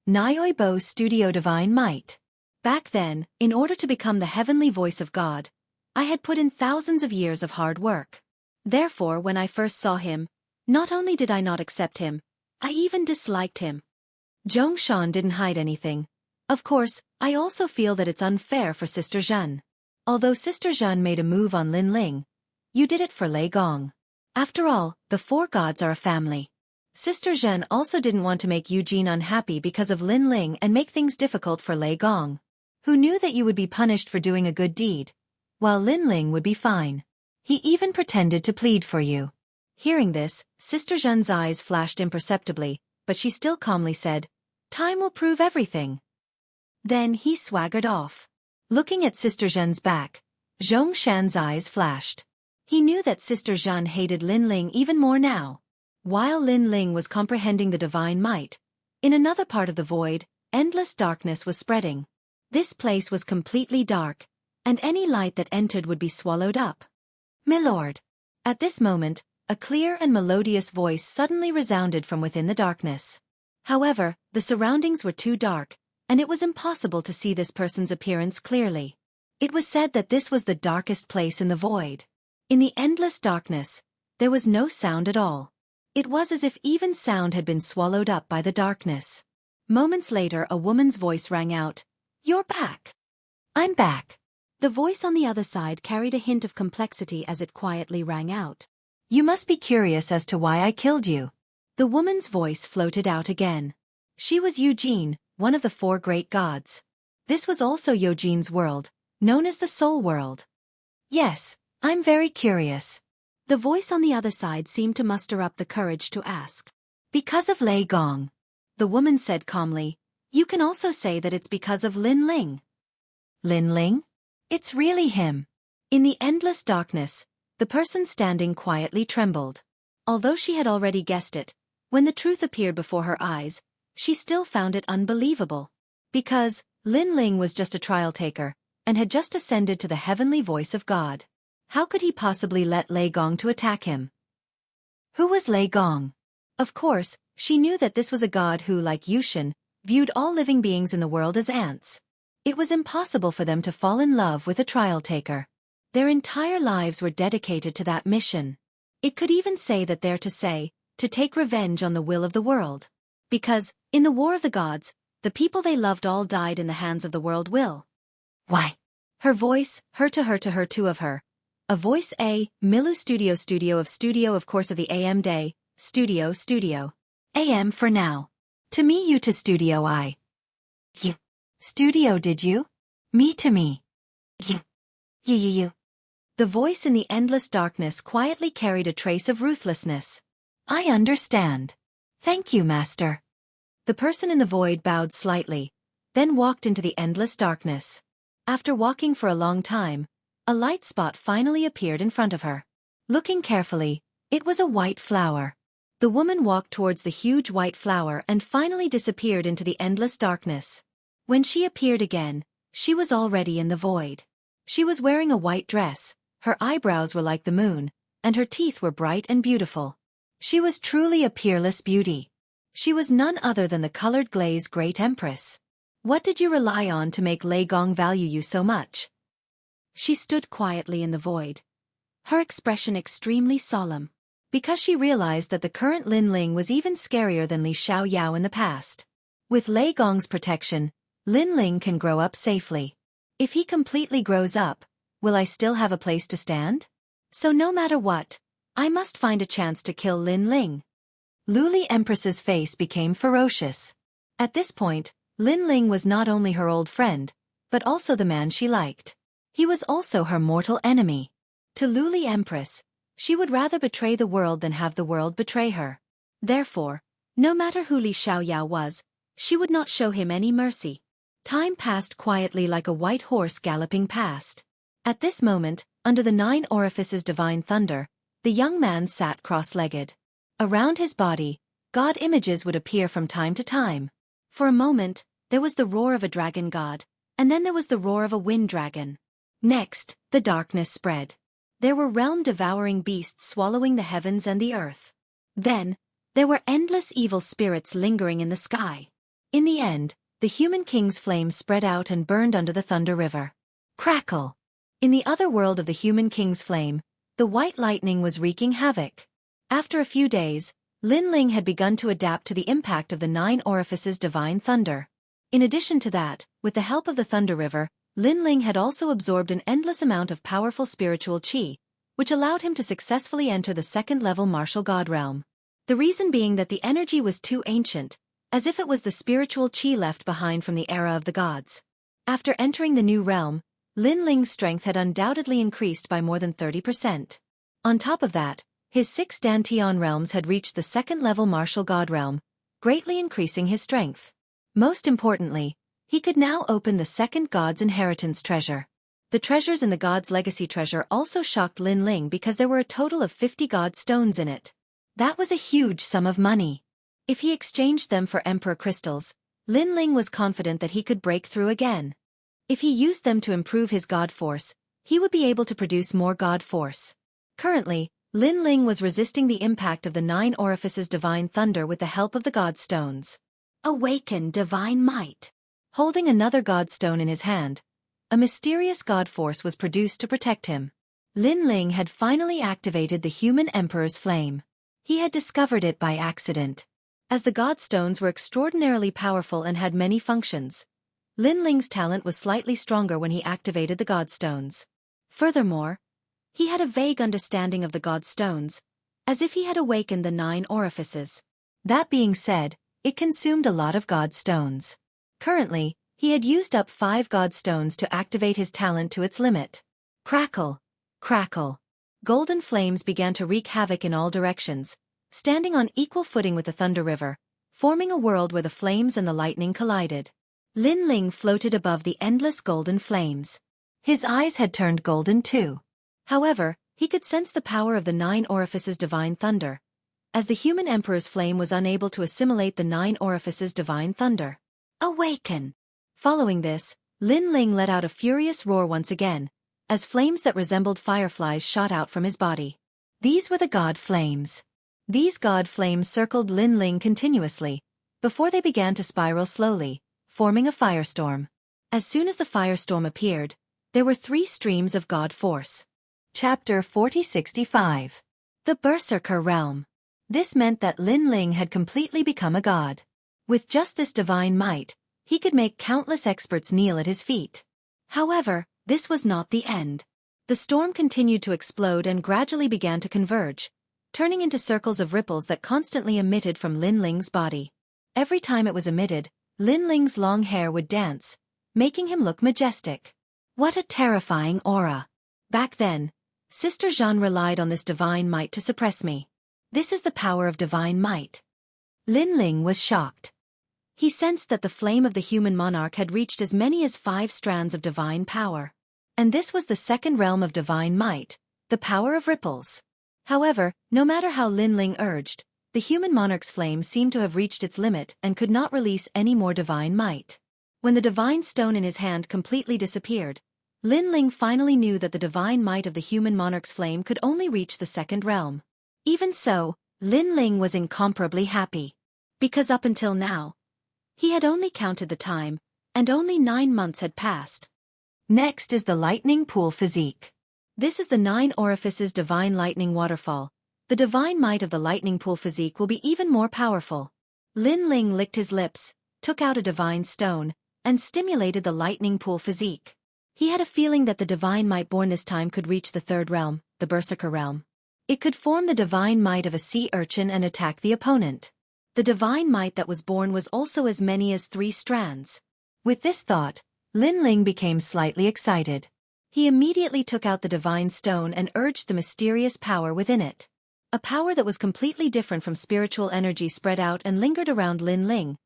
Nyoibo Studio Divine Might. Back then, in order to become the heavenly voice of God, I had put in thousands of years of hard work. Therefore, when I first saw him, not only did I not accept him, I even disliked him. Zhongshan didn't hide anything. Of course, I also feel that it's unfair for Sister Zhen. Although Sister Zhen made a move on Lin Ling, you did it for Lei Gong. After all, the four gods are a family. Sister Zhen also didn't want to make Eugene unhappy because of Lin Ling and make things difficult for Lei Gong, who knew that you would be punished for doing a good deed, while Lin Ling would be fine. He even pretended to plead for you. Hearing this, Sister Zhen's eyes flashed imperceptibly, but she still calmly said, "Time will prove everything." Then he swaggered off. Looking at Sister Zhen's back, Zhongshan's eyes flashed. He knew that Sister Zhen hated Lin Ling even more now. While Lin Ling was comprehending the divine might, in another part of the void, endless darkness was spreading. This place was completely dark, and any light that entered would be swallowed up. "Milord." At this moment, a clear and melodious voice suddenly resounded from within the darkness. However, the surroundings were too dark, and it was impossible to see this person's appearance clearly. It was said that this was the darkest place in the void. In the endless darkness, there was no sound at all. It was as if even sound had been swallowed up by the darkness. Moments later, a woman's voice rang out, "You're back." "I'm back." The voice on the other side carried a hint of complexity as it quietly rang out. "You must be curious as to why I killed you." The woman's voice floated out again. She was Eugene, one of the four great gods. This was also Eugene's world, known as the Soul World. "Yes, I'm very curious." The voice on the other side seemed to muster up the courage to ask. "Because of Lei Gong." The woman said calmly, "You can also say that it's because of Lin Ling." "Lin Ling? It's really him." In the endless darkness, the person standing quietly trembled. Although she had already guessed it, when the truth appeared before her eyes, she still found it unbelievable. Because Lin Ling was just a trial taker, and had just ascended to the heavenly voice of God. How could he possibly let Lei Gong to attack him? Who was Lei Gong? Of course, she knew that this was a god who, like Yushin, viewed all living beings in the world as ants. It was impossible for them to fall in love with a trial taker. Their entire lives were dedicated to that mission. It could even say that they're to take revenge on the will of the world. Because, in the War of the Gods, the people they loved all died in the hands of the world will. Why? Her voice, her two of her. A voice A, Milu studio of course of the AM day, studio. AM for now. To me you to studio I. You. Studio did you? Me to me. You. The voice in the endless darkness quietly carried a trace of ruthlessness. I understand. Thank you, Master. The person in the void bowed slightly, then walked into the endless darkness. After walking for a long time, a light spot finally appeared in front of her. Looking carefully, it was a white flower. The woman walked towards the huge white flower and finally disappeared into the endless darkness. When she appeared again, she was already in the void. She was wearing a white dress, her eyebrows were like the moon, and her teeth were bright and beautiful. She was truly a peerless beauty. She was none other than the colored glaze Great Empress. What did you rely on to make Lei Gong value you so much? She stood quietly in the void, her expression extremely solemn, because she realized that the current Lin Ling was even scarier than Li Xiaoyao in the past. With Lei Gong's protection, Lin Ling can grow up safely. If he completely grows up, will I still have a place to stand? So no matter what, I must find a chance to kill Lin Ling. Luli Empress's face became ferocious. At this point, Lin Ling was not only her old friend, but also the man she liked. He was also her mortal enemy. To Luli Empress, she would rather betray the world than have the world betray her. Therefore, no matter who Li Xiaoyao was, she would not show him any mercy. Time passed quietly like a white horse galloping past. At this moment, under the 9 orifices divine thunder, the young man sat cross-legged. Around his body, god images would appear from time to time. For a moment, there was the roar of a dragon god, and then there was the roar of a wind dragon. Next, the darkness spread. There were realm-devouring beasts swallowing the heavens and the earth. Then, there were endless evil spirits lingering in the sky. In the end, the human king's flame spread out and burned under the Thunder River. Crackle! In the other world of the human king's flame, the white lightning was wreaking havoc. After a few days, Lin Ling had begun to adapt to the impact of the 9 orifices divine thunder. In addition to that, with the help of the Thunder River, Lin Ling had also absorbed an endless amount of powerful spiritual qi, which allowed him to successfully enter the second-level martial god realm. The reason being that the energy was too ancient, as if it was the spiritual qi left behind from the era of the gods. After entering the new realm, Lin Ling's strength had undoubtedly increased by more than 30%. On top of that, his 6 Dantian realms had reached the second-level martial god realm, greatly increasing his strength. Most importantly, he could now open the second god's inheritance treasure. The treasures in the god's legacy treasure also shocked Lin Ling because there were a total of 50 god stones in it. That was a huge sum of money. If he exchanged them for emperor crystals, Lin Ling was confident that he could break through again. If he used them to improve his god force, he would be able to produce more god force. Currently, Lin Ling was resisting the impact of the 9 orifices divine thunder with the help of the god stones. Awaken divine might. Holding another god stone in his hand, a mysterious god force was produced to protect him. Lin Ling had finally activated the human emperor's flame. He had discovered it by accident. As the god stones were extraordinarily powerful and had many functions, Lin Ling's talent was slightly stronger when he activated the god stones. Furthermore, he had a vague understanding of the god stones, as if he had awakened the 9 orifices. That being said, it consumed a lot of god stones. Currently, he had used up 5 god stones to activate his talent to its limit. Crackle! Crackle! Golden flames began to wreak havoc in all directions, standing on equal footing with the Thunder River, forming a world where the flames and the lightning collided. Lin Ling floated above the endless golden flames. His eyes had turned golden too. However, he could sense the power of the 9 orifices divine thunder, as the human emperor's flame was unable to assimilate the 9 orifices divine thunder. Awaken! Following this, Lin Ling let out a furious roar once again, as flames that resembled fireflies shot out from his body. These were the god flames. These god flames circled Lin Ling continuously, before they began to spiral slowly, forming a firestorm. As soon as the firestorm appeared, there were 3 streams of god force. Chapter 4065. The Berserker Realm. This meant that Lin Ling had completely become a god. With just this divine might, he could make countless experts kneel at his feet. However, this was not the end. The storm continued to explode and gradually began to converge, turning into circles of ripples that constantly emitted from Lin Ling's body. Every time it was emitted, Lin Ling's long hair would dance, making him look majestic. What a terrifying aura! Back then, Sister Jeanne relied on this divine might to suppress me. This is the power of divine might. Lin Ling was shocked. He sensed that the flame of the human monarch had reached as many as 5 strands of divine power. And this was the second realm of divine might, the power of ripples. However, no matter how Lin Ling urged, the human monarch's flame seemed to have reached its limit and could not release any more divine might. When the divine stone in his hand completely disappeared, Lin Ling finally knew that the divine might of the human monarch's flame could only reach the second realm. Even so, Lin Ling was incomparably happy. Because up until now, he had only counted the time, and only 9 months had passed. Next is the lightning pool physique. This is the 9 orifices divine lightning waterfall. The divine might of the lightning pool physique will be even more powerful. Lin Ling licked his lips, took out a divine stone, and stimulated the lightning pool physique. He had a feeling that the divine might born this time could reach the 3rd realm, the Berserker realm. It could form the divine might of a sea urchin and attack the opponent. The divine might that was born was also as many as 3 strands. With this thought, Lin Ling became slightly excited. He immediately took out the divine stone and urged the mysterious power within it. A power that was completely different from spiritual energy spread out and lingered around Lin Ling,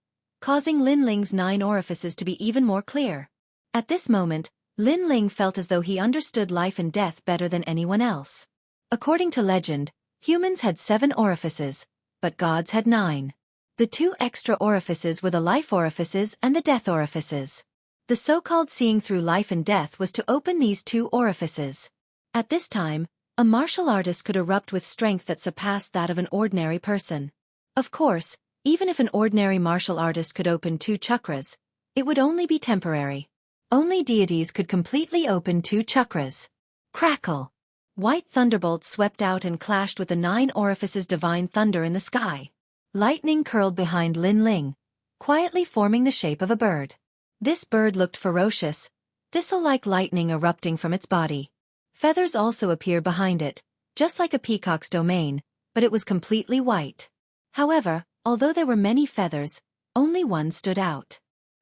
causing Lin Ling's 9 orifices to be even more clear. At this moment, Lin Ling felt as though he understood life and death better than anyone else. According to legend, humans had 7 orifices, but gods had 9. The 2 extra orifices were the life orifices and the death orifices. The so-called seeing through life and death was to open these 2 orifices. At this time, a martial artist could erupt with strength that surpassed that of an ordinary person. Of course, even if an ordinary martial artist could open 2 chakras, It would only be temporary. Only deities could completely open 2 chakras. Crackle! White thunderbolts swept out and clashed with the 9 orifices divine thunder in the sky. Lightning curled behind Lin Ling, quietly forming the shape of a bird. This bird looked ferocious, thistle-like lightning erupting from its body. Feathers also appeared behind it, just like a peacock's domain, but it was completely white. However, although there were many feathers, only one stood out.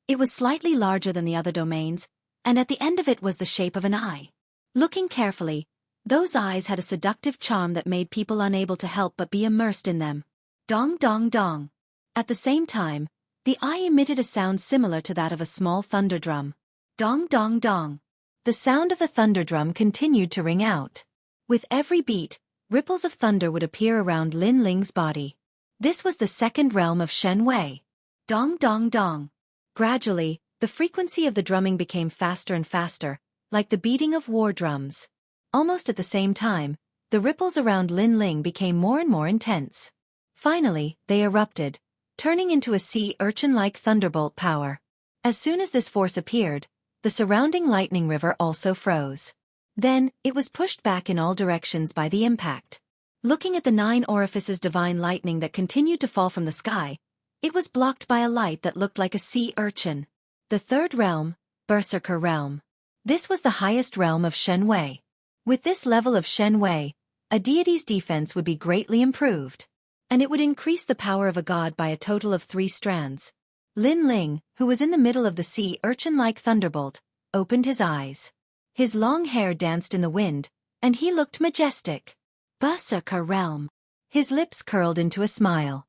It was slightly larger than the other domains, and at the end of it was the shape of an eye. Looking carefully, those eyes had a seductive charm that made people unable to help but be immersed in them. Dong dong dong. At the same time, the eye emitted a sound similar to that of a small thunder drum. Dong dong dong. The sound of the thunder drum continued to ring out. With every beat, ripples of thunder would appear around Lin Ling's body. This was the second realm of Shen Wei. Dong dong dong. Gradually, the frequency of the drumming became faster and faster, like the beating of war drums. Almost at the same time, the ripples around Lin Ling became more and more intense. Finally, they erupted, turning into a sea urchin-like thunderbolt power. As soon as this force appeared, the surrounding lightning river also froze. Then, it was pushed back in all directions by the impact. Looking at the 9 orifices divine lightning that continued to fall from the sky, it was blocked by a light that looked like a sea urchin. The third realm, Berserker Realm. This was the highest realm of Shen Wei. With this level of Shen Wei, a deity's defense would be greatly improved. And it would increase the power of a god by a total of 3 strands. Lin Ling, who was in the middle of the sea urchin-like thunderbolt, opened his eyes. His long hair danced in the wind, and he looked majestic. Berserker Realm. His lips curled into a smile.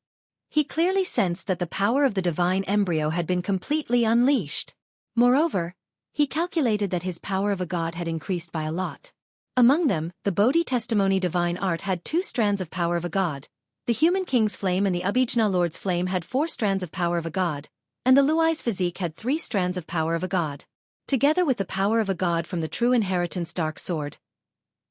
He clearly sensed that the power of the divine embryo had been completely unleashed. Moreover, he calculated that his power of a god had increased by a lot. Among them, the Bodhi Testimony Divine Art had 2 strands of power of a god. The Human King's Flame and the Abhijna Lord's Flame had 4 strands of power of a god, and the Luai's Physique had 3 strands of power of a god. Together with the power of a god from the True Inheritance Dark Sword,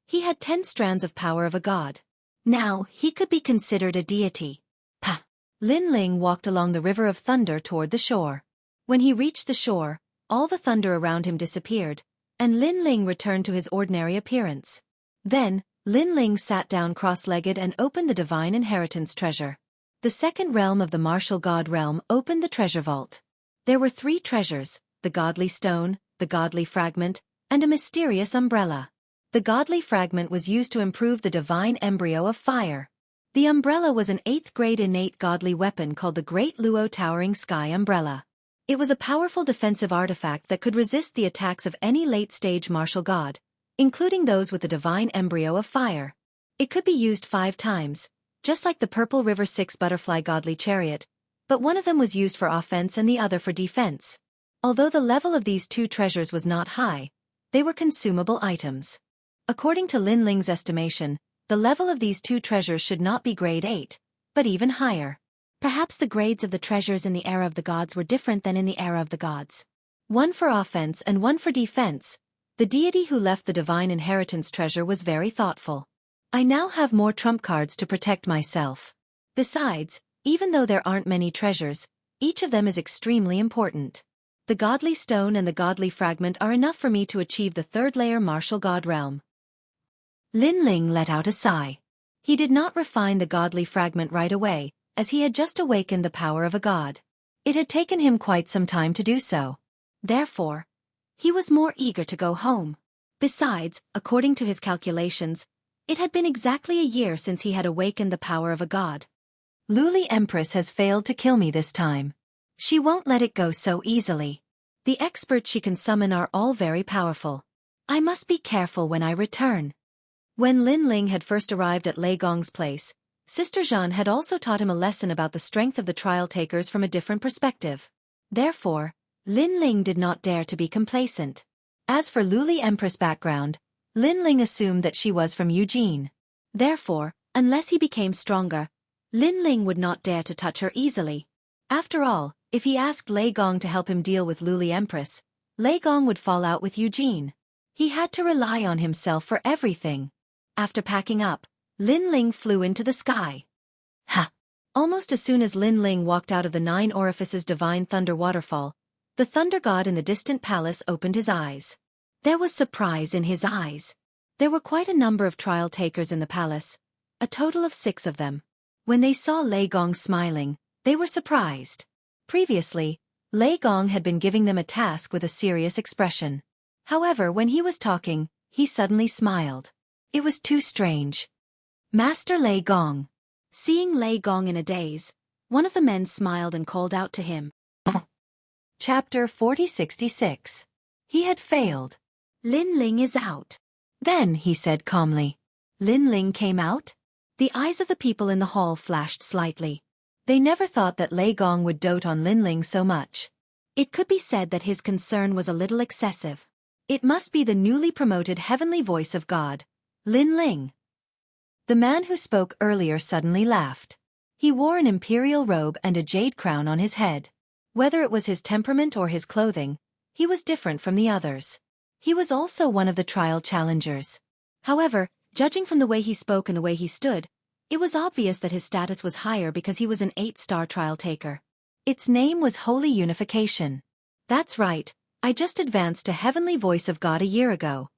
he had 10 strands of power of a god. Now, he could be considered a deity. Pah! Lin Ling walked along the river of thunder toward the shore. When he reached the shore, all the thunder around him disappeared, and Lin Ling returned to his ordinary appearance. Then, Lin Ling sat down cross-legged and opened the divine inheritance treasure. The second realm of the martial god realm opened the treasure vault. There were 3 treasures, the godly stone, the godly fragment, and a mysterious umbrella. The godly fragment was used to improve the divine embryo of fire. The umbrella was an 8th grade innate godly weapon called the Great Luo Towering Sky Umbrella. It was a powerful defensive artifact that could resist the attacks of any late-stage martial god, including those with the divine embryo of fire. It could be used 5 times, just like the Purple River 6 Butterfly Godly Chariot, but one of them was used for offense and the other for defense. Although the level of these 2 treasures was not high, they were consumable items. According to Lin Ling's estimation, the level of these 2 treasures should not be grade 8, but even higher. Perhaps the grades of the treasures in the era of the gods were different than in the era of the gods. One for offense and one for defense. The deity who left the divine inheritance treasure was very thoughtful. I now have more trump cards to protect myself. Besides, even though there aren't many treasures, each of them is extremely important. The godly stone and the godly fragment are enough for me to achieve the 3rd layer martial god realm. Lin Ling let out a sigh. He did not refine the godly fragment right away, as he had just awakened the power of a god. It had taken him quite some time to do so. Therefore, he was more eager to go home. Besides, according to his calculations, it had been exactly a year since he had awakened the power of a god. Luli Empress has failed to kill me this time. She won't let it go so easily. The experts she can summon are all very powerful. I must be careful when I return. When Lin Ling had first arrived at Lei Gong's place, Sister Jeanne had also taught him a lesson about the strength of the trial takers from a different perspective. Therefore, Lin Ling did not dare to be complacent. As for Luli Empress' background, Lin Ling assumed that she was from Eugene. Therefore, unless he became stronger, Lin Ling would not dare to touch her easily. After all, if he asked Lei Gong to help him deal with Luli Empress, Lei Gong would fall out with Eugene. He had to rely on himself for everything. After packing up, Lin Ling flew into the sky. Ha! Almost as soon as Lin Ling walked out of the 9 orifices divine thunder waterfall, The thunder god in the distant palace opened his eyes. There was surprise in his eyes. There were quite a number of trial takers in the palace, a total of 6 of them. When they saw Lei Gong smiling, they were surprised. Previously, Lei Gong had been giving them a task with a serious expression. However, when he was talking, he suddenly smiled. It was too strange. Master Lei Gong. Seeing Lei Gong in a daze, one of the men smiled and called out to him. Chapter 4066. He had failed. Lin Ling is out. Then, he said calmly. Lin Ling came out? The eyes of the people in the hall flashed slightly. They never thought that Lei Gong would dote on Lin Ling so much. It could be said that his concern was a little excessive. It must be the newly promoted heavenly voice of God, Lin Ling. The man who spoke earlier suddenly laughed. He wore an imperial robe and a jade crown on his head. Whether it was his temperament or his clothing, he was different from the others. He was also one of the trial challengers. However, judging from the way he spoke and the way he stood, it was obvious that his status was higher because he was an 8-star trial taker. Its name was Holy Unification. That's right, I just advanced to Heavenly Voice of God a year ago.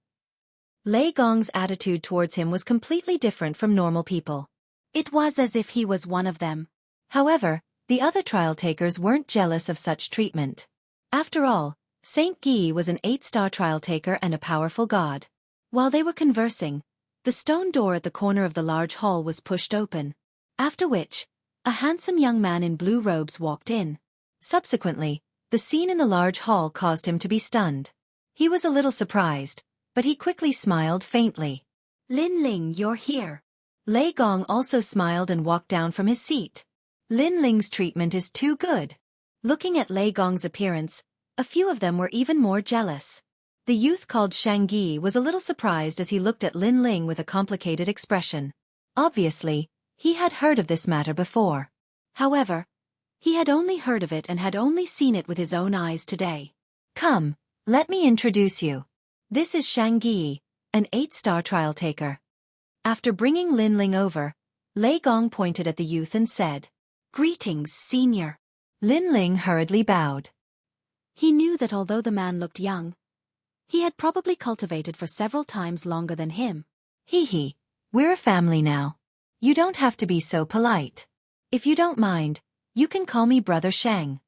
Lei Gong's attitude towards him was completely different from normal people. It was as if he was one of them. However, the other trial takers weren't jealous of such treatment. After all, Saint Guy was an 8-star trial taker and a powerful god. While they were conversing, the stone door at the corner of the large hall was pushed open. After which, a handsome young man in blue robes walked in. Subsequently, the scene in the large hall caused him to be stunned. He was a little surprised, but he quickly smiled faintly. Lin Ling, you're here. Lei Gong also smiled and walked down from his seat. Lin Ling's treatment is too good. Looking at Lei Gong's appearance, a few of them were even more jealous. The youth called Xianxia was a little surprised as he looked at Lin Ling with a complicated expression. Obviously, he had heard of this matter before. However, he had only heard of it and had only seen it with his own eyes today. Come, let me introduce you. This is Xianxia, an 8-star trial taker. After bringing Lin Ling over, Lei Gong pointed at the youth and said, Greetings, senior. Lin Ling hurriedly bowed. He knew that although the man looked young, he had probably cultivated for several times longer than him. Hee, we're a family now. You don't have to be so polite. If you don't mind, you can call me Brother Shang.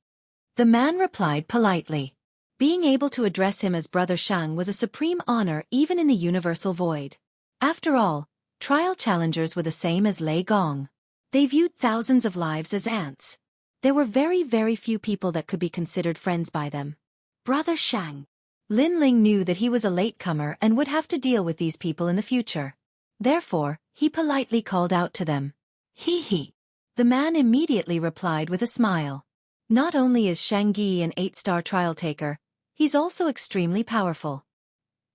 The man replied politely. Being able to address him as Brother Shang was a supreme honor even in the universal void. After all, trial challengers were the same as Lei Gong. They viewed thousands of lives as ants. There were very, very few people that could be considered friends by them. Brother Shang. Lin Ling knew that he was a latecomer and would have to deal with these people in the future. Therefore, he politely called out to them. Hee. The man immediately replied with a smile. Not only is Xianxia an 8-star trial taker, he's also extremely powerful.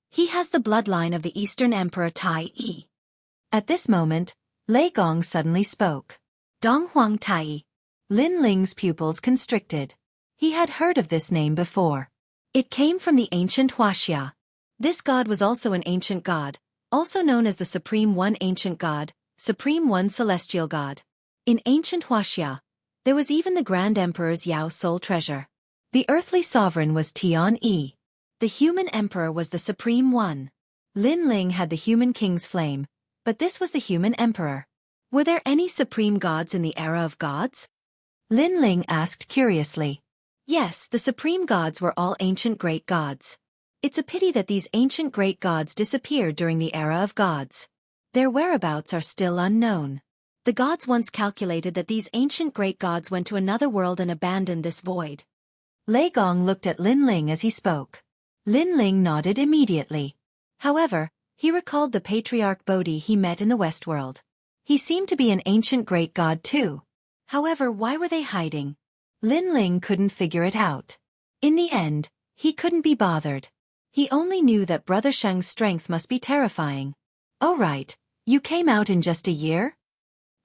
He has the bloodline of the Eastern Emperor Tai Yi. At this moment, Lei Gong suddenly spoke. Dong Huang Tai. Lin Ling's pupils constricted. He had heard of this name before. It came from the ancient Wuxia. This god was also an ancient god, also known as the Supreme One Ancient God, Supreme One Celestial God. In ancient Wuxia, there was even the Grand Emperor's Yao soul treasure. The earthly sovereign was Tian Yi. The human emperor was the Supreme One. Lin Ling had the human king's flame, but this was the human emperor. Were there any supreme gods in the era of gods? Lin Ling asked curiously. Yes, the supreme gods were all ancient great gods. It's a pity that these ancient great gods disappeared during the era of gods. Their whereabouts are still unknown. The gods once calculated that these ancient great gods went to another world and abandoned this void. Lei Gong looked at Lin Ling as he spoke. Lin Ling nodded immediately. However, he recalled the patriarch Bodhi he met in the Westworld. He seemed to be an ancient great god too. However, why were they hiding? Lin Ling couldn't figure it out. In the end, he couldn't be bothered. He only knew that Brother Shang's strength must be terrifying. Oh right, you came out in just a year?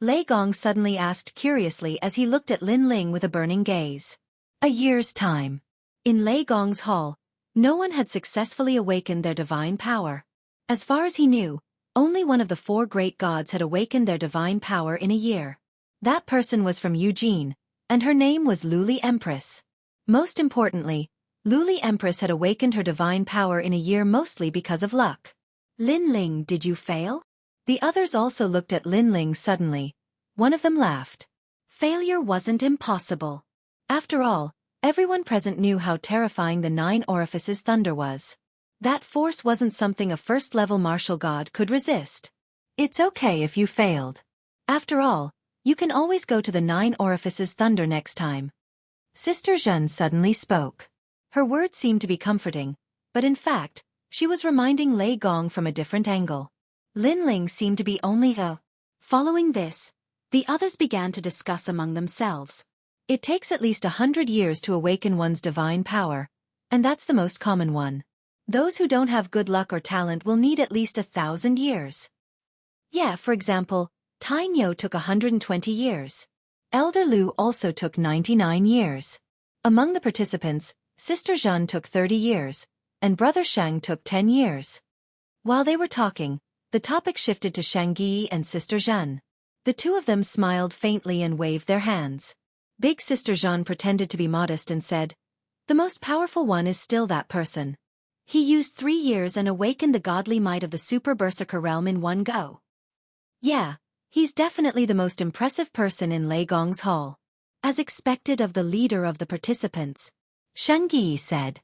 Lei Gong suddenly asked curiously as he looked at Lin Ling with a burning gaze. A year's time. In Lei Gong's hall, no one had successfully awakened their divine power. As far as he knew, only one of the 4 great gods had awakened their divine power in a year. That person was from Eugene, and her name was Luli Empress. Most importantly, Luli Empress had awakened her divine power in a year mostly because of luck. Lin Ling, did you fail? The others also looked at Lin Ling suddenly. One of them laughed. Failure wasn't impossible. After all, everyone present knew how terrifying the 9 orifices thunder was. That force wasn't something a first-level martial god could resist. It's okay if you failed. After all, you can always go to the 9 orifices thunder next time. Sister Zhen suddenly spoke. Her words seemed to be comforting, but in fact, she was reminding Lei Gong from a different angle. Lin Ling seemed to be only the... Following this, the others began to discuss among themselves. It takes at least 100 years to awaken one's divine power, and that's the most common one. Those who don't have good luck or talent will need at least 1,000 years. Yeah, for example, Tai Nyo took 120 years. Elder Lu also took 99 years. Among the participants, Sister Zhen took 30 years, and Brother Shang took 10 years. While they were talking, the topic shifted to Xianxia and Sister Zhen. The two of them smiled faintly and waved their hands. Big Sister Zhen pretended to be modest and said, "The most powerful one is still that person. He used 3 years and awakened the godly might of the Super Berserker realm in one go." Yeah, he's definitely the most impressive person in Lei Gong's hall. As expected of the leader of the participants, Xianxia said.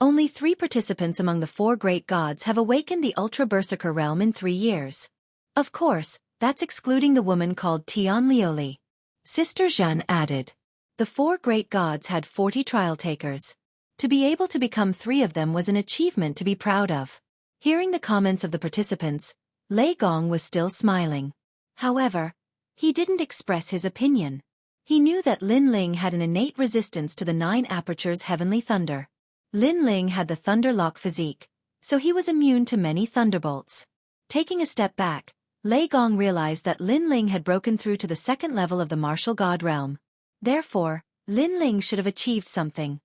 Only 3 participants among the 4 great gods have awakened the Ultra Berserker realm in 3 years. Of course, that's excluding the woman called Tian Lioli. Sister Zhen added. The 4 great gods had 40 trial takers. To be able to become 3 of them was an achievement to be proud of. Hearing the comments of the participants, Lei Gong was still smiling. However, he didn't express his opinion. He knew that Lin Ling had an innate resistance to the 9 apertures heavenly thunder. Lin Ling had the thunder lock physique, so he was immune to many thunderbolts. Taking a step back, Lei Gong realized that Lin Ling had broken through to the 2nd level of the martial god realm. Therefore, Lin Ling should have achieved something.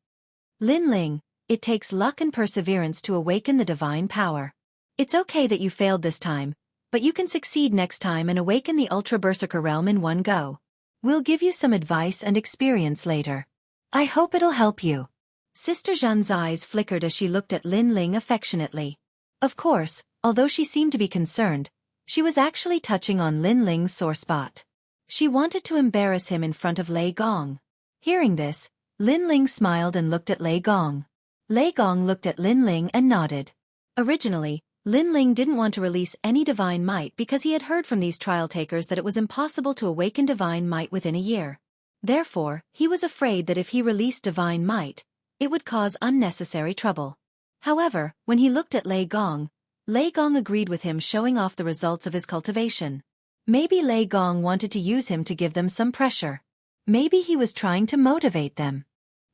Lin Ling, it takes luck and perseverance to awaken the divine power. It's okay that you failed this time, but you can succeed next time and awaken the Ultra Berserker realm in one go. We'll give you some advice and experience later. I hope it'll help you. Sister Zhen's eyes flickered as she looked at Lin Ling affectionately. Of course, although she seemed to be concerned, she was actually touching on Lin Ling's sore spot. She wanted to embarrass him in front of Lei Gong. Hearing this, Lin Ling smiled and looked at Lei Gong. Lei Gong looked at Lin Ling and nodded. Originally, Lin Ling didn't want to release any divine might because he had heard from these trial takers that it was impossible to awaken divine might within a year. Therefore, he was afraid that if he released divine might, it would cause unnecessary trouble. However, when he looked at Lei Gong agreed with him, showing off the results of his cultivation. Maybe Lei Gong wanted to use him to give them some pressure. Maybe he was trying to motivate them.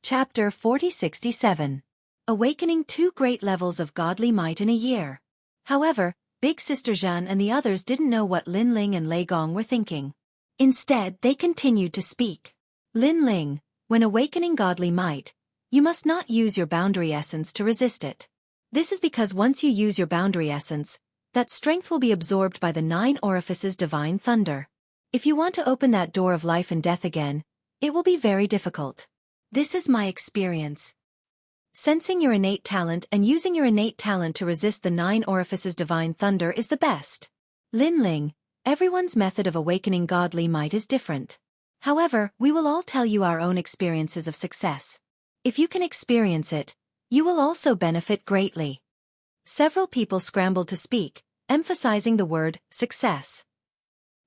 Chapter 4067. Awakening 2 great levels of godly might in a year. However, Big Sister Zhen and the others didn't know what Lin Ling and Lei Gong were thinking. Instead, they continued to speak. Lin Ling, when awakening godly might, you must not use your boundary essence to resist it. This is because once you use your boundary essence, that strength will be absorbed by the 9 orifices divine thunder. If you want to open that door of life and death again, it will be very difficult. This is my experience. Sensing your innate talent and using your innate talent to resist the 9 orifices divine thunder is the best. Lin Ling, everyone's method of awakening godly might is different. However, we will all tell you our own experiences of success. If you can experience it, you will also benefit greatly. Several people scrambled to speak, emphasizing the word success.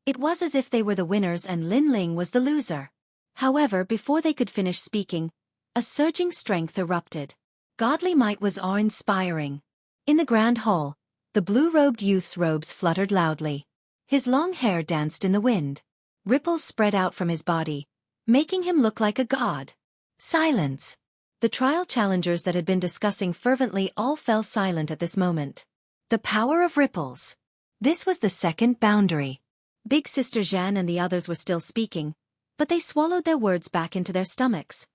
It was as if they were the winners and Lin Ling was the loser. However, before they could finish speaking, a surging strength erupted. Godly might was awe-inspiring. In the grand hall, the blue-robed youth's robes fluttered loudly. His long hair danced in the wind. Ripples spread out from his body, making him look like a god. Silence. The trial challengers that had been discussing fervently all fell silent at this moment. The power of ripples. This was the 2nd boundary. Big Sister Zhen and the others were still speaking, but they swallowed their words back into their stomachs.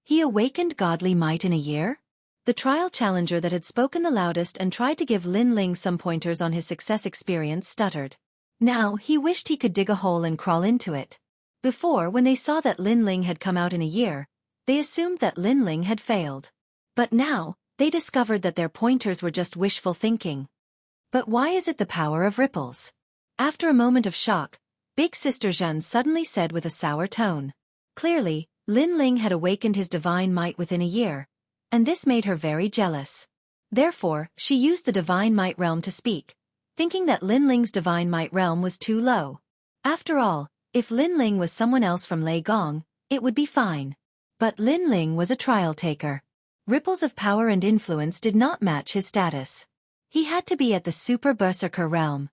He awakened godly might in a year? The trial challenger that had spoken the loudest and tried to give Lin Ling some pointers on his success experience stuttered. Now, he wished he could dig a hole and crawl into it. Before, when they saw that Lin Ling had come out in a year, They assumed that Lin Ling had failed. But now, they discovered that their pointers were just wishful thinking. But why is it the power of ripples? After a moment of shock, Big Sister Zhen suddenly said with a sour tone. Clearly, Lin Ling had awakened his divine might within a year, and this made her very jealous. Therefore, she used the divine might realm to speak, thinking that Lin Ling's divine might realm was too low. After all, if Lin Ling was someone else from Lei Gong, it would be fine. But Lin Ling was a trial taker. Ripples of power and influence did not match his status. He had to be at the Super Berserker realm.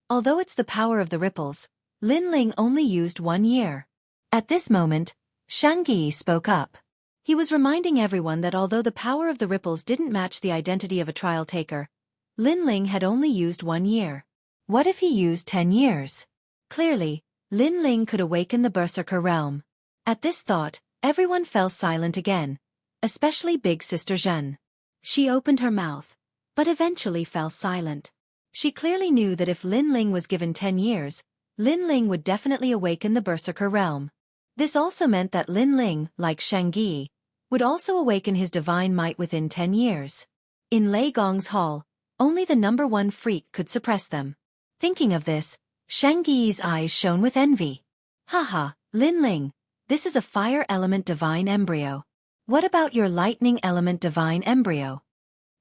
Although it's the power of the ripples, Lin Ling only used 1 year. At this moment, Xianxia spoke up. He was reminding everyone that although the power of the ripples didn't match the identity of a trial taker, Lin Ling had only used 1 year. What if he used 10 years? Clearly, Lin Ling could awaken the Berserker realm. At this thought, everyone fell silent again, especially Big Sister Zhen. She opened her mouth, but eventually fell silent. She clearly knew that if Lin Ling was given 10 years, Lin Ling would definitely awaken the Berserker realm. This also meant that Lin Ling, like Xianxia, would also awaken his divine might within 10 years. In Lei Gong's hall, only the number 1 freak could suppress them. Thinking of this, Xianxia's eyes shone with envy. Haha, Lin Ling, this is a fire element divine embryo. What about your lightning element divine embryo?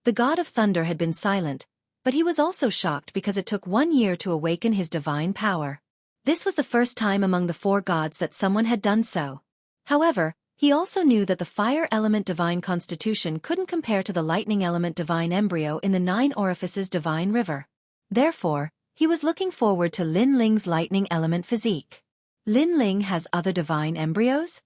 The god of thunder had been silent, but he was also shocked because it took 1 year to awaken his divine power. This was the first time among the 4 gods that someone had done so. However, he also knew that the fire element divine constitution couldn't compare to the lightning element divine embryo in the 9 orifices divine river. Therefore, he was looking forward to Lin Ling's lightning element physique. Lin Ling has other divine embryos?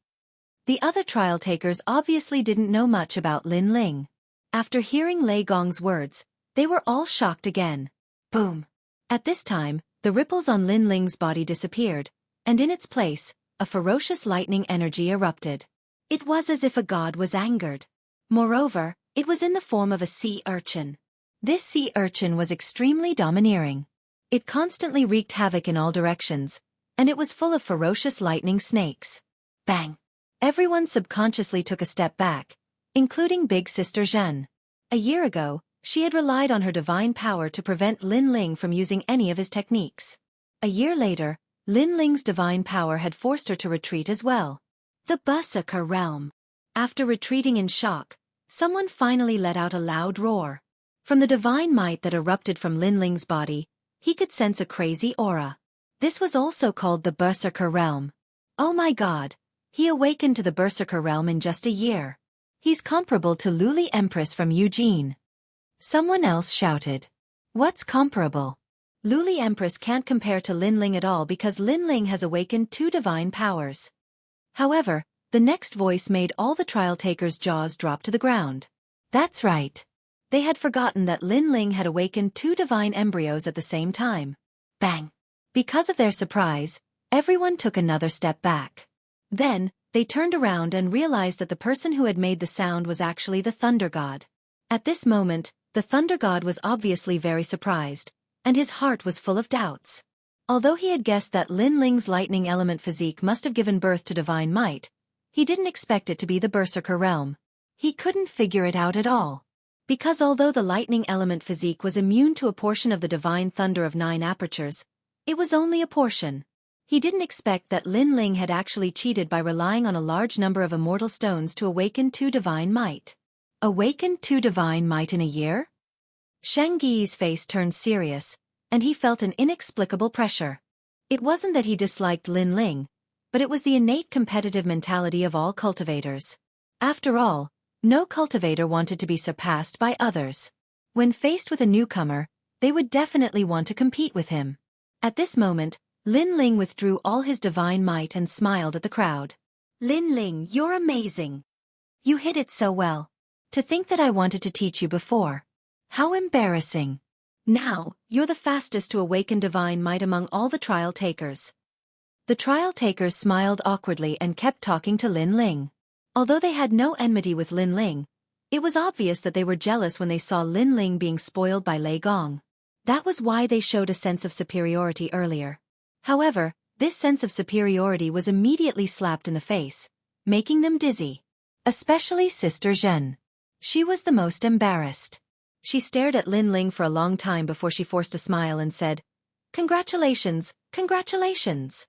The other trial takers obviously didn't know much about Lin Ling. After hearing Lei Gong's words, they were all shocked again. Boom! At this time, the ripples on Lin Ling's body disappeared, and in its place, a ferocious lightning energy erupted. It was as if a god was angered. Moreover, it was in the form of a sea urchin. This sea urchin was extremely domineering. It constantly wreaked havoc in all directions, and it was full of ferocious lightning snakes. Bang! Everyone subconsciously took a step back, including Big Sister Zhen. A year ago, she had relied on her divine power to prevent Lin Ling from using any of his techniques. A year later, Lin Ling's divine power had forced her to retreat as well. The Berserker realm. After retreating in shock, someone finally let out a loud roar. From the divine might that erupted from Lin Ling's body, he could sense a crazy aura. This was also called the Berserker realm. Oh my god, he awakened to the Berserker realm in just a year. He's comparable to Luli Empress from Eugene. Someone else shouted. What's comparable? Luli Empress can't compare to Lin Ling at all because Lin Ling has awakened 2 divine powers. However, the next voice made all the trial takers' jaws drop to the ground. That's right. They had forgotten that Lin Ling had awakened 2 divine embryos at the same time. Bang! Because of their surprise, everyone took another step back. Then, they turned around and realized that the person who had made the sound was actually the Thunder God. At this moment, the Thunder God was obviously very surprised, and his heart was full of doubts. Although he had guessed that Lin Ling's lightning element physique must have given birth to divine might, he didn't expect it to be the Berserker realm. He couldn't figure it out at all. Because although the lightning element physique was immune to a portion of the divine thunder of 9 apertures, it was only a portion. He didn't expect that Lin Ling had actually cheated by relying on a large number of immortal stones to awaken 2 divine might. Awaken 2 divine might in a year? Xianxia's face turned serious, and he felt an inexplicable pressure. It wasn't that he disliked Lin Ling, but it was the innate competitive mentality of all cultivators. After all, no cultivator wanted to be surpassed by others. When faced with a newcomer, they would definitely want to compete with him. At this moment, Lin Ling withdrew all his divine might and smiled at the crowd. Lin Ling, you're amazing. You hit it so well. To think that I wanted to teach you before. How embarrassing. Now, you're the fastest to awaken divine might among all the trial takers. The trial takers smiled awkwardly and kept talking to Lin Ling. Although they had no enmity with Lin Ling, it was obvious that they were jealous when they saw Lin Ling being spoiled by Lei Gong. That was why they showed a sense of superiority earlier. However, this sense of superiority was immediately slapped in the face, making them dizzy. Especially Sister Zhen. She was the most embarrassed. She stared at Lin Ling for a long time before she forced a smile and said, "Congratulations, congratulations.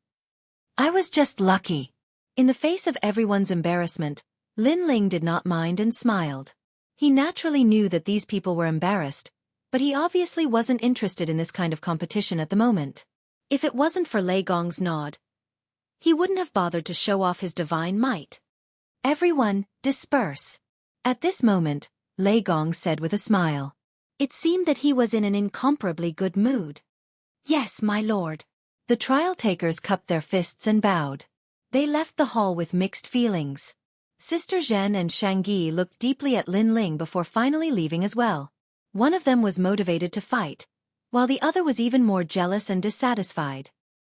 I was just lucky." In the face of everyone's embarrassment, Lin Ling did not mind and smiled. He naturally knew that these people were embarrassed, but he obviously wasn't interested in this kind of competition at the moment. If it wasn't for Lei Gong's nod, he wouldn't have bothered to show off his divine might. "Everyone, disperse." At this moment, Lei Gong said with a smile. It seemed that he was in an incomparably good mood. "Yes, my lord." The trial-takers cupped their fists and bowed. They left the hall with mixed feelings. Sister Zhen and Xianxia looked deeply at Lin Ling before finally leaving as well. One of them was motivated to fight, while the other was even more jealous and dissatisfied.